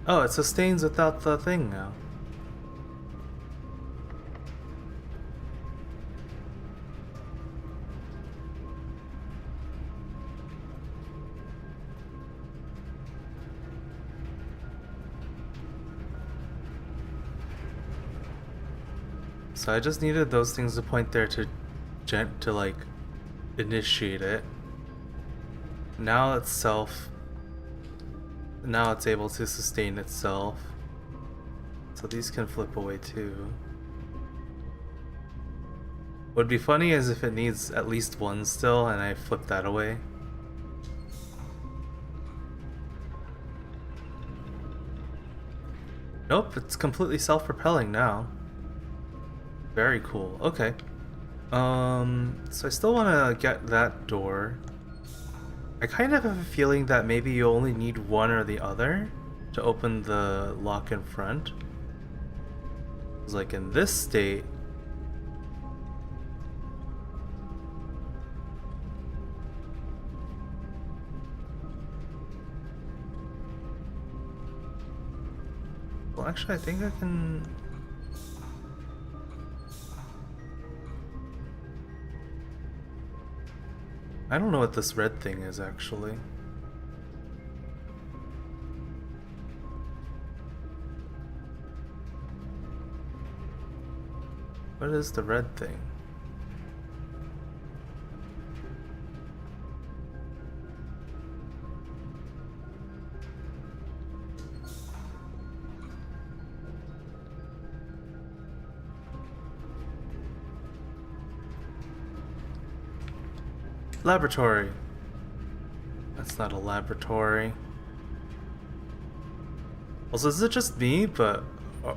Oh, it sustains without the thing now. So I just needed those things to point there to like initiate it. Now it's able to sustain itself. So these can flip away too. What'd be funny is if it needs at least one still and I flip that away. Nope, it's completely self-propelling now. Very cool. Okay. So I still want to get that door. I kind of have a feeling that maybe you only need one or the other to open the lock in front. It's like in this state. Well, actually, I think I can. I don't know what this red thing is actually. What is the red thing? Laboratory. That's not a laboratory. Also, is it just me,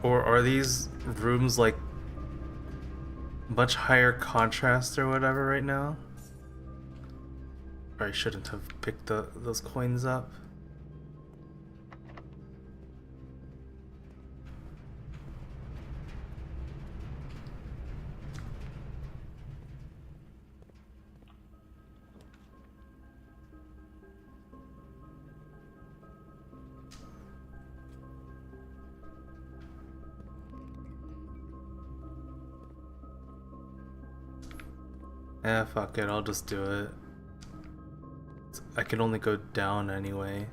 or are these rooms like much higher contrast or whatever right now? Or I shouldn't have picked those coins up. Eh, fuck it, I'll just do it. I can only go down anyway.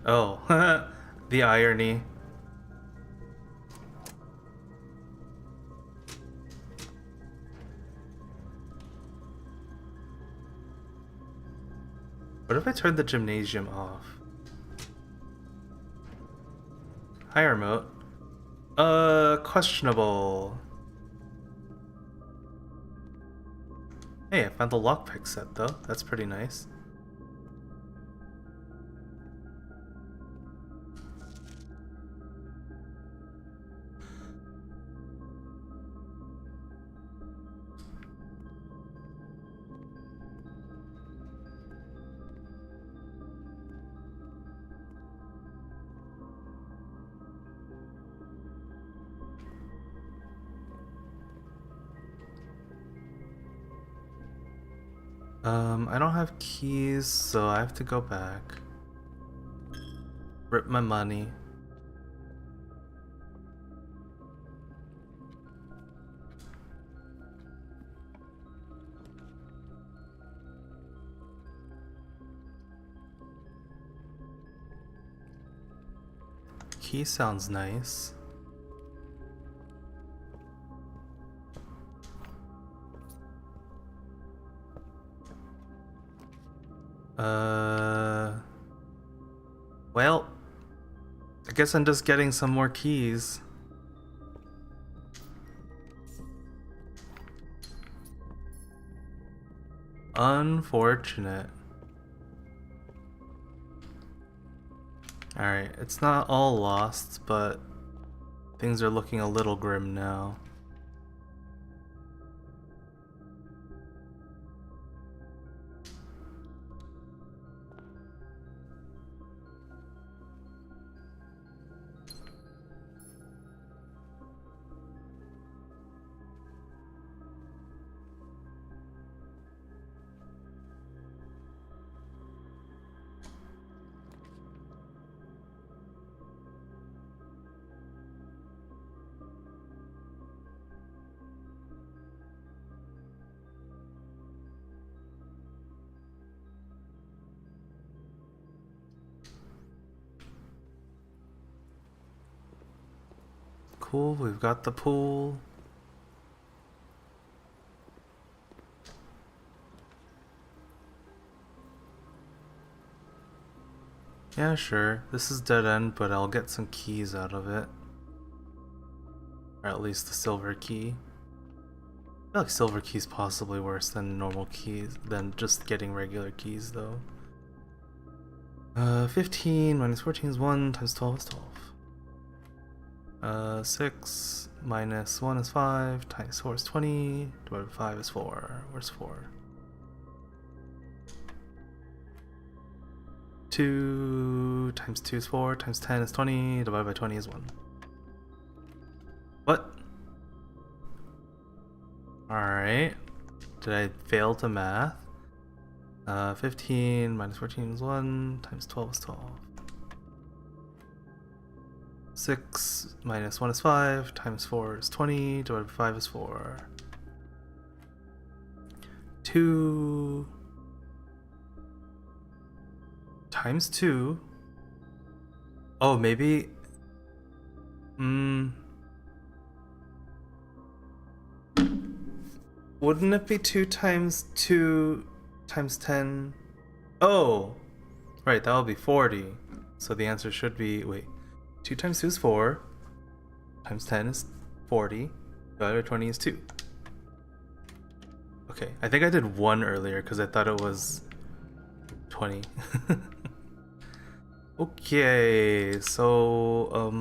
Oh, the irony. What if I turn the gymnasium off? Hi, remote. Questionable. Hey, I found the lockpick set though. That's pretty nice. I don't have keys, so I have to go back. Rip my money. Key sounds nice. Well, I guess I'm just getting some more keys. Unfortunate. Alright, it's not all lost, but things are looking a little grim now. Cool, we've got the pool. Yeah, sure. This is dead end, but I'll get some keys out of it. Or at least the silver key. I feel like silver key's possibly worse than normal keys, than just getting regular keys though. 15 minus 14 is 1 times 12 is 12. 6 minus 1 is 5 times 4 is 20 divided by 5 is 4. Where's 4? 2 times 2 is 4 times 10 is 20 divided by 20 is 1. What? Alright. Did I fail to math? 15 minus 14 is 1 times 12 is 12. 6 minus 1 is 5 times 4 is 20 divided by 5 is 4. 2 times 2. Oh, maybe. Wouldn't it be 2 times 2 times 10? Oh, right, that would be 40. So the answer should be, wait, 2 times 2 is 4, times 10 is 40, divided by 20 is 2. Okay, I think I did 1 earlier because I thought it was 20. Okay, so,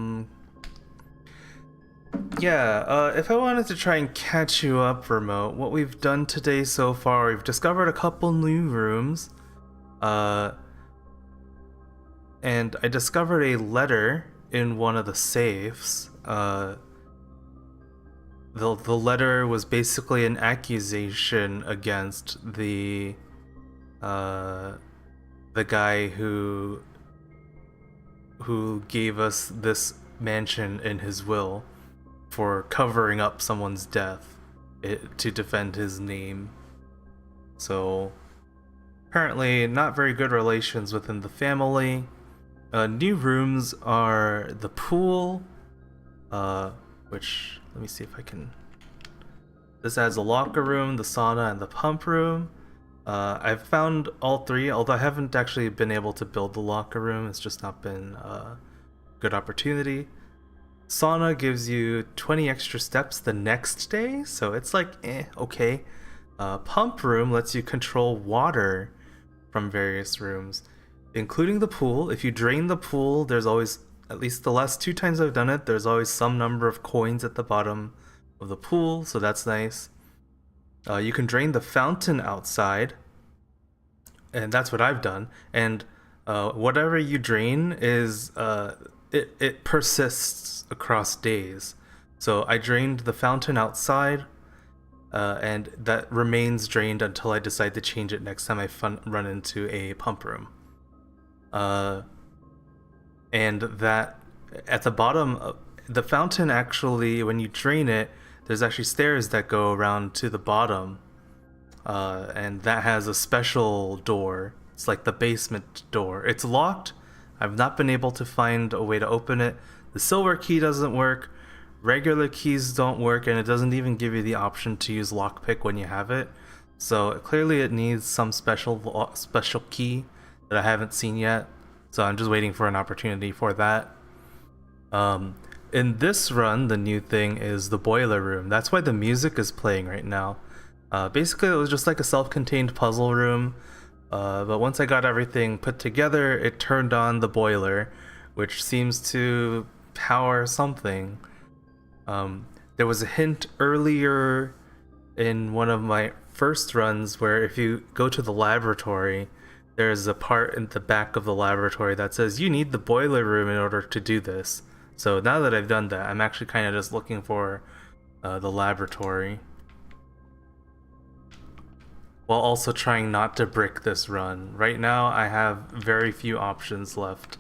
yeah, if I wanted to try and catch you up, Remote, what we've done today so far, we've discovered a couple new rooms, and I discovered a letter in one of the safes. The letter was basically an accusation against the guy who gave us this mansion in his will for covering up someone's death to defend his name. So apparently not very good relations within the family. New rooms are the pool, which, let me see if I can, this adds a locker room, the sauna, and the pump room. I've found all three, although I haven't actually been able to build the locker room. It's just not been a good opportunity. Sauna gives you 20 extra steps the next day, so it's like, okay. Pump room lets you control water from various rooms, including the pool. If you drain the pool, there's always, at least the last two times I've done it, there's always some number of coins at the bottom of the pool, so that's nice. You can drain the fountain outside, and that's what I've done. And whatever you drain is it persists across days. So I drained the fountain outside, and that remains drained until I decide to change it next time I run into a pump room. And that at the bottom, the fountain actually, when you drain it, there's actually stairs that go around to the bottom, and that has a special door. It's like the basement door. It's locked. I've not been able to find a way to open it. The silver key doesn't work. Regular keys don't work, and it doesn't even give you the option to use lockpick when you have it. So clearly it needs some special key that I haven't seen yet. So I'm just waiting for an opportunity for that. In this run, the new thing is the boiler room. That's why the music is playing right now. Basically, it was just like a self-contained puzzle room. But once I got everything put together, it turned on the boiler, which seems to power something. There was a hint earlier in one of my first runs where if you go to the laboratory, there's a part in the back of the laboratory that says you need the boiler room in order to do this. So now that I've done that, I'm actually kind of just looking for the laboratory, while also trying not to brick this run. Right now I have very few options left.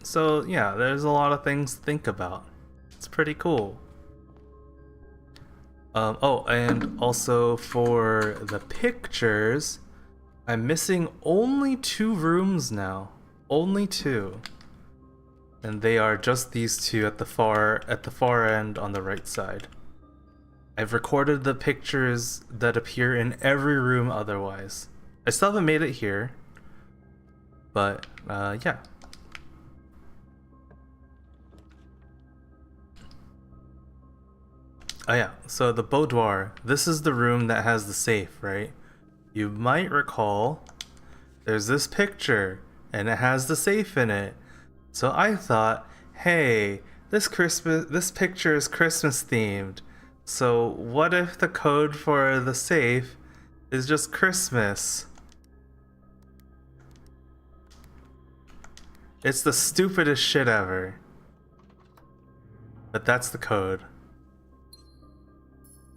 So yeah, there's a lot of things to think about. It's pretty cool. Oh, and also for the pictures, I'm missing only 2 rooms now. Only 2. And they are just these 2 at the far end on the right side. I've recorded the pictures that appear in every room otherwise. I still haven't made it here, but yeah. Oh yeah, so the boudoir. This is the room that has the safe, right? You might recall there's this picture and it has the safe in it. So I thought, hey, this picture is Christmas themed. So what if the code for the safe is just Christmas? It's the stupidest shit ever. But that's the code.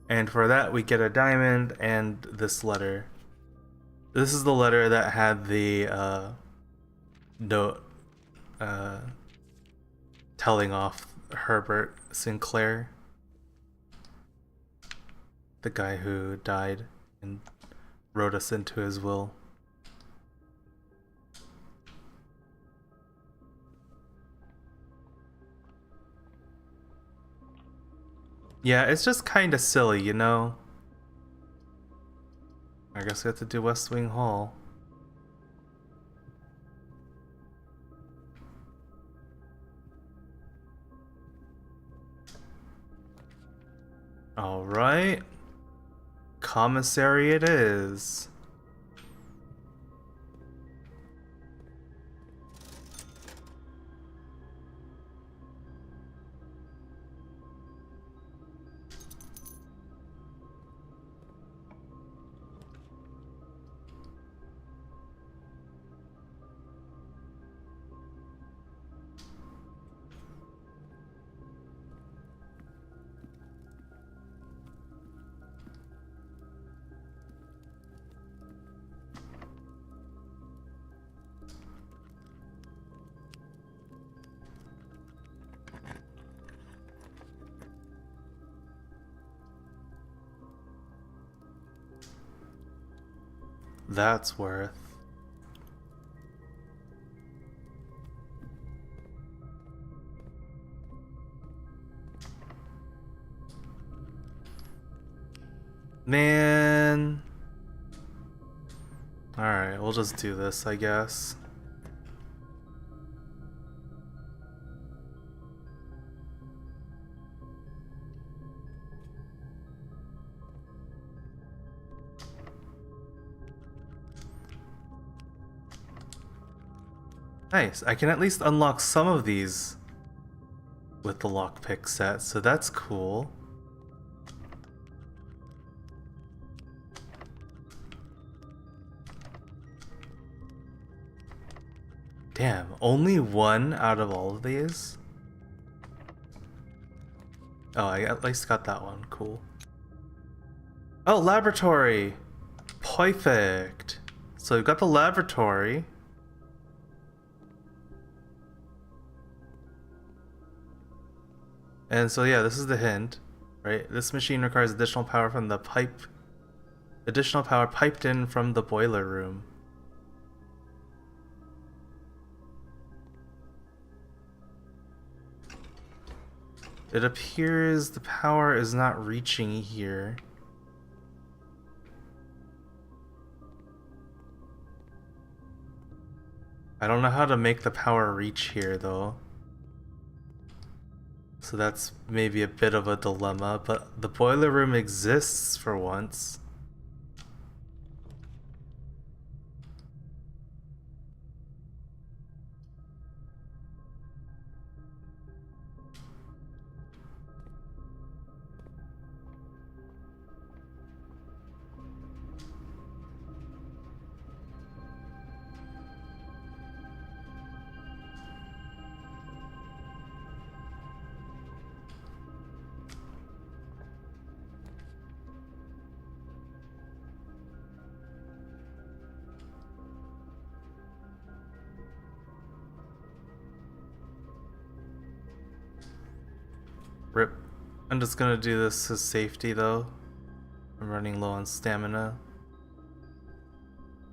And for that, we get a diamond and this letter. This is the letter that had the note telling off Herbert Sinclair, the guy who died and wrote us into his will. Yeah, it's just kind of silly, you know? I guess we have to do West Wing Hall. Alright. Commissary it is. That's worth. Man. Alright, we'll just do this, I guess. Nice, I can at least unlock some of these with the lockpick set, so that's cool. Damn, only one out of all of these? Oh, I at least got that one, cool. Oh, laboratory! Perfect! So we've got the laboratory. And so yeah, this is the hint, right? This machine requires additional power from the pipe. Additional power piped in from the boiler room. It appears the power is not reaching here. I don't know how to make the power reach here though. So that's maybe a bit of a dilemma, but the boiler room exists for once. Rip. I'm just gonna do this as safety though. I'm running low on stamina.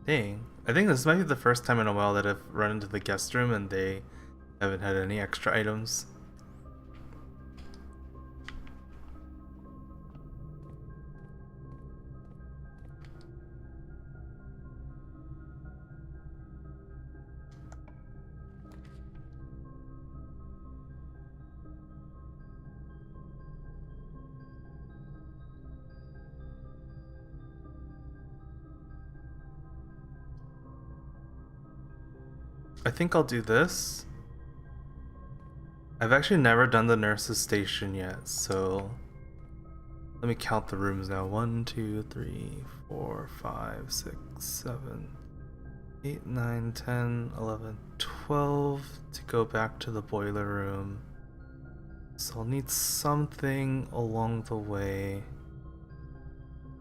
Dang. I think this might be the first time in a while that I've run into the guest room and they haven't had any extra items. I think I'll do this. I've actually never done the nurse's station yet, so let me count the rooms now. 1, 2, 3, 4, 5, 6, 7, 8, 9, 10, 11, 12 to go back to the boiler room. So I'll need something along the way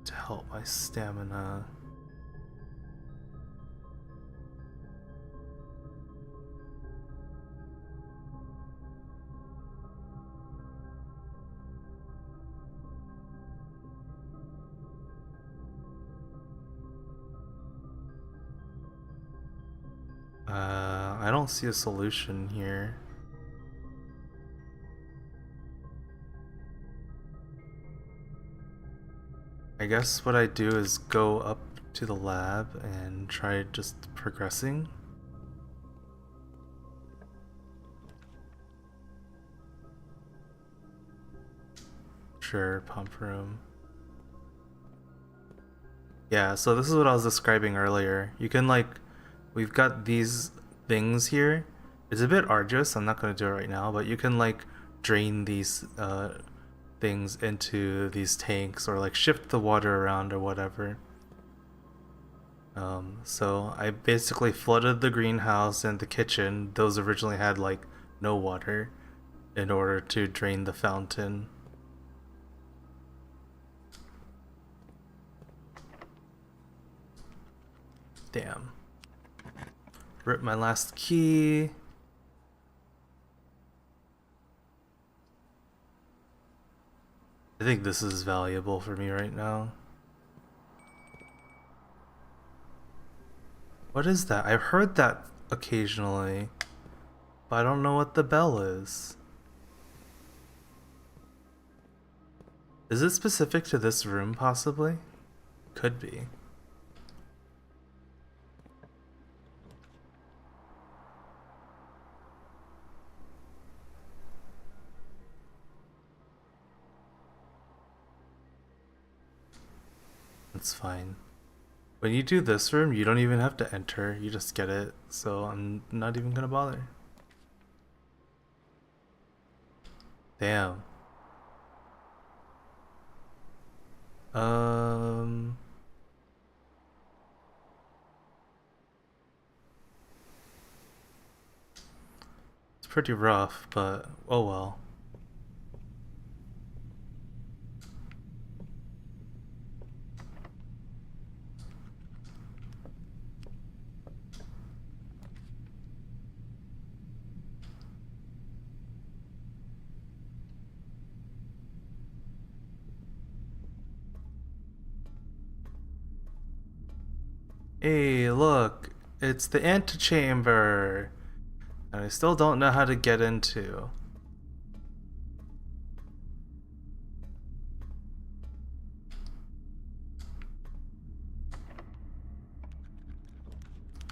to help my stamina. I don't see a solution here. I guess what I do is go up to the lab and try just progressing. Sure, pump room. Yeah, so this is what I was describing earlier. You can we've got these things here. It's a bit arduous, I'm not going to do it right now, but you can drain these things into these tanks or shift the water around or whatever. So I basically flooded the greenhouse and the kitchen. Those originally had no water in order to drain the fountain. Damn. Rip my last key. I think this is valuable for me right now. What is that? I've heard that occasionally, but I don't know what the bell is. Is it specific to this room, possibly? Could be. That's fine. When you do this room, you don't even have to enter, you just get it, so I'm not even gonna bother. Damn. It's pretty rough, but oh well. Hey, look, it's the antechamber. And I still don't know how to get into.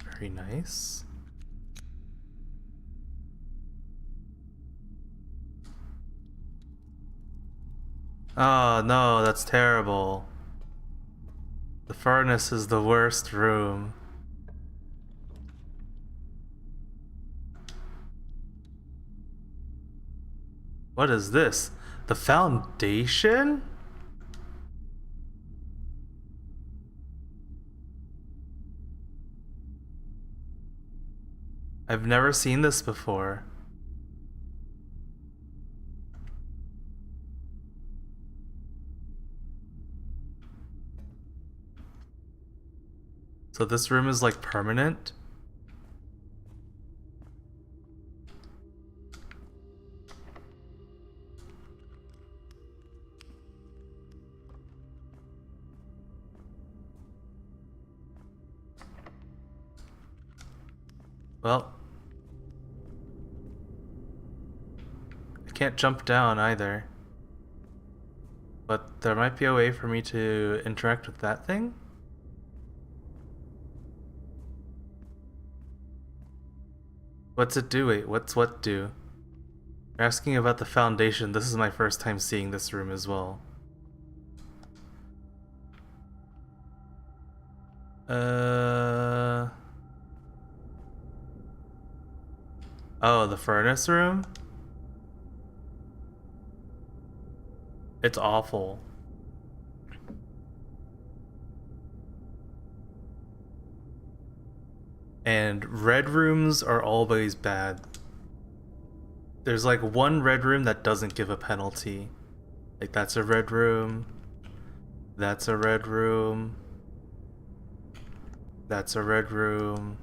Very nice. Oh no, that's terrible. The furnace is the worst room. What is this? The foundation? I've never seen this before. So this room is like permanent? Well, I can't jump down either. But there might be a way for me to interact with that thing? What's it do? Wait, what's what do? You're asking about the foundation. This is my first time seeing this room as well. Oh, the furnace room? It's awful. And red rooms are always bad. There's like one red room that doesn't give a penalty. Like that's a red room. That's a red room. That's a red room.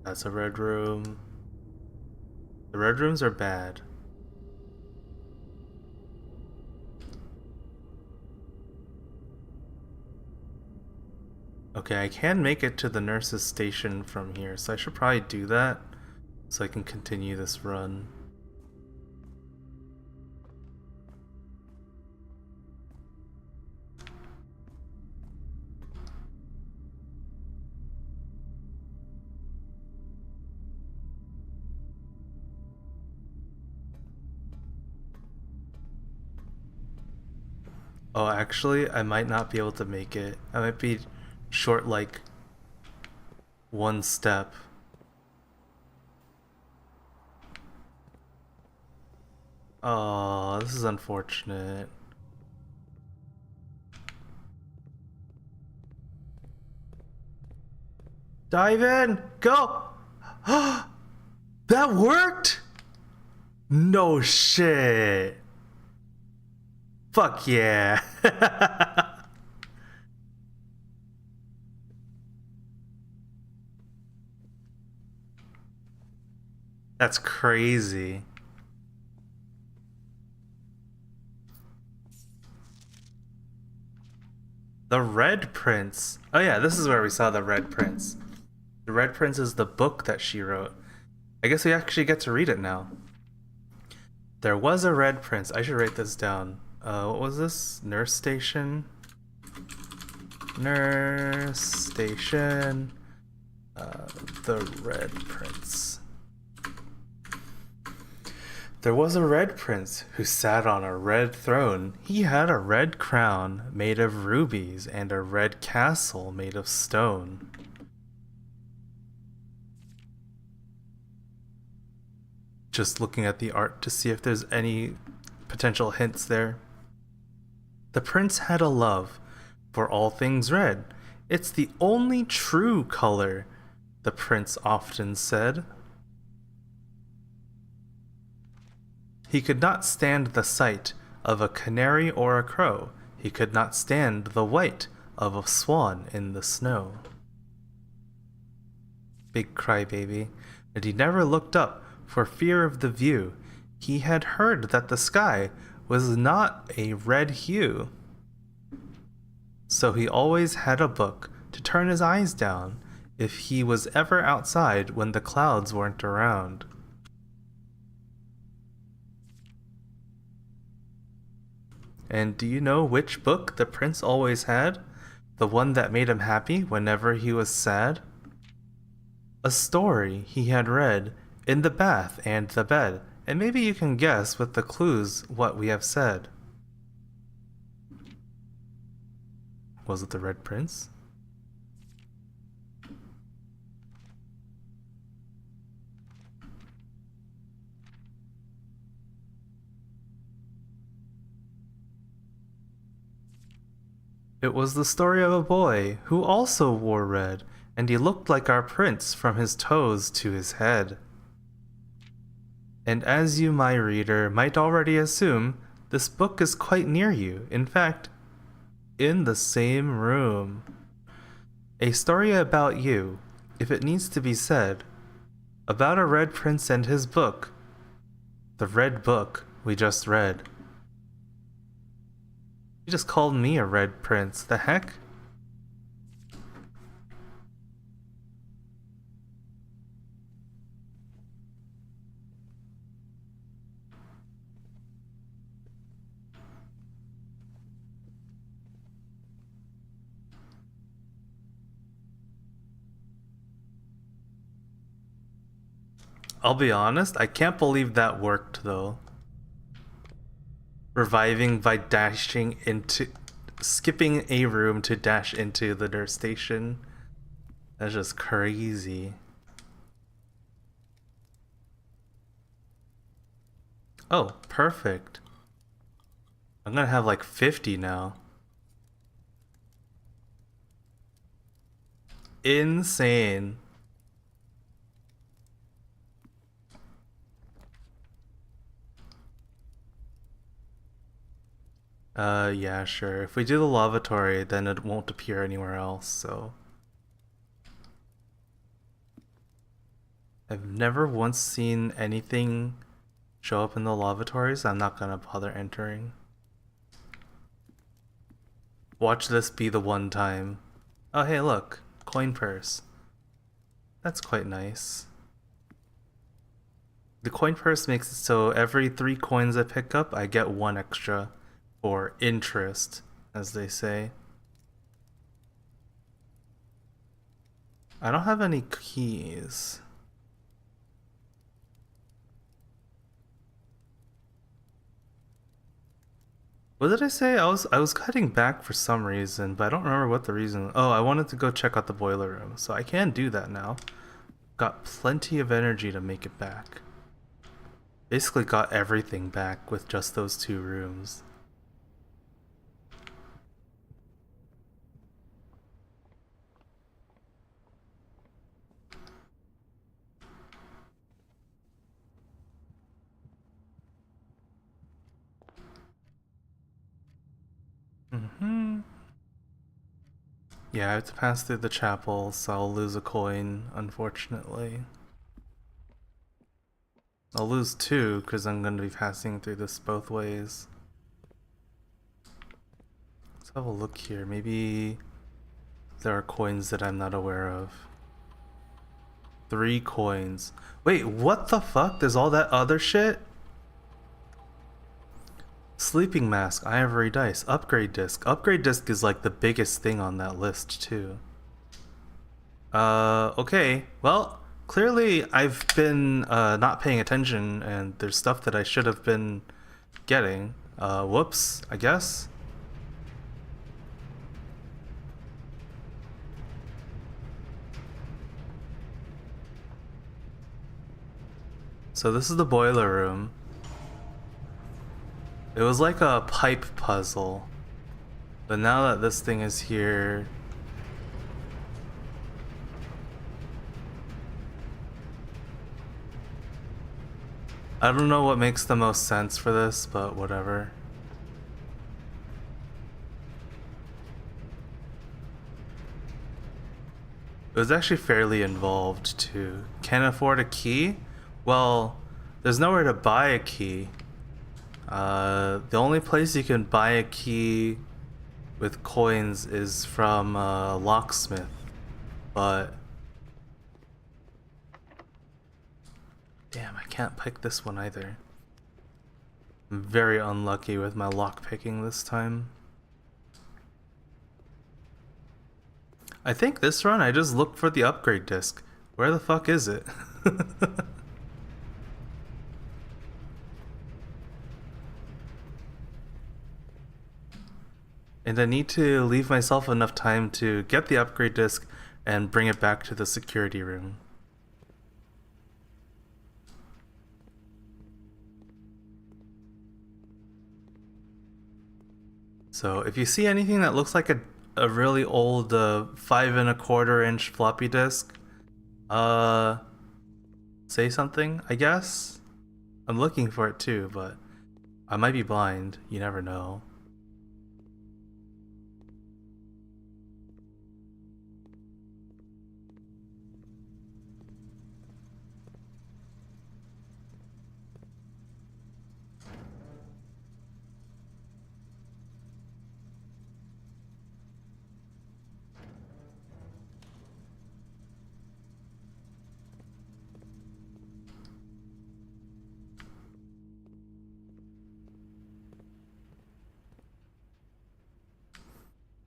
That's a red room. The red rooms are bad. Okay, I can make it to the nurse's station from here, so I should probably do that so I can continue this run. Oh, actually, I might not be able to make it. I might be short like one step. Oh, this is unfortunate. Dive in! Go! That worked? No shit. Fuck yeah. That's crazy. The Red Prince. Oh yeah, this is where we saw the Red Prince. The Red Prince is the book that she wrote. I guess we actually get to read it now. There was a red prince. I should write this down. What was this? Nurse station. Nurse station. The Red Prince. There was a red prince who sat on a red throne. He had a red crown made of rubies and a red castle made of stone. Just looking at the art to see if there's any potential hints there. The prince had a love for all things red. It's the only true color, the prince often said. He could not stand the sight of a canary or a crow. He could not stand the white of a swan in the snow. Big crybaby. And he never looked up for fear of the view. He had heard that the sky was not a red hue. So he always had a book to turn his eyes down if he was ever outside when the clouds weren't around. And do you know which book the prince always had? The one that made him happy whenever he was sad? A story he had read in the bath and the bed, and maybe you can guess with the clues what we have said. Was it the Red Prince? It was the story of a boy who also wore red, and he looked like our prince from his toes to his head. And as you, my reader, might already assume, this book is quite near you, in fact, in the same room. A story about you, if it needs to be said, about a red prince and his book, the red book we just read. You just called me a red prince, the heck? I'll be honest, I can't believe that worked though. Reviving by skipping a room to dash into the nurse station. That's just crazy. Oh, perfect. I'm gonna have like 50 now. Insane. Yeah, sure. If we do the lavatory, then it won't appear anywhere else, so... I've never once seen anything show up in the lavatories. I'm not gonna bother entering. Watch this be the one time. Oh, hey, look. Coin purse. That's quite nice. The coin purse makes it so every 3 coins I pick up, I get 1 extra. Or interest, as they say. I don't have any keys. What did I say? I was cutting back for some reason, but I don't remember what the reason. Oh, I wanted to go check out the boiler room, so I can do that now. Got plenty of energy to make it back. Basically got everything back with just those 2 rooms. Yeah, I have to pass through the chapel, so I'll lose a coin, unfortunately. I'll lose 2, because I'm going to be passing through this both ways. Let's have a look here. Maybe there are coins that I'm not aware of. 3 coins. Wait, what the fuck? There's all that other shit? Sleeping mask, ivory dice, upgrade disc. Upgrade disc is like the biggest thing on that list too. Okay. Well, clearly I've been not paying attention and there's stuff that I should have been getting. Whoops, I guess. So this is the boiler room. It was like a pipe puzzle. But now that this thing is here, I don't know what makes the most sense for this, but whatever. It was actually fairly involved too. Can't afford a key? Well, there's nowhere to buy a key. The only place you can buy a key with coins is from a locksmith. But damn, I can't pick this one either. I'm very unlucky with my lock picking this time. I think this run I just looked for the upgrade disc. Where the fuck is it? And I need to leave myself enough time to get the upgrade disc and bring it back to the security room. So if you see anything that looks like a really old 5 1/4 inch floppy disk, say something, I guess? I'm looking for it too, but I might be blind. You never know.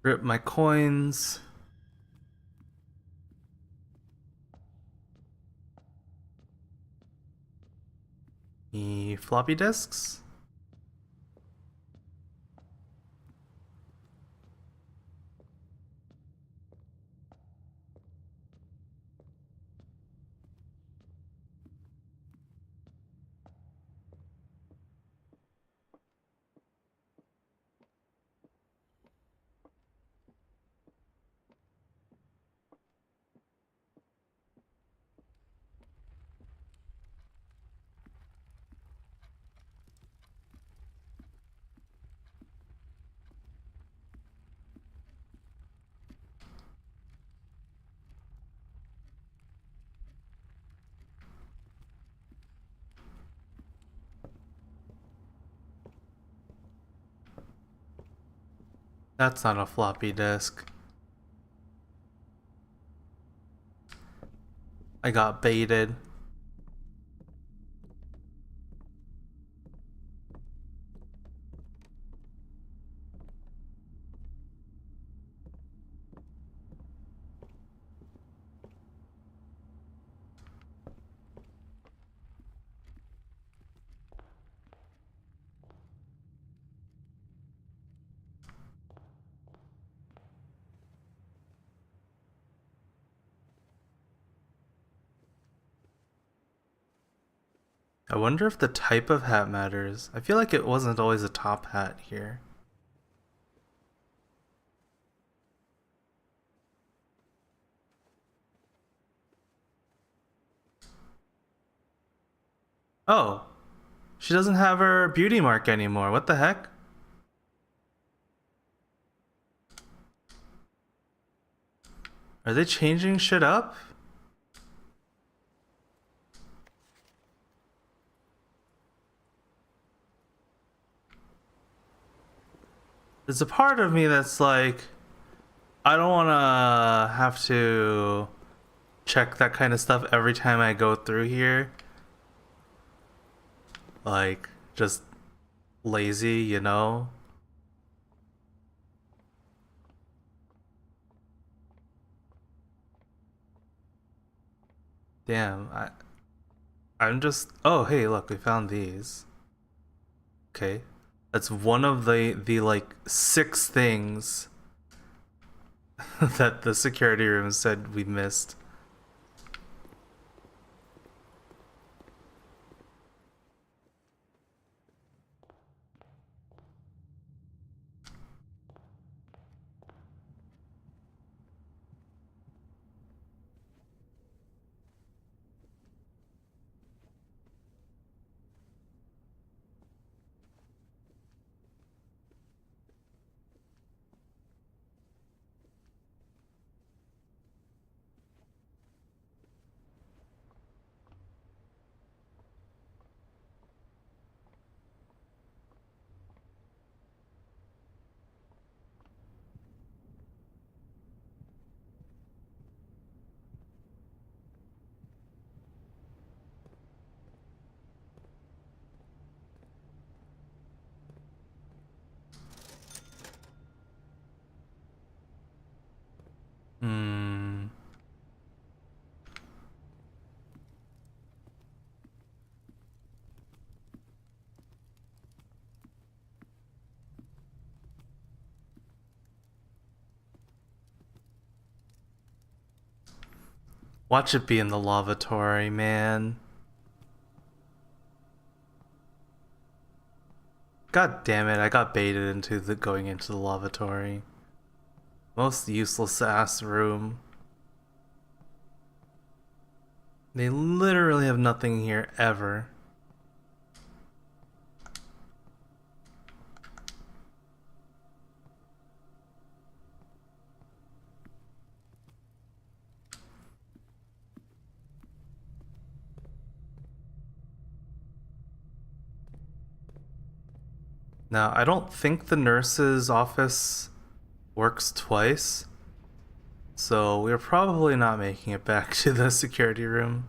Rip my coins. The floppy disks. That's not a floppy disk. I got baited. I wonder if the type of hat matters. I feel like it wasn't always a top hat here. Oh, she doesn't have her beauty mark anymore. What the heck? Are they changing shit up? There's a part of me that's like, I don't want to have to check that kind of stuff every time I go through here. Like, just lazy, you know? Damn, I'm just. Oh, hey, look, we found these. Okay, that's one of the like 6 things that the security room said we missed. Hmm. Watch it be in the lavatory, man. God damn it, I got baited into the going into the lavatory. Most useless ass room. They literally have nothing here ever. Now, I don't think the nurse's office works twice, so we're probably not making it back to the security room.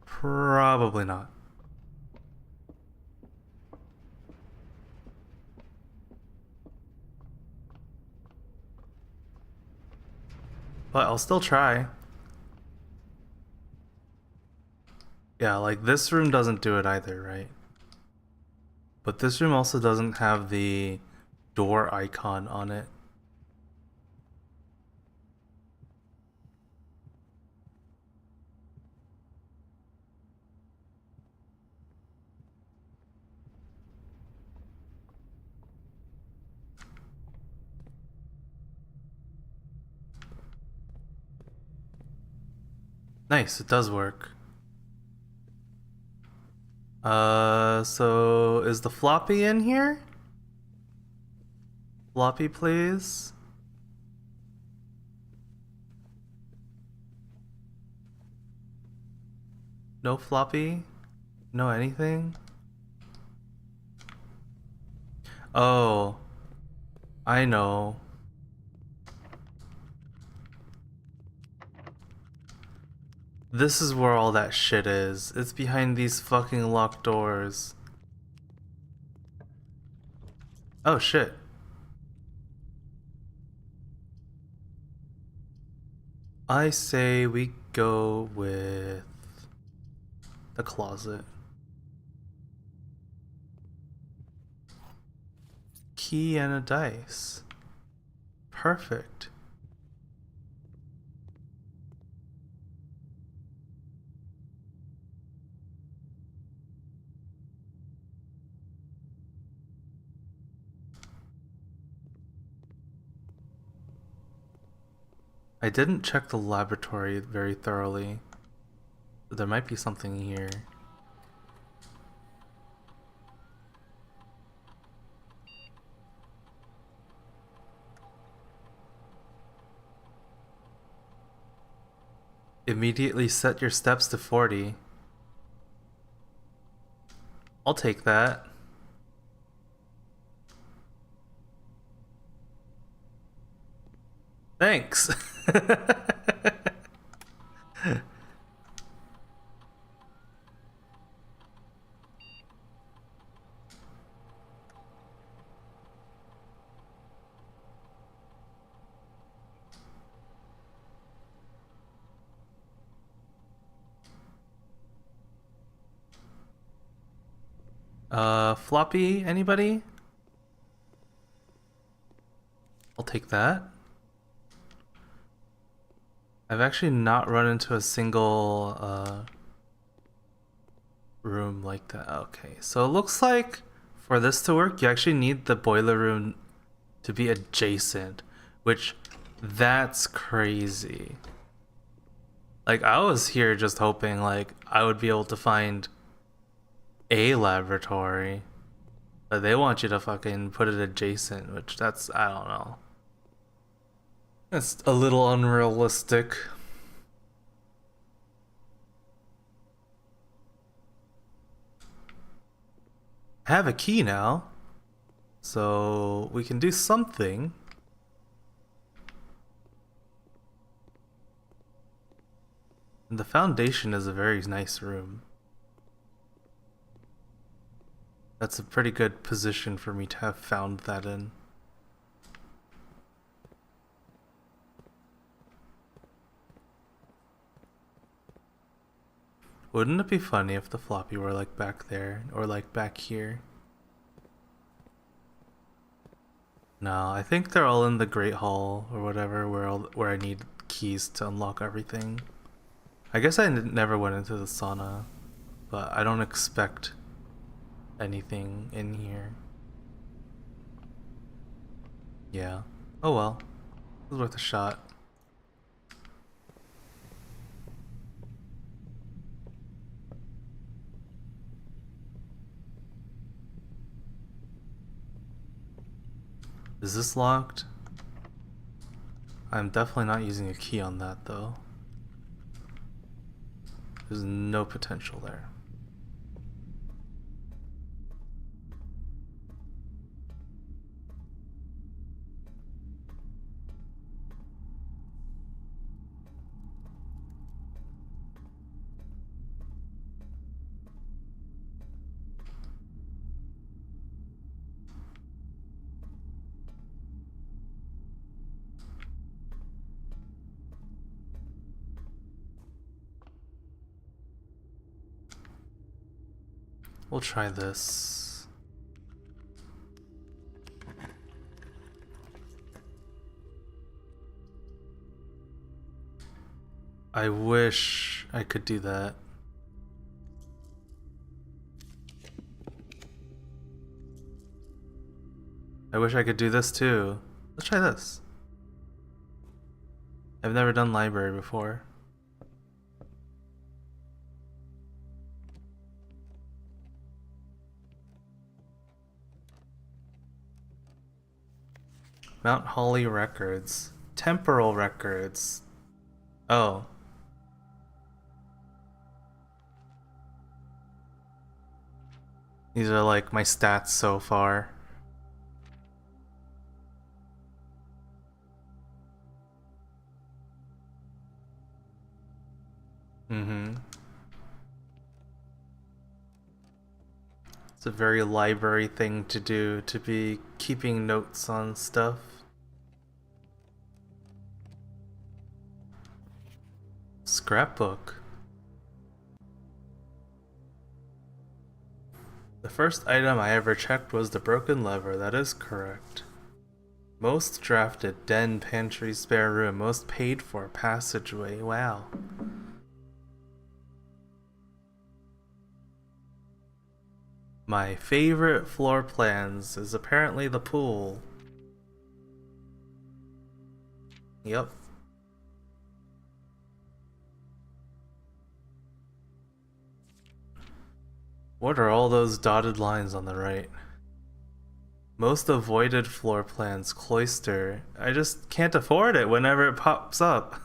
Probably not. But I'll still try. Yeah, like this room doesn't do it either, right? But this room also doesn't have the door icon on it. Nice, it does work. So is the floppy in here? Floppy, please. No floppy? No anything? Oh, I know. This is where all that shit is. It's behind these fucking locked doors. Oh shit. I say we go with the closet. Key and a dice. Perfect. I didn't check the laboratory very thoroughly. There might be something here. Immediately set your steps to 40. I'll take that. Thanks. Floppy, anybody? I'll take that. I've actually not run into a single room like that. Okay, so it looks like for this to work, you actually need the boiler room to be adjacent, which that's crazy. Like, I was here just hoping like I would be able to find a laboratory, but they want you to fucking put it adjacent, which that's, I don't know. That's a little unrealistic. I have a key now, so we can do something. And the foundation is a very nice room. That's a pretty good position for me to have found that in. Wouldn't it be funny if the floppy were like back there or like back here? No, I think they're all in the Great Hall or whatever, where I need keys to unlock everything. I guess I never went into the sauna, but I don't expect anything in here. Yeah. Oh well. It was worth a shot. Is this locked? I'm definitely not using a key on that though. There's no potential there. We'll try this. I wish I could do that. I wish I could do this too. Let's try this. I've never done library before. Mount Holly records. Temporal records. Oh. These are like my stats so far. Mm-hmm. It's a very library thing to do, to be keeping notes on stuff. Scrapbook. The first item I ever checked was the broken lever. That is correct. Most drafted, den, pantry, spare room. Most paid for, passageway. Wow. My favorite floor plans is apparently the pool. Yep. What are all those dotted lines on the right? Most avoided floor plans, cloister. I just can't afford it whenever it pops up.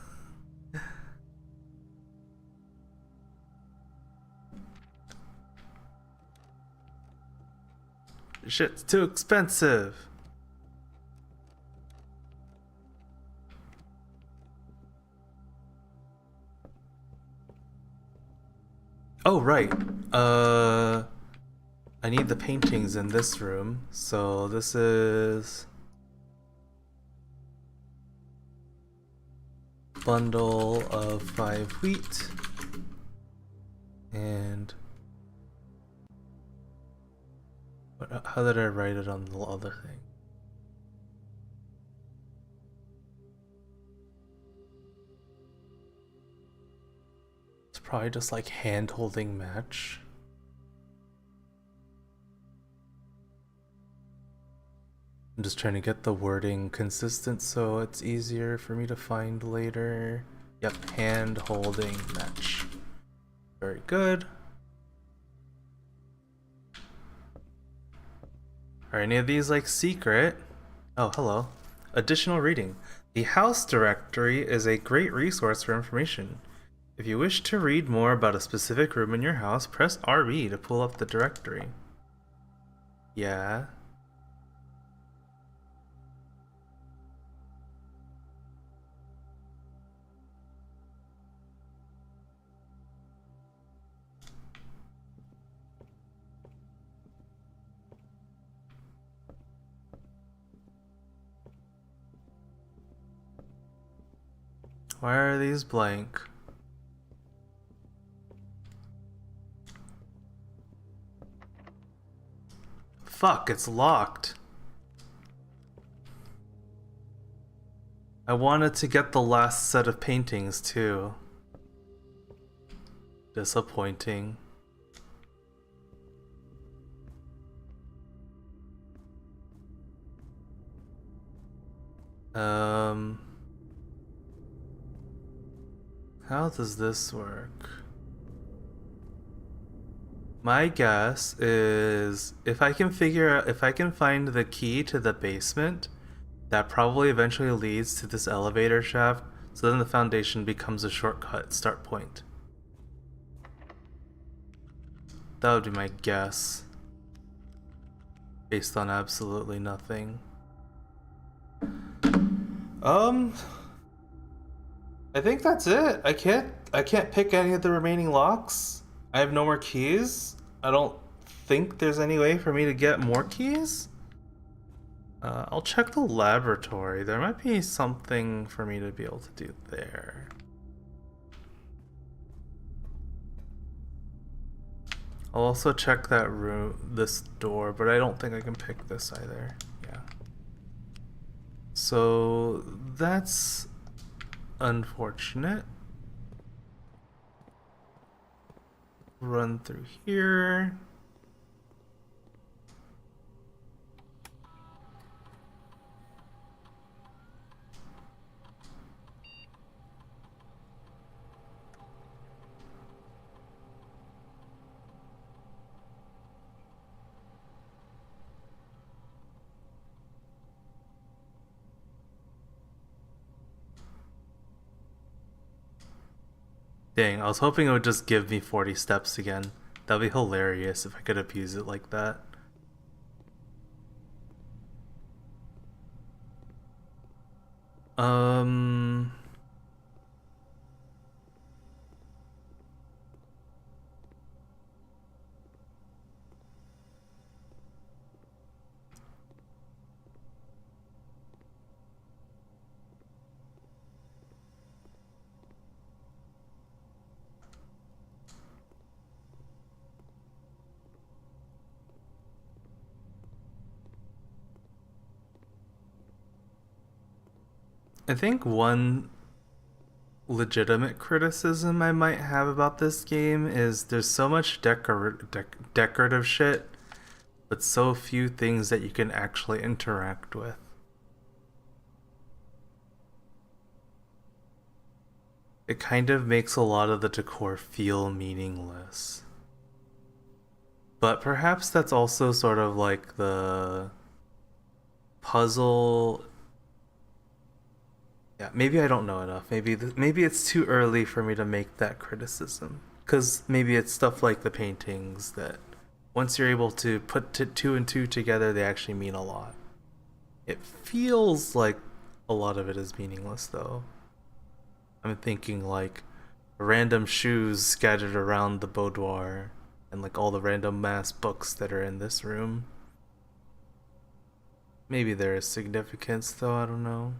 Shit's too expensive. Oh, right. I need the paintings in this room. So this is bundle of 5 wheat and How did I write it on the other thing? It's probably just like hand-holding match. I'm just trying to get the wording consistent so it's easier for me to find later. Yep, hand-holding match. Very good. Are any of these like secret? Oh, hello. Additional reading. The house directory is a great resource for information. If you wish to read more about a specific room in your house, press RB to pull up the directory. Yeah. Why are these blank? Fuck, it's locked. I wanted to get the last set of paintings too. Disappointing. How does this work? My guess is if I can find the key to the basement, that probably eventually leads to this elevator shaft, so then the foundation becomes a shortcut start point. That would be my guess. Based on absolutely nothing. I think that's it. I can't pick any of the remaining locks. I have no more keys. I don't think there's any way for me to get more keys. I'll check the laboratory. There might be something for me to be able to do there. I'll also check that room, this door, but I don't think I can pick this either. Yeah. So that's unfortunate. Run through here. Dang, I was hoping it would just give me 40 steps again. That'd be hilarious if I could abuse it like that. Um... I think one legitimate criticism I might have about this game is there's so much decorative shit, but so few things that you can actually interact with. It kind of makes a lot of the decor feel meaningless. But perhaps that's also sort of like the puzzle. Yeah, maybe I don't know enough. Maybe it's too early for me to make that criticism. Cuz maybe it's stuff like the paintings that once you're able to put two and two together, they actually mean a lot. It feels like a lot of it is meaningless though. I'm thinking like random shoes scattered around the boudoir and like all the random mass books that are in this room. Maybe there is significance though, I don't know.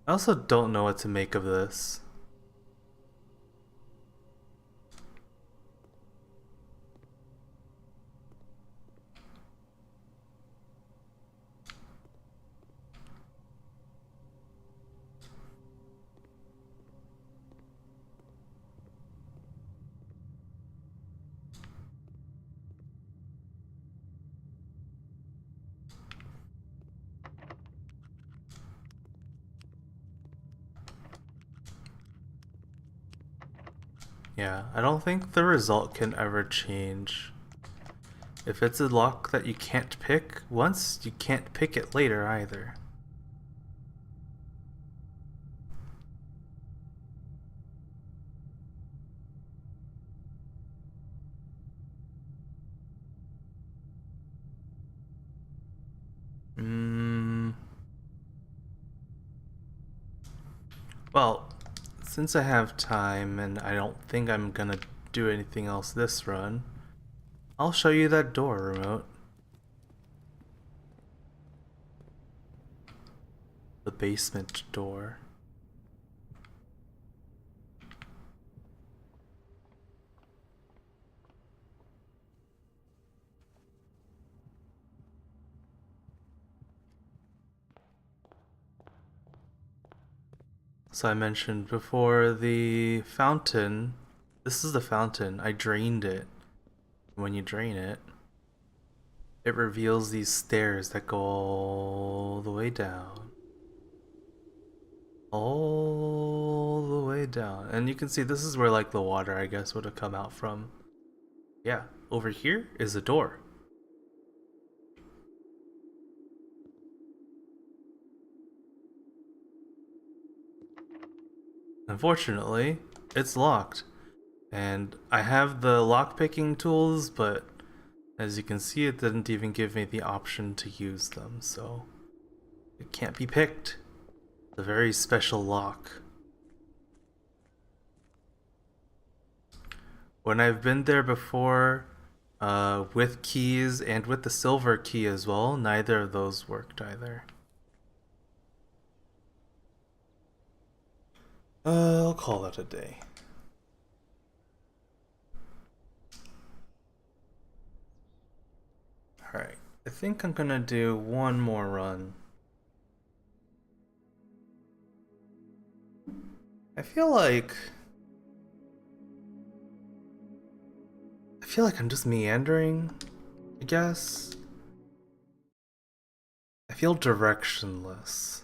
I also don't know what to make of this. Yeah, I don't think the result can ever change. If it's a lock that you can't pick once, you can't pick it later either. Hmm. Well, since I have time and I don't think I'm gonna do anything else this run, I'll show you that door remote. The basement door. So I mentioned before the fountain. This is the fountain. I drained it. When you drain it, it reveals these stairs that go all the way down. All the way down. And you can see this is where like the water, I guess, would have come out from. Yeah, over here is a door. Unfortunately, it's locked. And I have the lockpicking tools, but as you can see, it didn't even give me the option to use them, so it can't be picked. It's a very special lock. When I've been there before, with keys and with the silver key as well, neither of those worked either. I'll call it a day. Alright, I think I'm gonna do one more run. I feel like I'm just meandering, I guess. I feel directionless.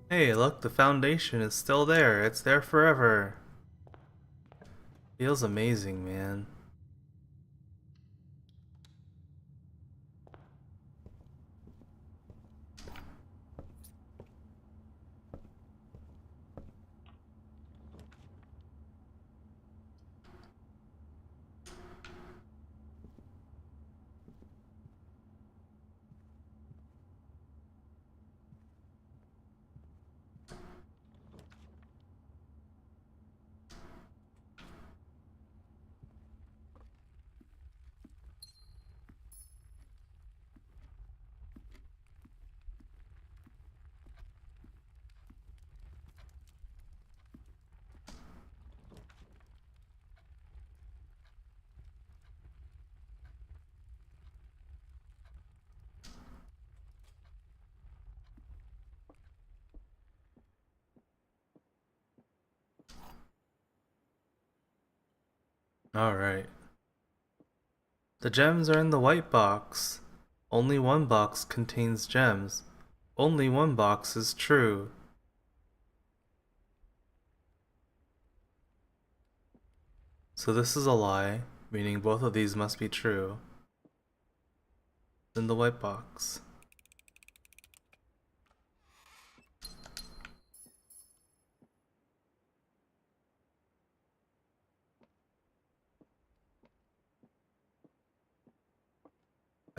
Hey, look, the foundation is still there. It's there forever. Feels amazing, man. Alright. The gems are in the white box. Only one box contains gems. Only one box is true. So this is a lie, meaning both of these must be true. In the white box.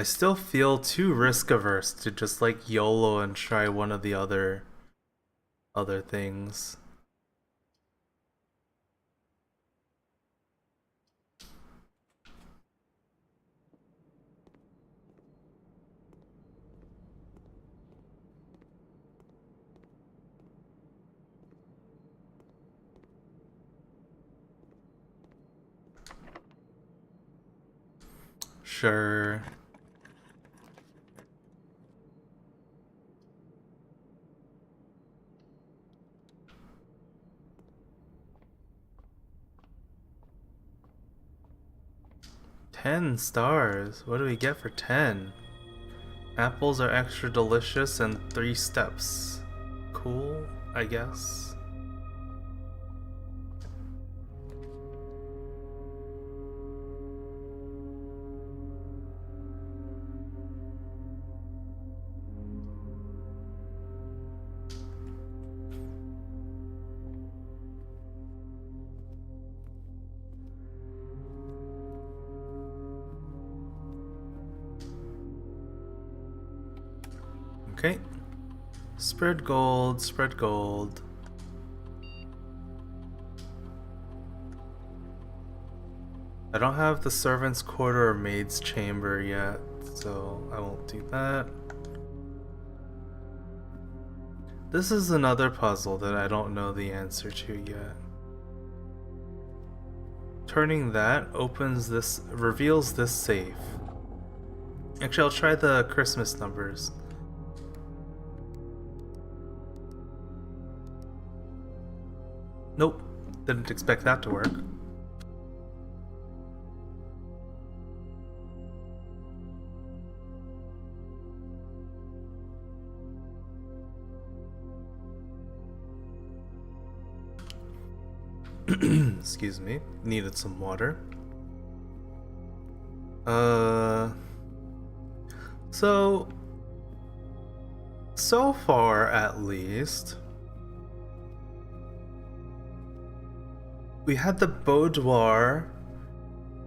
I still feel too risk averse to just like YOLO and try one of the other things. Sure. $10. What do we get for 10? Apples are extra delicious and 3 steps. Cool, I guess. Okay. Spread gold, spread gold. I don't have the servant's quarter or maid's chamber yet, so I won't do that. This is another puzzle that I don't know the answer to yet. Turning that reveals this safe. Actually, I'll try the Christmas numbers. Nope, didn't expect that to work. Excuse me, needed some water. So far at least, we had the boudoir,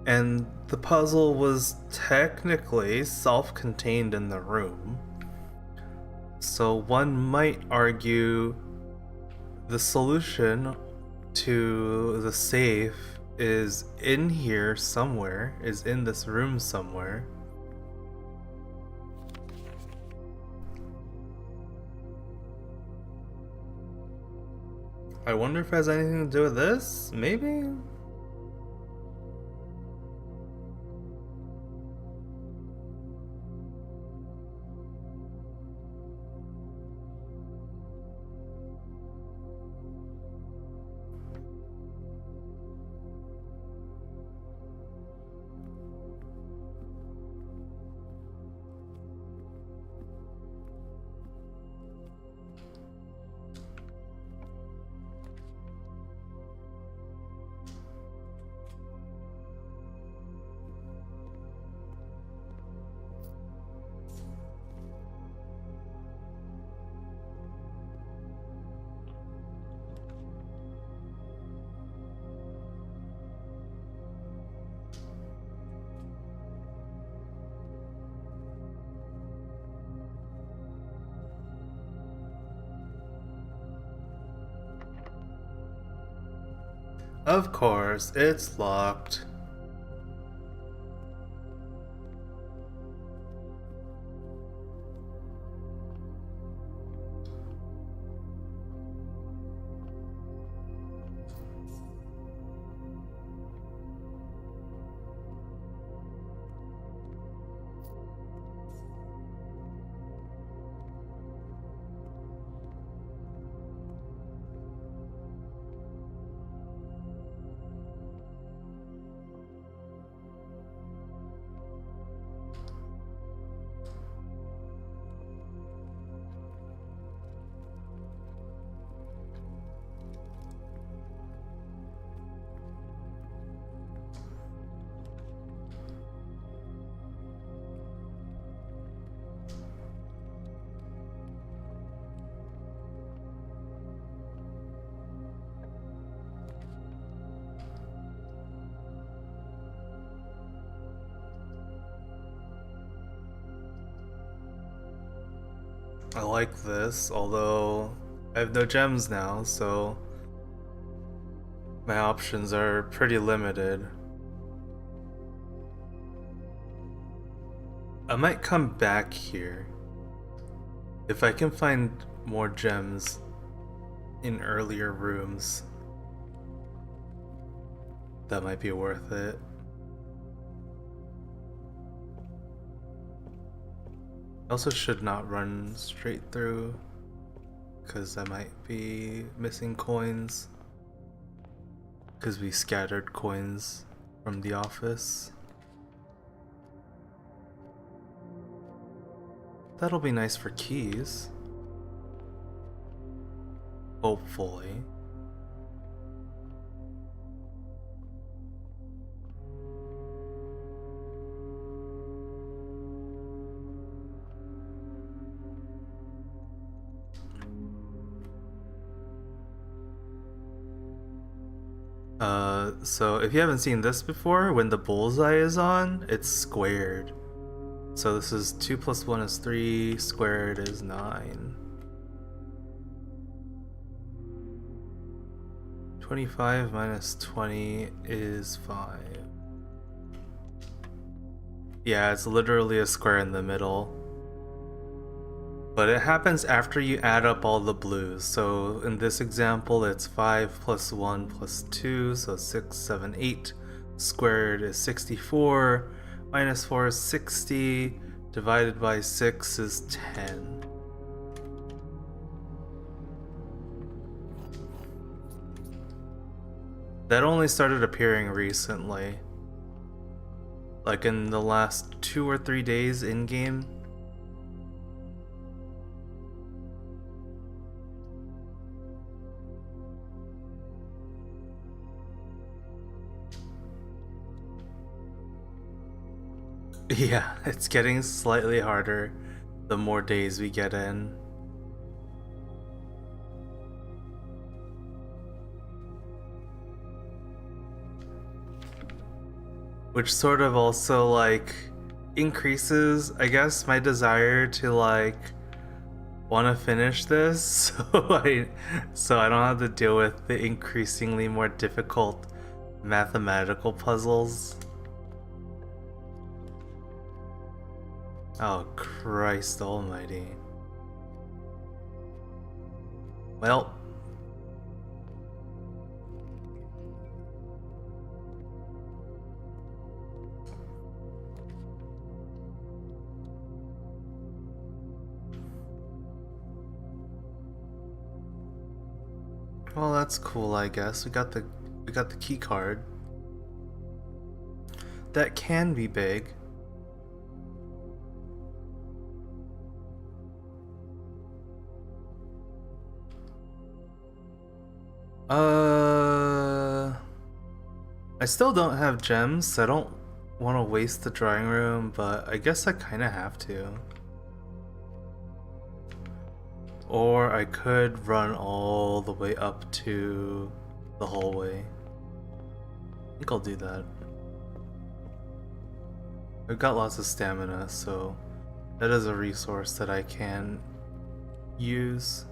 and the puzzle was technically self-contained in the room. So one might argue the solution to the safe is in here somewhere, is in this room somewhere. I wonder if it has anything to do with this? Maybe? Of course, it's locked. I like this, although I have no gems now, so my options are pretty limited. I might come back here if I can find more gems in earlier rooms. That might be worth it. I also should not run straight through because I might be missing coins because we scattered coins from the office. That'll be nice for keys. Hopefully. So if you haven't seen this before, when the bullseye is on, it's squared. So this is 2 plus 1 is 3, squared is 9. 25 minus 20 is 5. Yeah, it's literally a square in the middle. But it happens after you add up all the blues. So in this example, it's 5 plus 1 plus 2, so 6, 7, 8. Squared is 64, minus 4 is 60, divided by 6 is 10. That only started appearing recently. Like in the last 2 or 3 days in-game. Yeah, it's getting slightly harder the more days we get in. Which sort of also like increases, I guess, my desire to like want to finish this so I don't have to deal with the increasingly more difficult mathematical puzzles. Oh, Christ almighty. Well. Well, that's cool, I guess. We got the key card. That can be big. I still don't have gems, so I don't want to waste the drawing room, but I guess I kind of have to. Or I could run all the way up to the hallway. I think I'll do that. I've got lots of stamina, so that is a resource that I can use.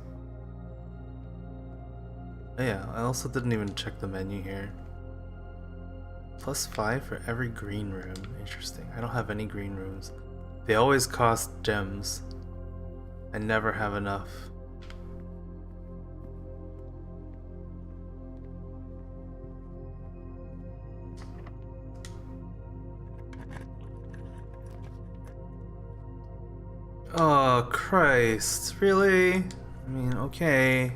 Oh yeah, I also didn't even check the menu here. +5 for every green room. Interesting. I don't have any green rooms. They always cost gems. I never have enough. Oh, Christ. Really? I mean, okay.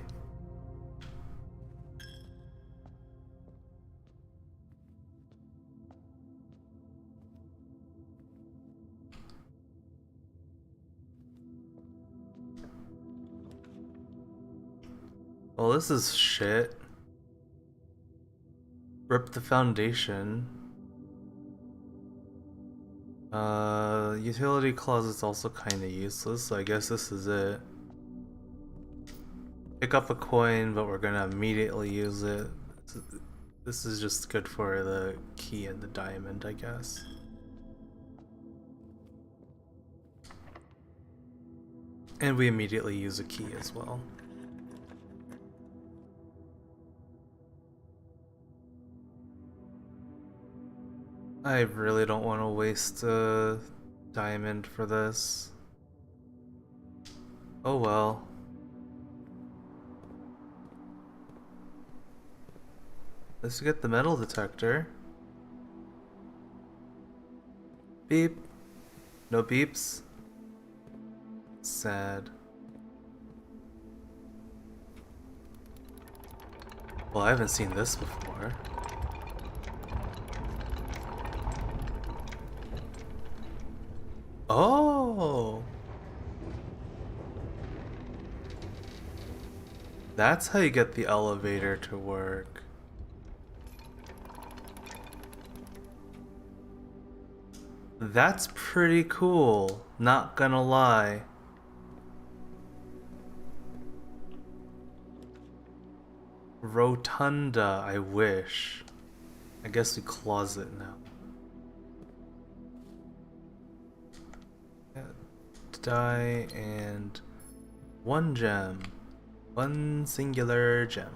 Well, this is shit. Rip the foundation. Utility closet's also kinda useless, so I guess this is it. Pick up a coin, but we're gonna immediately use it. This is just good for the key and the diamond, I guess. And we immediately use a key as well. I really don't want to waste a diamond for this. Oh well. Let's get the metal detector. Beep. No beeps. Sad. Well, I haven't seen this before. Oh! That's how you get the elevator to work. That's pretty cool, not gonna lie. Rotunda, I wish. I guess we closet now. Die and one gem. One singular gem.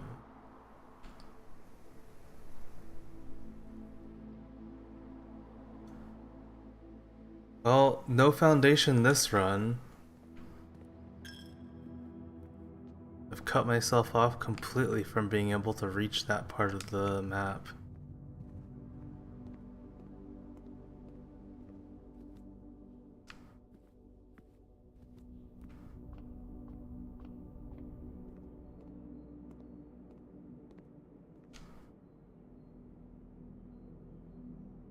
Well, no foundation this run. I've cut myself off completely from being able to reach that part of the map.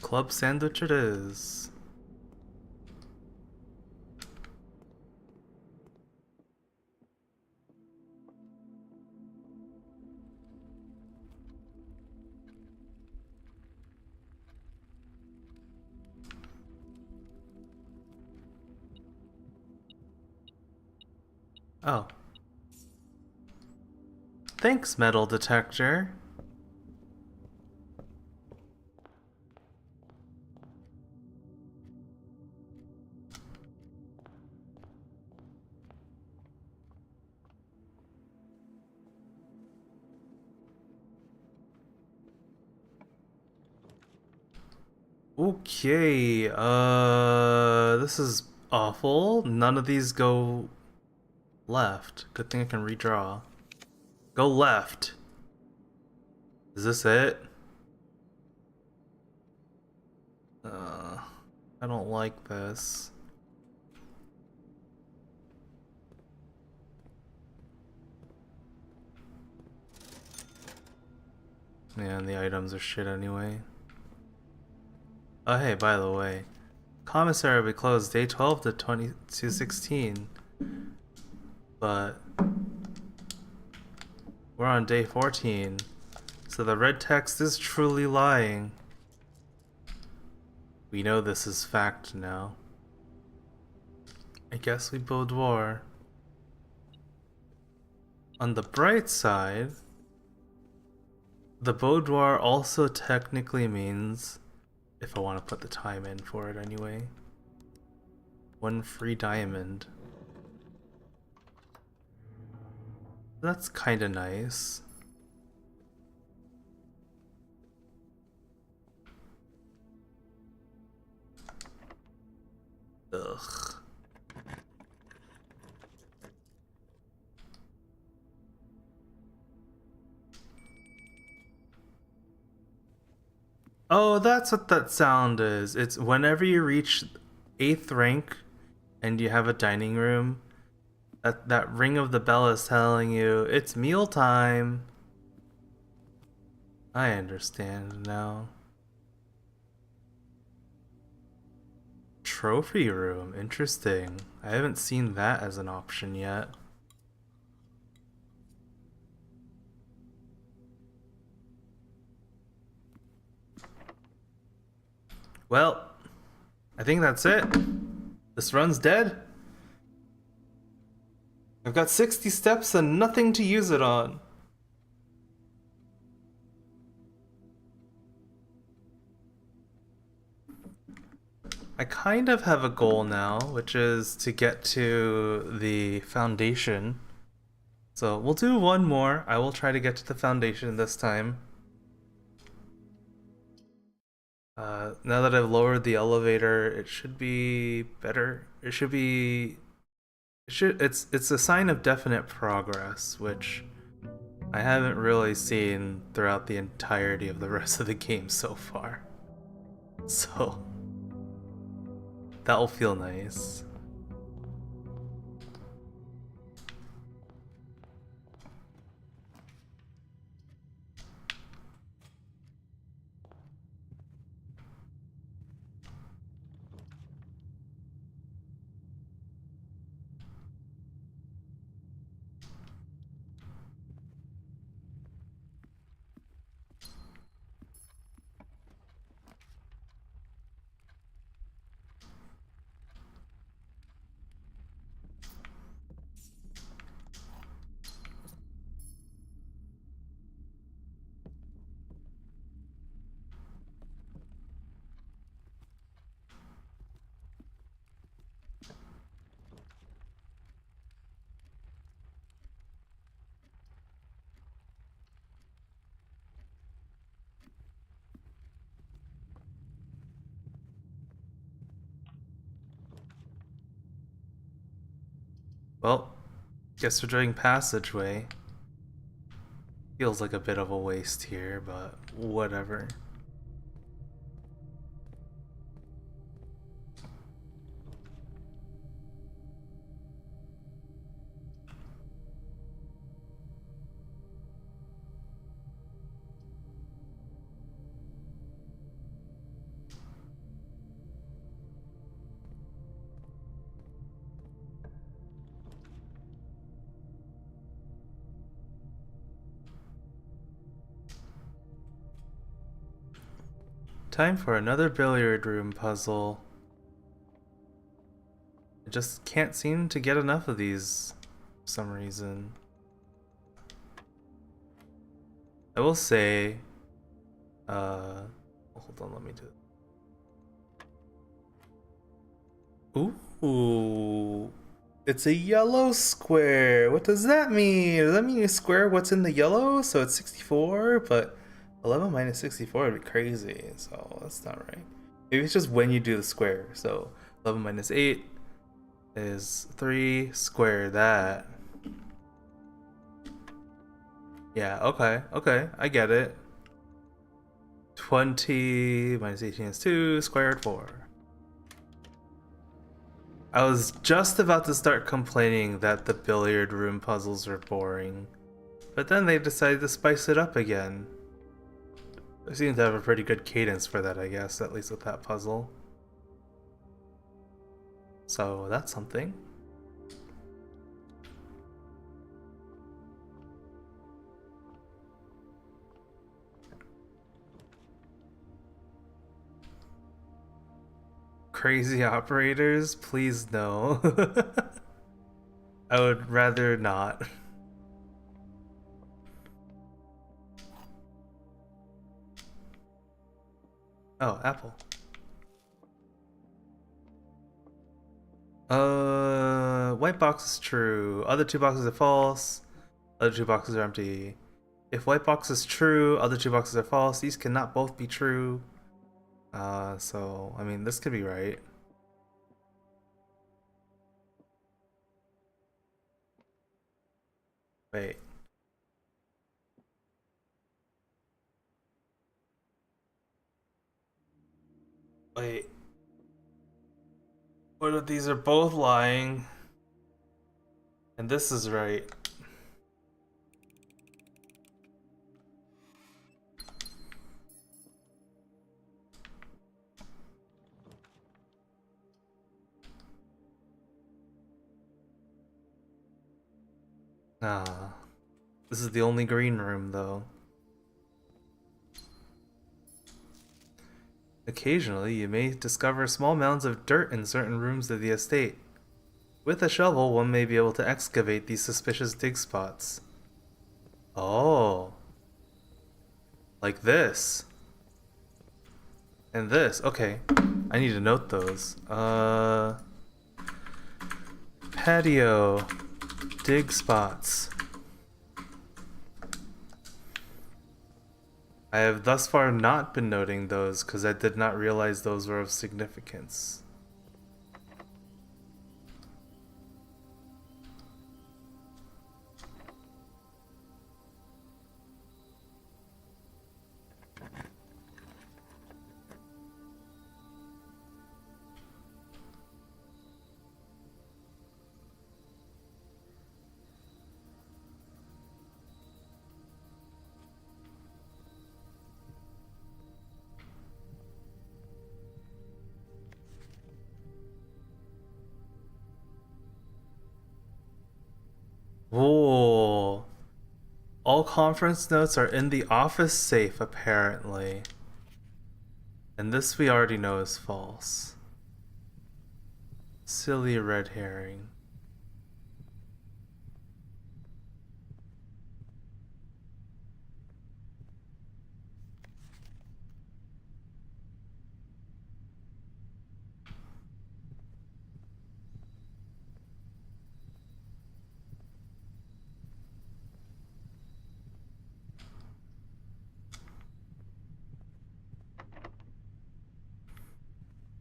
Club sandwich it is. Oh. Thanks, metal detector. Okay, this is awful. None of these go left. Good thing I can redraw. Go left. Is this it? I don't like this. Yeah, and the items are shit anyway. Oh hey, by the way, commissary will be closed day 12 to 2216, but we're on day 14, so the red text is truly lying. We know this is fact now. I guess we boudoir. On the bright side, the boudoir also technically means, if I want to put the time in for it anyway, 1 free diamond. That's kinda nice. Ugh. Oh, that's what that sound is. It's whenever you reach 8th rank and you have a dining room, that ring of the bell is telling you it's meal time. I understand now. Trophy room, interesting. I haven't seen that as an option yet. Well, I think that's it. This run's dead. I've got 60 steps and nothing to use it on. I kind of have a goal now, which is to get to the foundation. So we'll do one more. I will try to get to the foundation this time. Now that I've lowered the elevator, it should be better. It should be. It's a sign of definite progress, which I haven't really seen throughout the entirety of the rest of the game so far. So that'll feel nice. Well, guess we're doing passageway. Feels like a bit of a waste here, but whatever. Time for another billiard room puzzle. I just can't seem to get enough of these for some reason. I will say, hold on, let me do it. Ooh, it's a yellow square. What does that mean? Does that mean you square what's in the yellow? So it's 64, but 11 minus 64 would be crazy, so that's not right. Maybe it's just when you do the square. So 11 minus 8 is 3, square that. Yeah, okay, I get it. 20 minus 18 is 2, squared 4. I was just about to start complaining that the billiard room puzzles are boring, but then they decided to spice it up again. They seem to have a pretty good cadence for that, I guess, at least with that puzzle. So that's something. Crazy operators? Please no. I would rather not. Oh, Apple. White box is true. Other two boxes are false. Other two boxes are empty. If white box is true, other two boxes are false. These cannot both be true. So, I mean, this could be right. Wait. Wait. What if these are both lying? And this is right. Ah. This is the only green room, though. Occasionally, you may discover small mounds of dirt in certain rooms of the estate. With a shovel, one may be able to excavate these suspicious dig spots. Oh. Like this. And this, okay. I need to note those. Patio. Dig spots. I have thus far not been noting those because I did not realize those were of significance. Whoa. All conference notes are in the office safe, apparently. And this we already know is false. Silly red herring.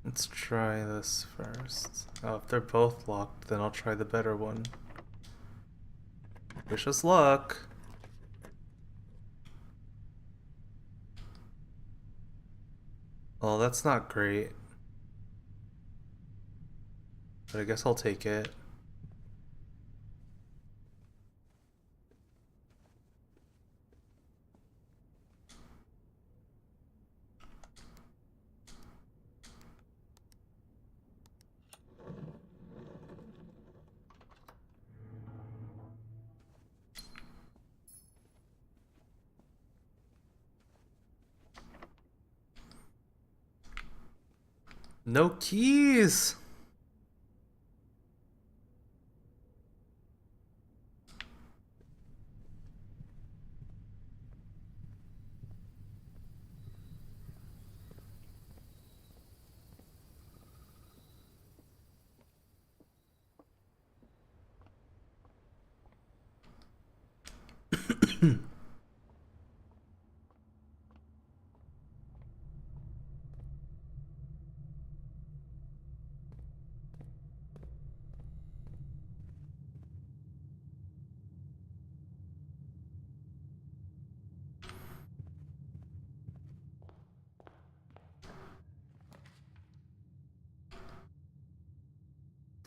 Let's try this first. Oh, if they're both locked, then I'll try the better one. Wish us luck. Well, that's not great. But I guess I'll take it. No keys!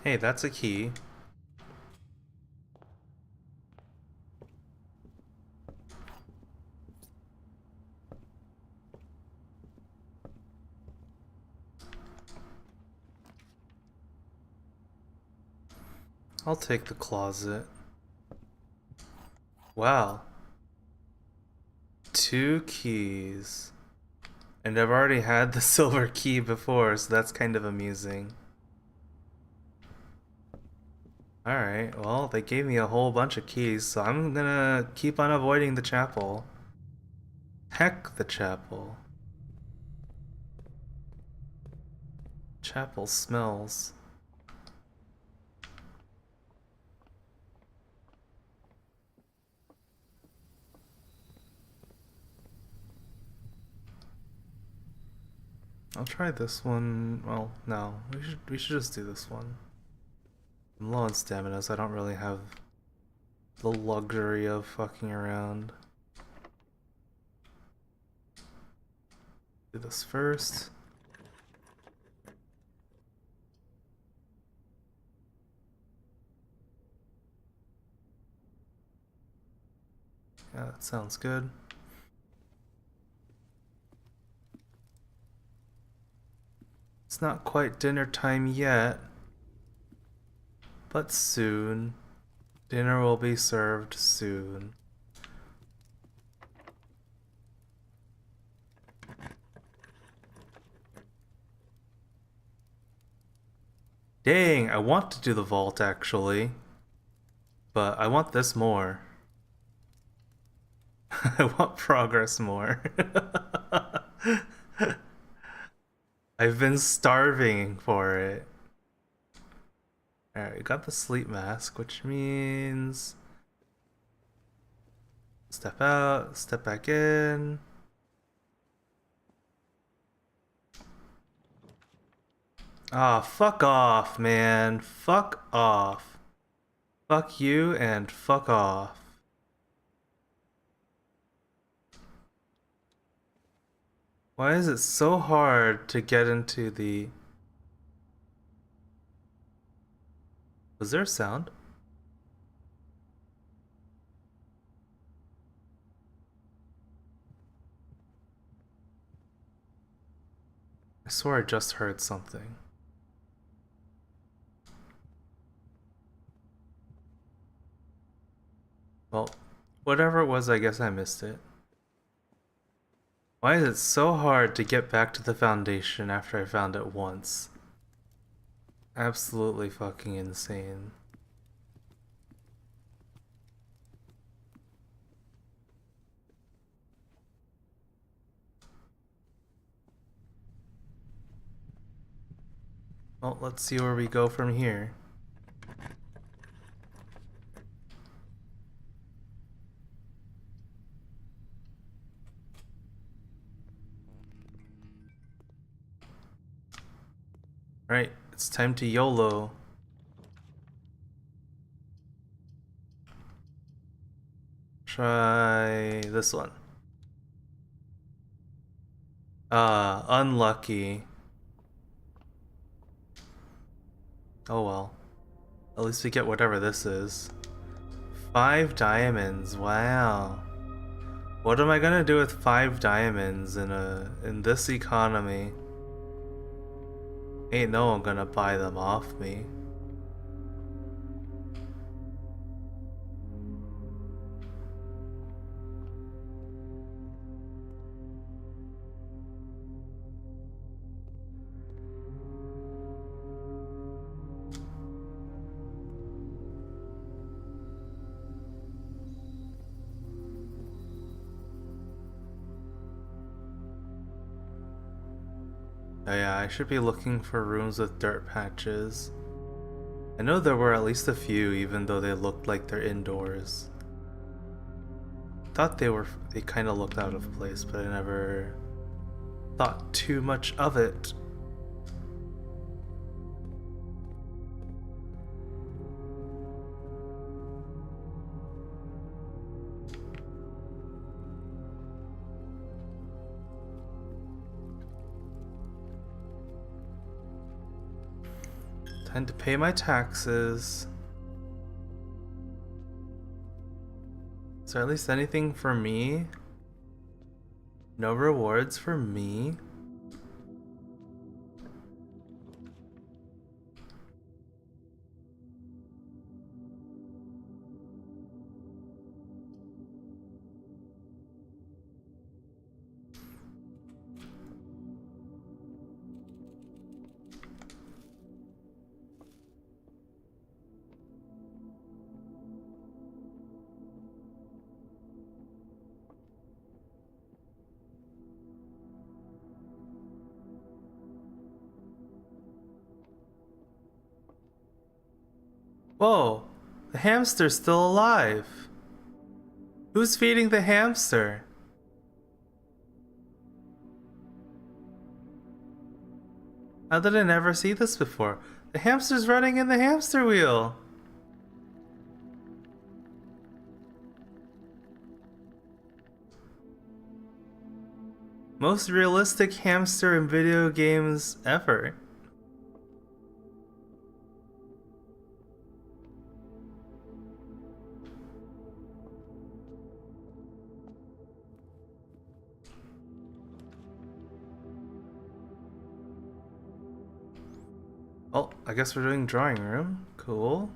Hey, that's a key. I'll take the closet. Wow. 2 keys. And I've already had the silver key before, so that's kind of amusing. Alright, well, they gave me a whole bunch of keys, so I'm gonna keep on avoiding the chapel. Heck the chapel. Chapel smells. I'll try this one. Well, no, we should just do this one. I'm low on stamina, so I don't really have the luxury of fucking around. Do this first. Yeah, that sounds good. It's not quite dinner time yet, but soon. Dinner will be served soon. Dang, I want to do the vault actually, but I want this more. I want progress more. I've been starving for it. Alright, we got the sleep mask, which means step out, step back in. Ah, fuck off, man. Fuck off. Fuck you and fuck off. Why is it so hard to get into the... Was there a sound? I swear I just heard something. Well, whatever it was, I guess I missed it. Why is it so hard to get back to the foundation after I found it once? Absolutely fucking insane. Well, let's see where we go from here. Right, it's time to YOLO. Try this one. Ah, unlucky. Oh well. At least we get whatever this is. 5 diamonds, wow. What am I gonna do with 5 diamonds in this economy? Ain't no one gonna buy them off me. Oh yeah, I should be looking for rooms with dirt patches. I know there were at least a few, even though they looked like they're indoors. Thought they kind of looked out of place, but I never thought too much of it. Time to pay my taxes. Is there at least anything for me? No rewards for me? Whoa, the hamster's still alive. Who's feeding the hamster? How did I never see this before? The hamster's running in the hamster wheel. Most realistic hamster in video games ever. Oh, I guess we're doing drawing room. Cool.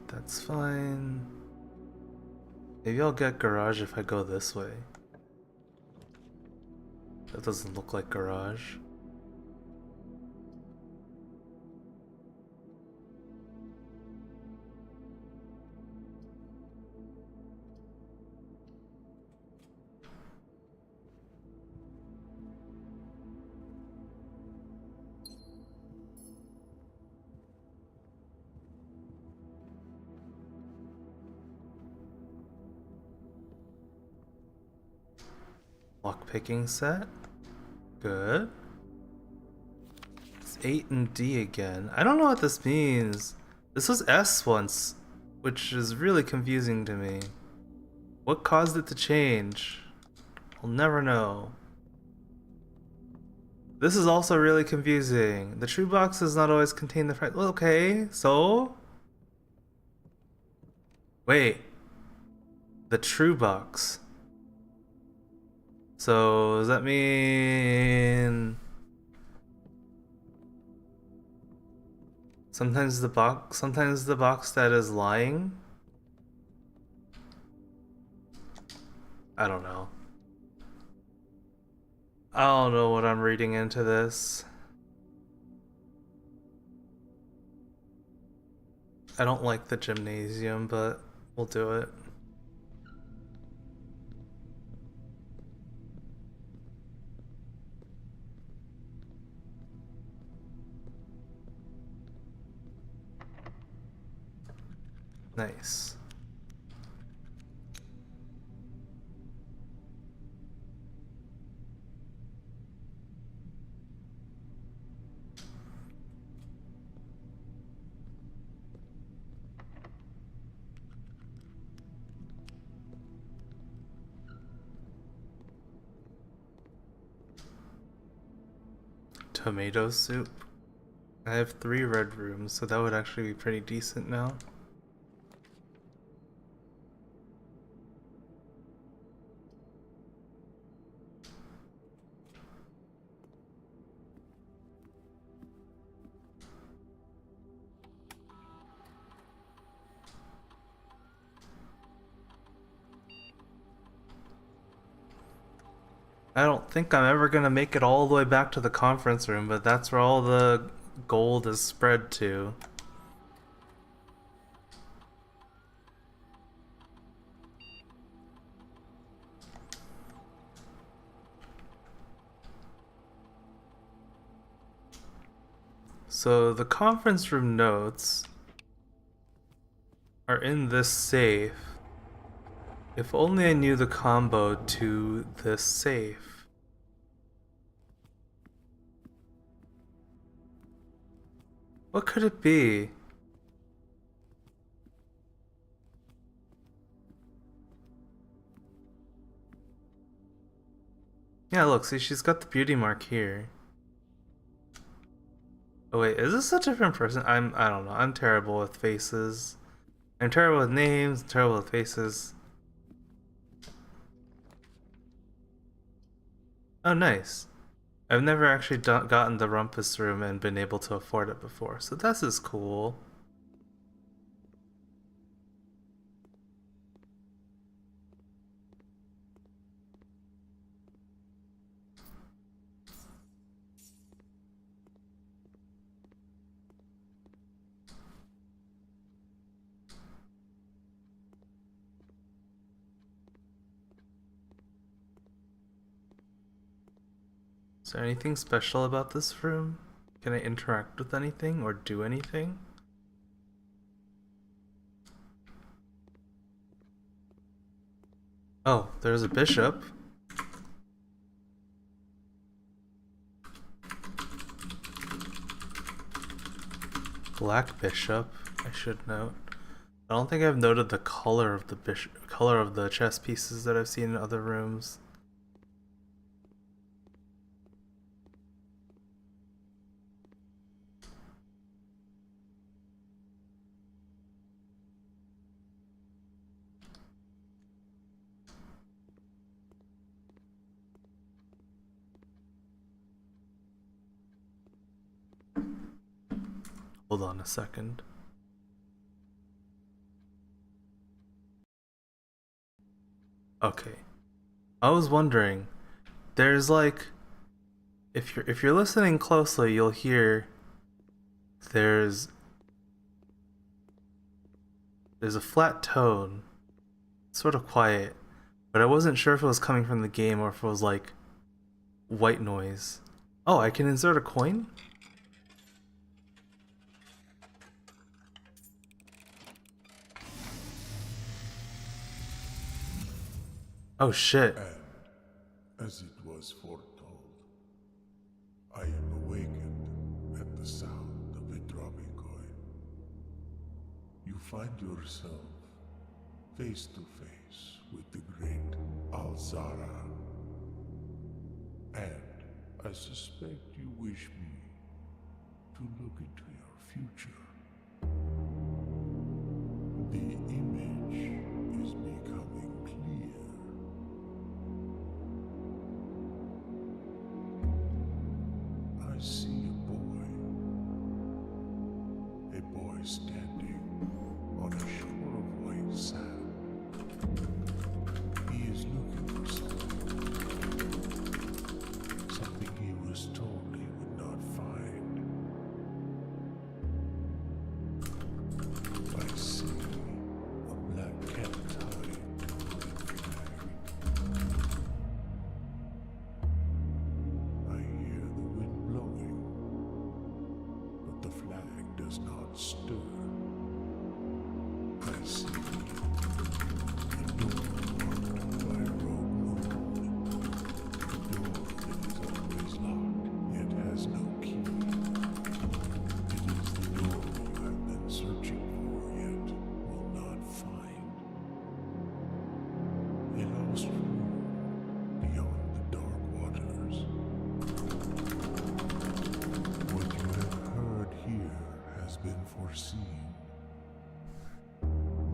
That's fine. Maybe I'll get garage if I go this way. That doesn't look like garage. Lockpicking set. Good. It's 8 and D again. I don't know what this means. This was S once, which is really confusing to me. What caused it to change? I'll never know. This is also really confusing. The true box does not always contain the friend. Okay, so? Wait. The true box. So, does that mean... sometimes the box that is lying? I don't know. I don't know what I'm reading into this. I don't like the gymnasium, but we'll do it. Nice. Tomato soup. I have 3 red rooms, so that would actually be pretty decent now. I don't think I'm ever gonna make it all the way back to the conference room, but that's where all the gold is spread to. So the conference room notes are in this safe. If only I knew the combo to this safe. What could it be? Yeah, look, see, she's got the beauty mark here. Oh wait, is this a different person? I don't know, I'm terrible with faces. I'm terrible with names, terrible with faces. Oh, nice. I've never actually gotten the Rumpus room and been able to afford it before, so this is cool. Is there anything special about this room? Can I interact with anything or do anything? Oh, there's a bishop. Black bishop, I should note. I don't think I've noted the color of the color of the chess pieces that I've seen in other rooms. Hold on a second. Okay. I was wondering, there's like if you're listening closely, you'll hear there's a flat tone. It's sort of quiet, but I wasn't sure if it was coming from the game or if it was like white noise. Oh, I can insert a coin? Oh shit. As it was foretold, I am awakened at the sound of a dropping coin. You find yourself face to face with the great Alzara. And I suspect you wish me to look into your future. The image is becoming clear. I see a boy standing on a shore of white sand. He is looking for something he was told he would not find. I see a black cat tied to a flag. I hear the wind blowing, but the flag does not stir. I see a door marked by a rogue moon. A door that is always locked, yet has no key. It is the door you have been searching for, yet will not find. A lost room beyond the dark waters. What you have heard here has been foreseen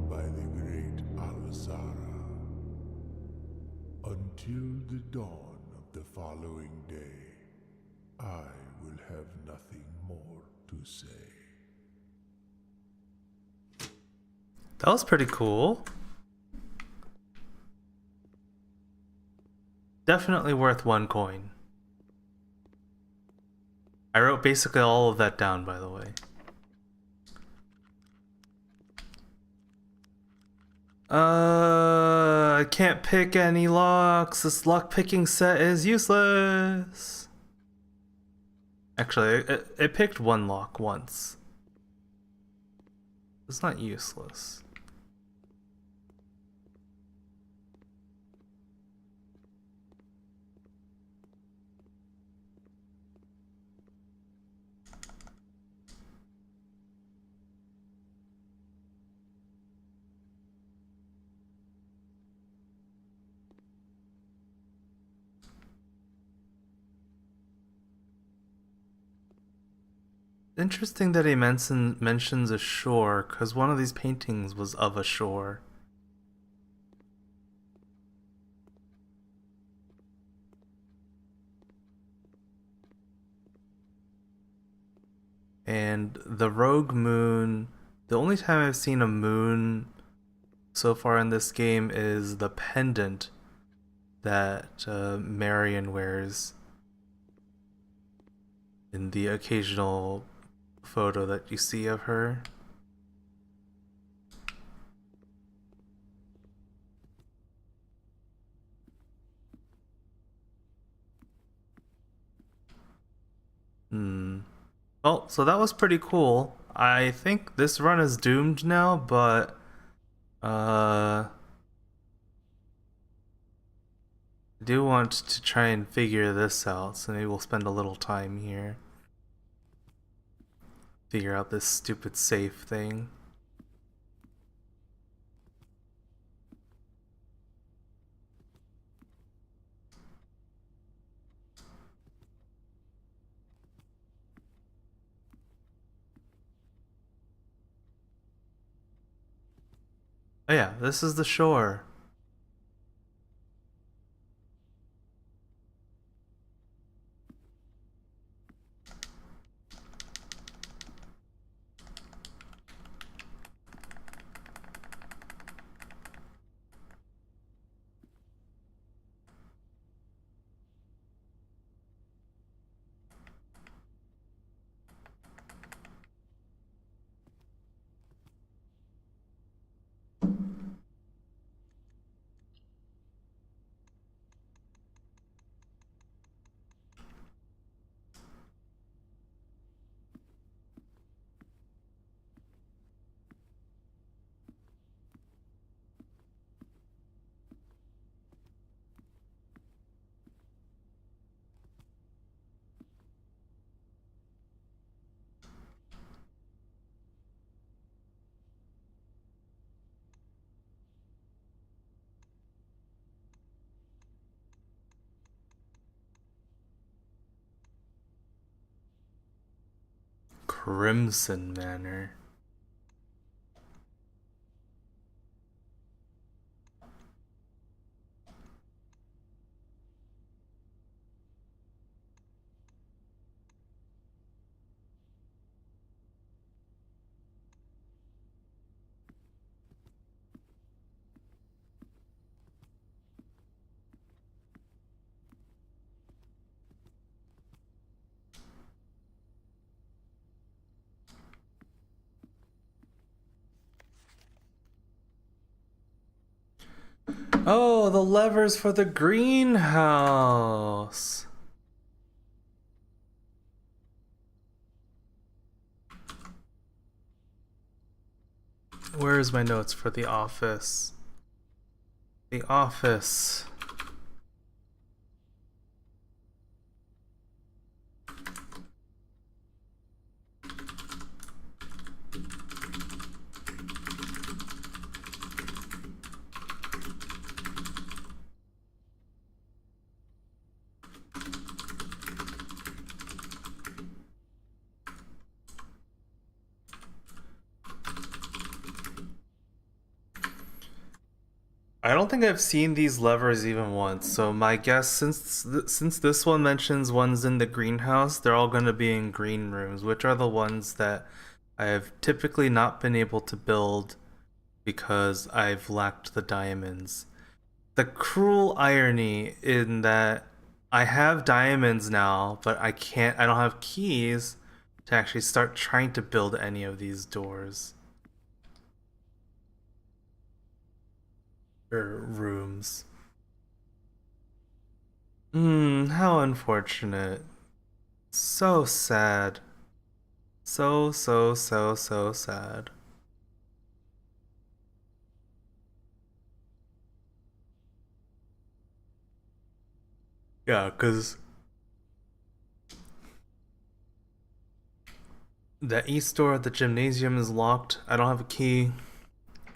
by the great Alzara. Until the dawn of the following day, I will have nothing more to say. That was pretty cool. Definitely worth 1 coin. I wrote basically all of that down, by the way. I can't pick any locks. This lock picking set is useless. Actually, it picked one lock once. It's not useless. Interesting that he mentions a shore, because one of these paintings was of a shore. And the rogue moon, the only time I've seen a moon so far in this game is the pendant that Marion wears in the occasional photo that you see of her. Well, so that was pretty cool. I think this run is doomed now, but I do want to try and figure this out, so maybe we'll spend a little time here. Figure out this stupid safe thing. Oh yeah, this is the shore. Crimson Manor. Oh, the levers for the greenhouse. Where's my notes for the office? The office. I don't think I've seen these levers even once, so my guess, since this one mentions ones in the greenhouse, they're all going to be in green rooms, which are the ones that I have typically not been able to build because I've lacked the diamonds. The cruel irony in that I have diamonds now, but I don't have keys to actually start trying to build any of these doors or rooms. How unfortunate. So sad. So sad. Yeah, because the east door at the gymnasium is locked. I don't have a key.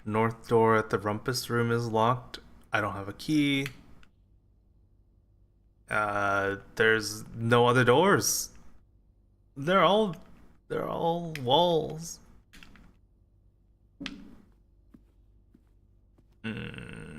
North door at the rumpus room is locked. I don't have a key. There's no other doors. They're all they're all walls. Hmm.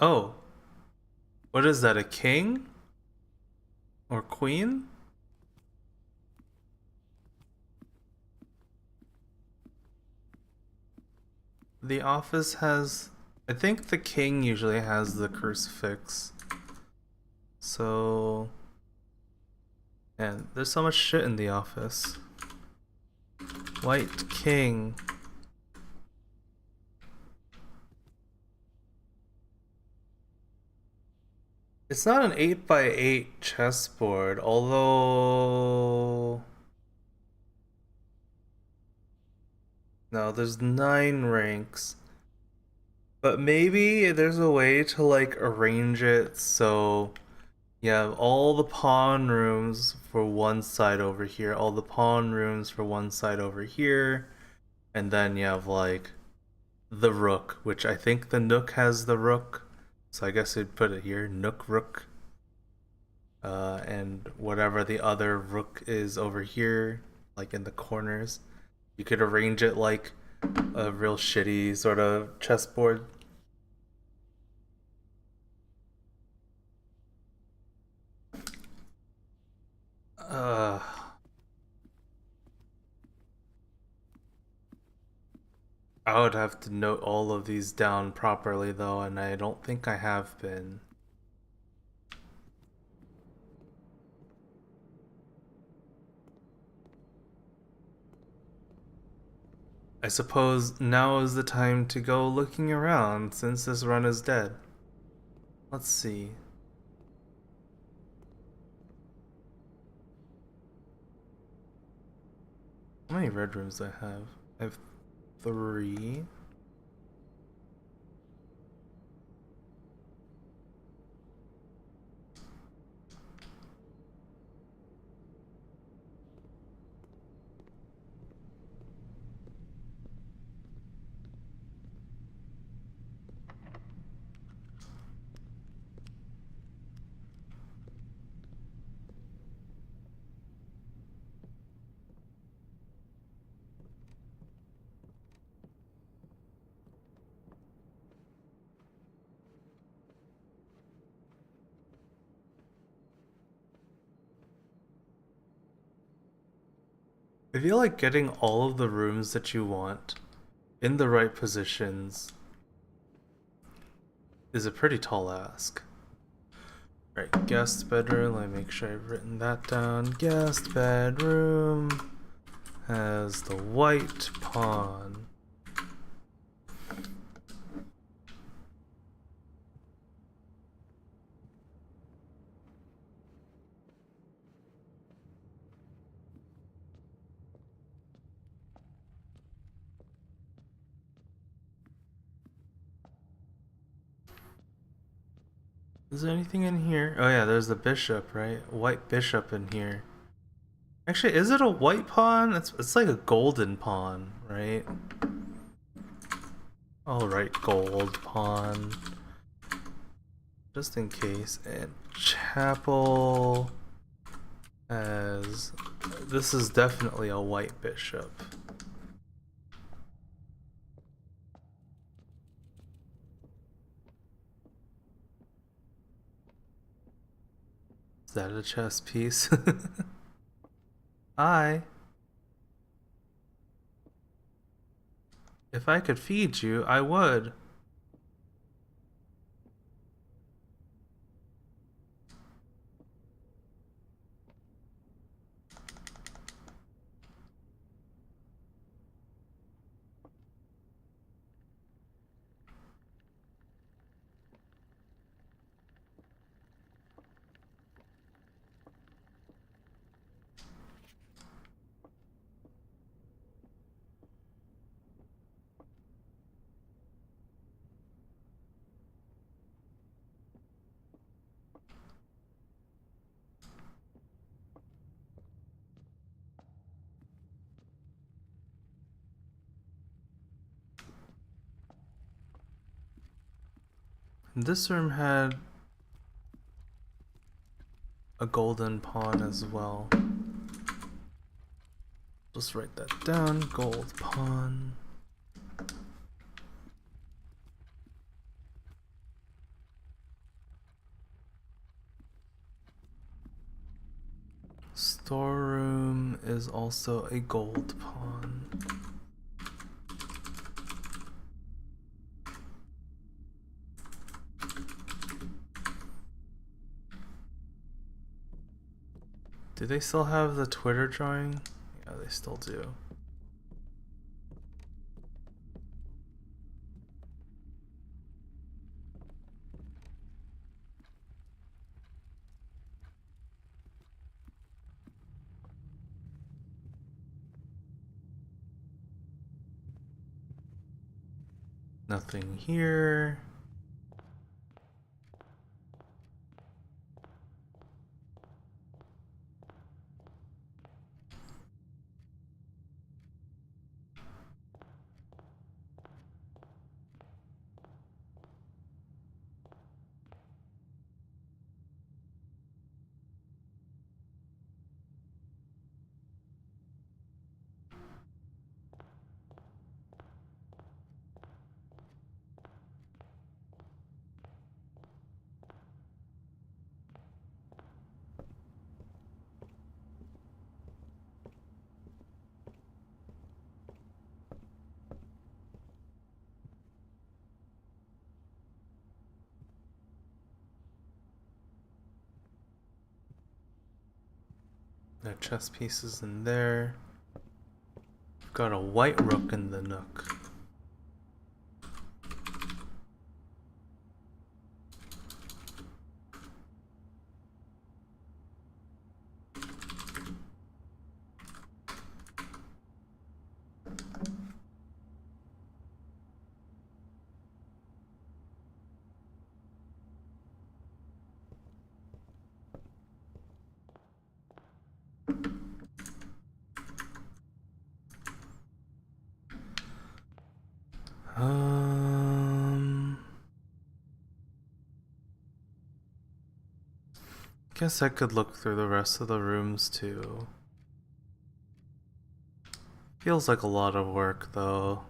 Oh, what is that? A king or queen? The office has. I think the king usually has the crucifix. So. And there's so much shit in the office. White king. It's not an 8x8 chessboard, although. No, there's 9 ranks. But maybe there's a way to like arrange it so you have all the pawn rooms for one side over here, all the pawn rooms for one side over here, and then you have like the rook, which I think the nook has the rook. So I guess I'd put it here, nook rook. And whatever the other rook is over here, like in the corners. You could arrange it like a real shitty sort of chessboard. Uh, I would have to note all of these down properly though, and I don't think I have been. I suppose now is the time to go looking around since this run is dead. Let's see. How many red rooms do I have? I have 3. I feel like getting all of the rooms that you want in the right positions is a pretty tall ask. Right, guest bedroom, let me make sure I've written that down. Guest bedroom has the white pawn. Is there anything in here? Oh yeah, there's the bishop, right? White bishop in here. Actually, is it a white pawn? It's like a golden pawn, right? Alright, gold pawn. Just in case. And chapel as this is definitely a white bishop. Is that a chess piece? Hi. If I could feed you, I would. This room had a golden pawn as well. Just write that down. Gold pawn. Storeroom is also a gold pawn. Do they still have the Twitter drawing? Yeah, they still do. Nothing here. No chess pieces in there. Got a white rook in the nook. Guess I could look through the rest of the rooms too. Feels like a lot of work though.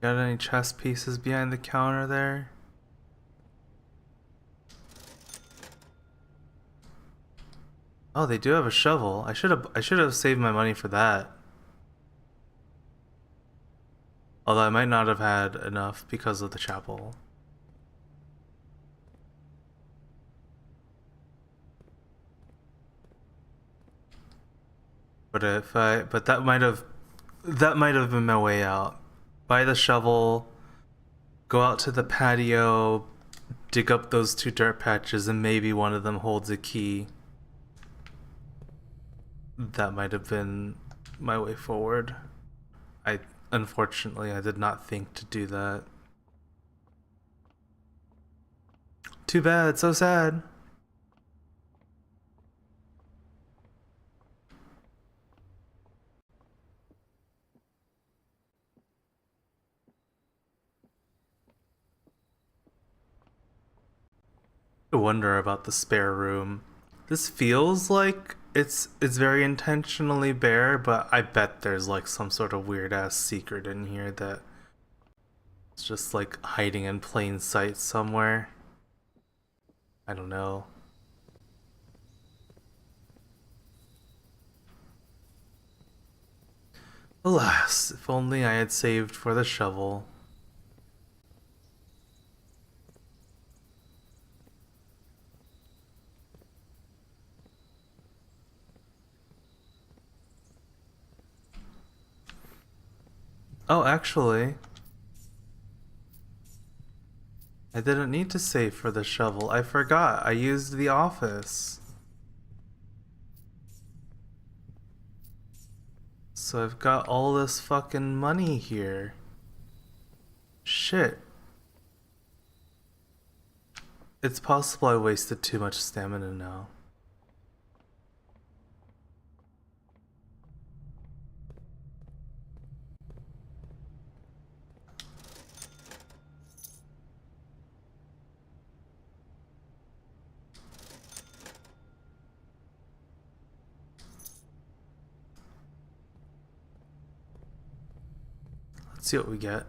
Got any chess pieces behind the counter there? Oh, they do have a shovel. I should have saved my money for that. Although I might not have had enough because of the chapel. But that might have been my way out. Buy the shovel, go out to the patio, dig up those 2 dirt patches, and maybe one of them holds a key. That might have been my way forward. Unfortunately, I did not think to do that. Too bad, so sad. I wonder about the spare room. This feels like it's very intentionally bare, but I bet there's like some sort of weird ass secret in here that it's just like hiding in plain sight somewhere. I don't know. Alas, if only I had saved for the shovel. Oh, actually, I didn't need to save for the shovel. I forgot. I used the office. So I've got all this fucking money here. Shit. It's possible I wasted too much stamina now. Let's see what we get.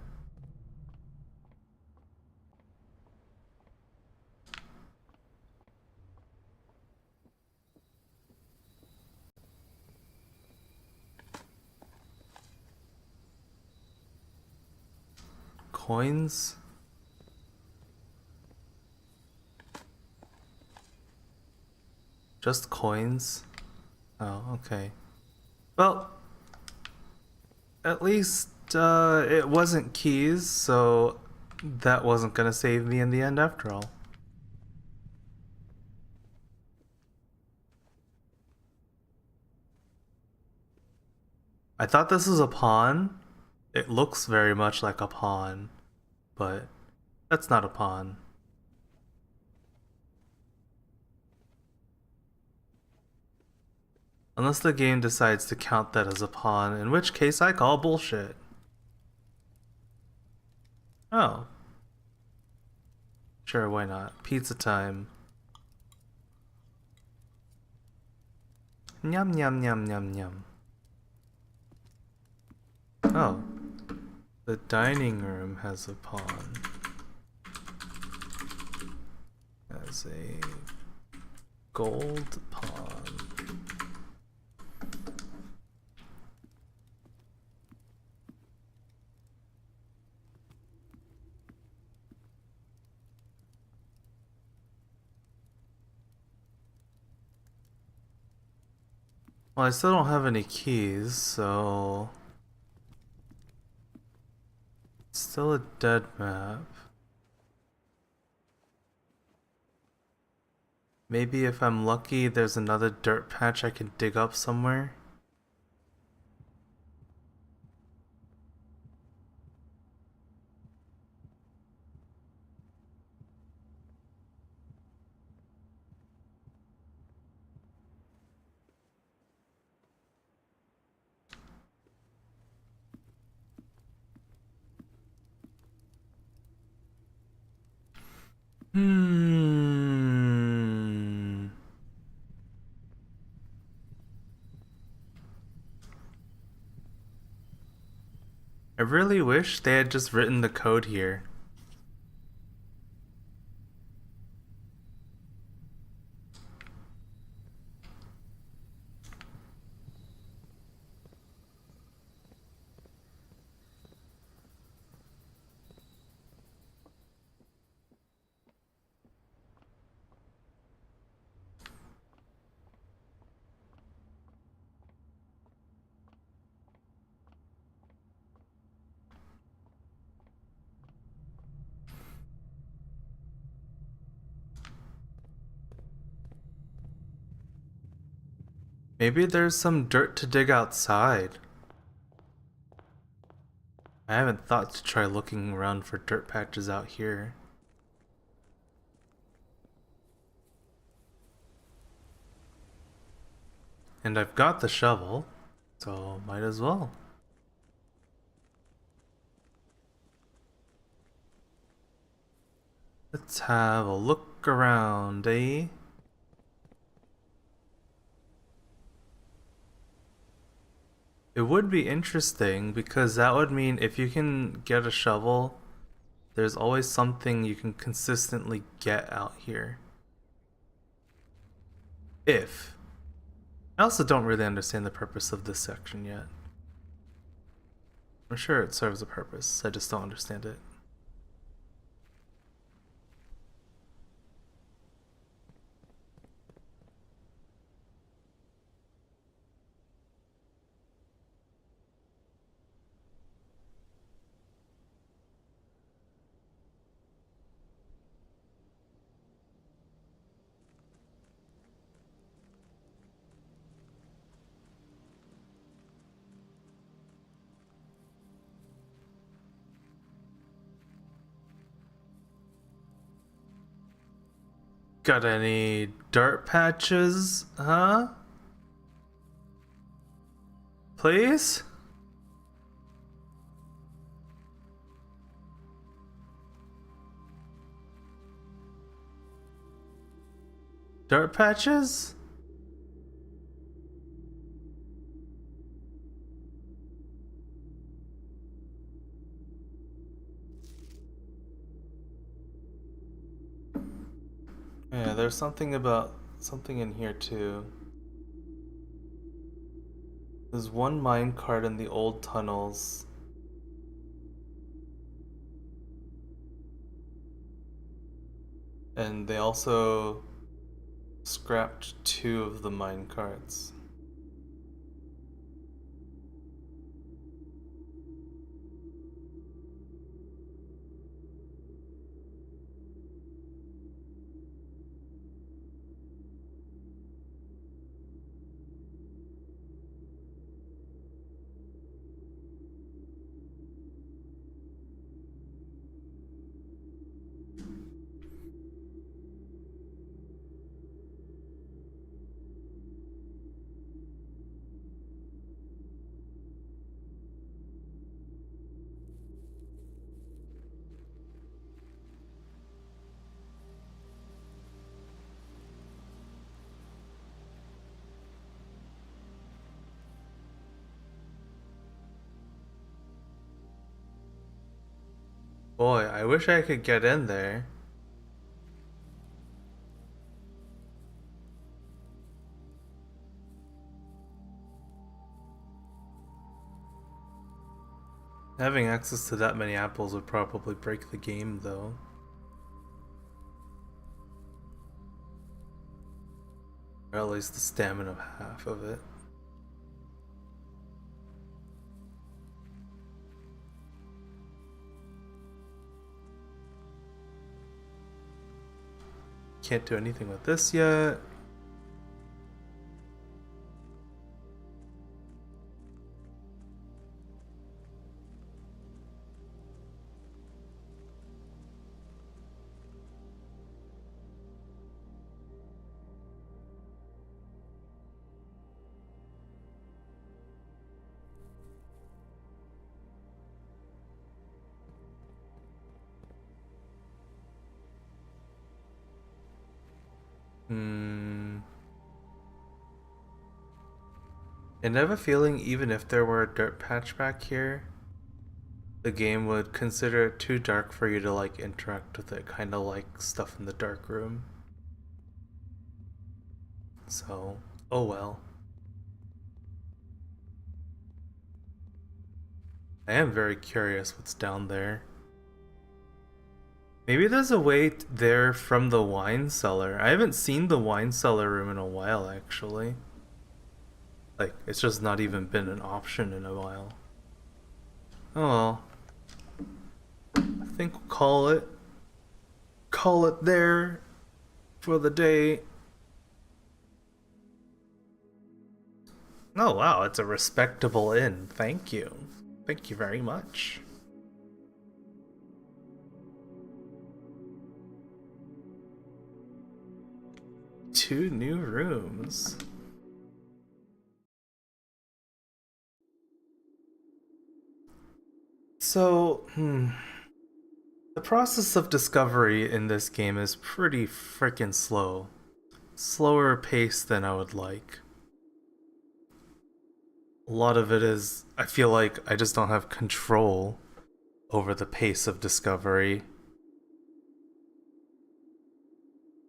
Coins? Just coins? Oh, okay. Well, at least it wasn't keys, so that wasn't gonna save me in the end after all. I thought this was a pawn. It looks very much like a pawn, but that's not a pawn. Unless the game decides to count that as a pawn, in which case I call bullshit. Oh. Sure, why not? Pizza time. Nyam nyam nyam nyam nyam. Oh. The dining room has a pawn. Has a gold pawn. Well, I still don't have any keys, so... It's still a dead map. Maybe if I'm lucky, there's another dirt patch I can dig up somewhere. Hmm. I really wish they had just written the code here. Maybe there's some dirt to dig outside. I haven't thought to try looking around for dirt patches out here. And I've got the shovel, so might as well. Let's have a look around, eh? It would be interesting because that would mean if you can get a shovel, there's always something you can consistently get out here. If. I also don't really understand the purpose of this section yet. I'm sure it serves a purpose, I just don't understand it. Got any dirt patches, huh? Please? Dirt patches? Yeah, there's something in here too. There's one minecart in the old tunnels. And they also scrapped 2 of the minecarts. Boy, I wish I could get in there. Having access to that many apples would probably break the game, though. Or at least the stamina of half of it. Can't do anything with this yet. And I have a feeling even if there were a dirt patch back here, the game would consider it too dark for you to like interact with it, kind of like stuff in the dark room. So, oh well. I am very curious what's down there. Maybe there's a way there from the wine cellar. I haven't seen the wine cellar room in a while, actually. Like, it's just not even been an option in a while. Oh well. I think we'll call it there for the day. Oh wow, it's a respectable inn. Thank you. Thank you very much. Two new rooms. So, the process of discovery in this game is pretty freaking slow. Slower pace than I would like. A lot of it is, I feel like I just don't have control over the pace of discovery.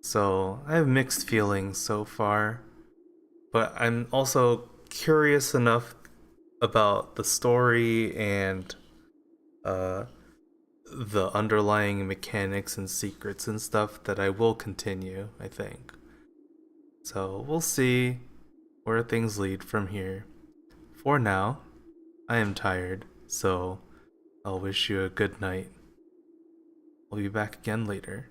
So, I have mixed feelings so far. But I'm also curious enough about the story and the underlying mechanics and secrets and stuff that I will continue, I think. So we'll see where things lead from here. For now, I am tired, so I'll wish you a good night. I'll be back again later.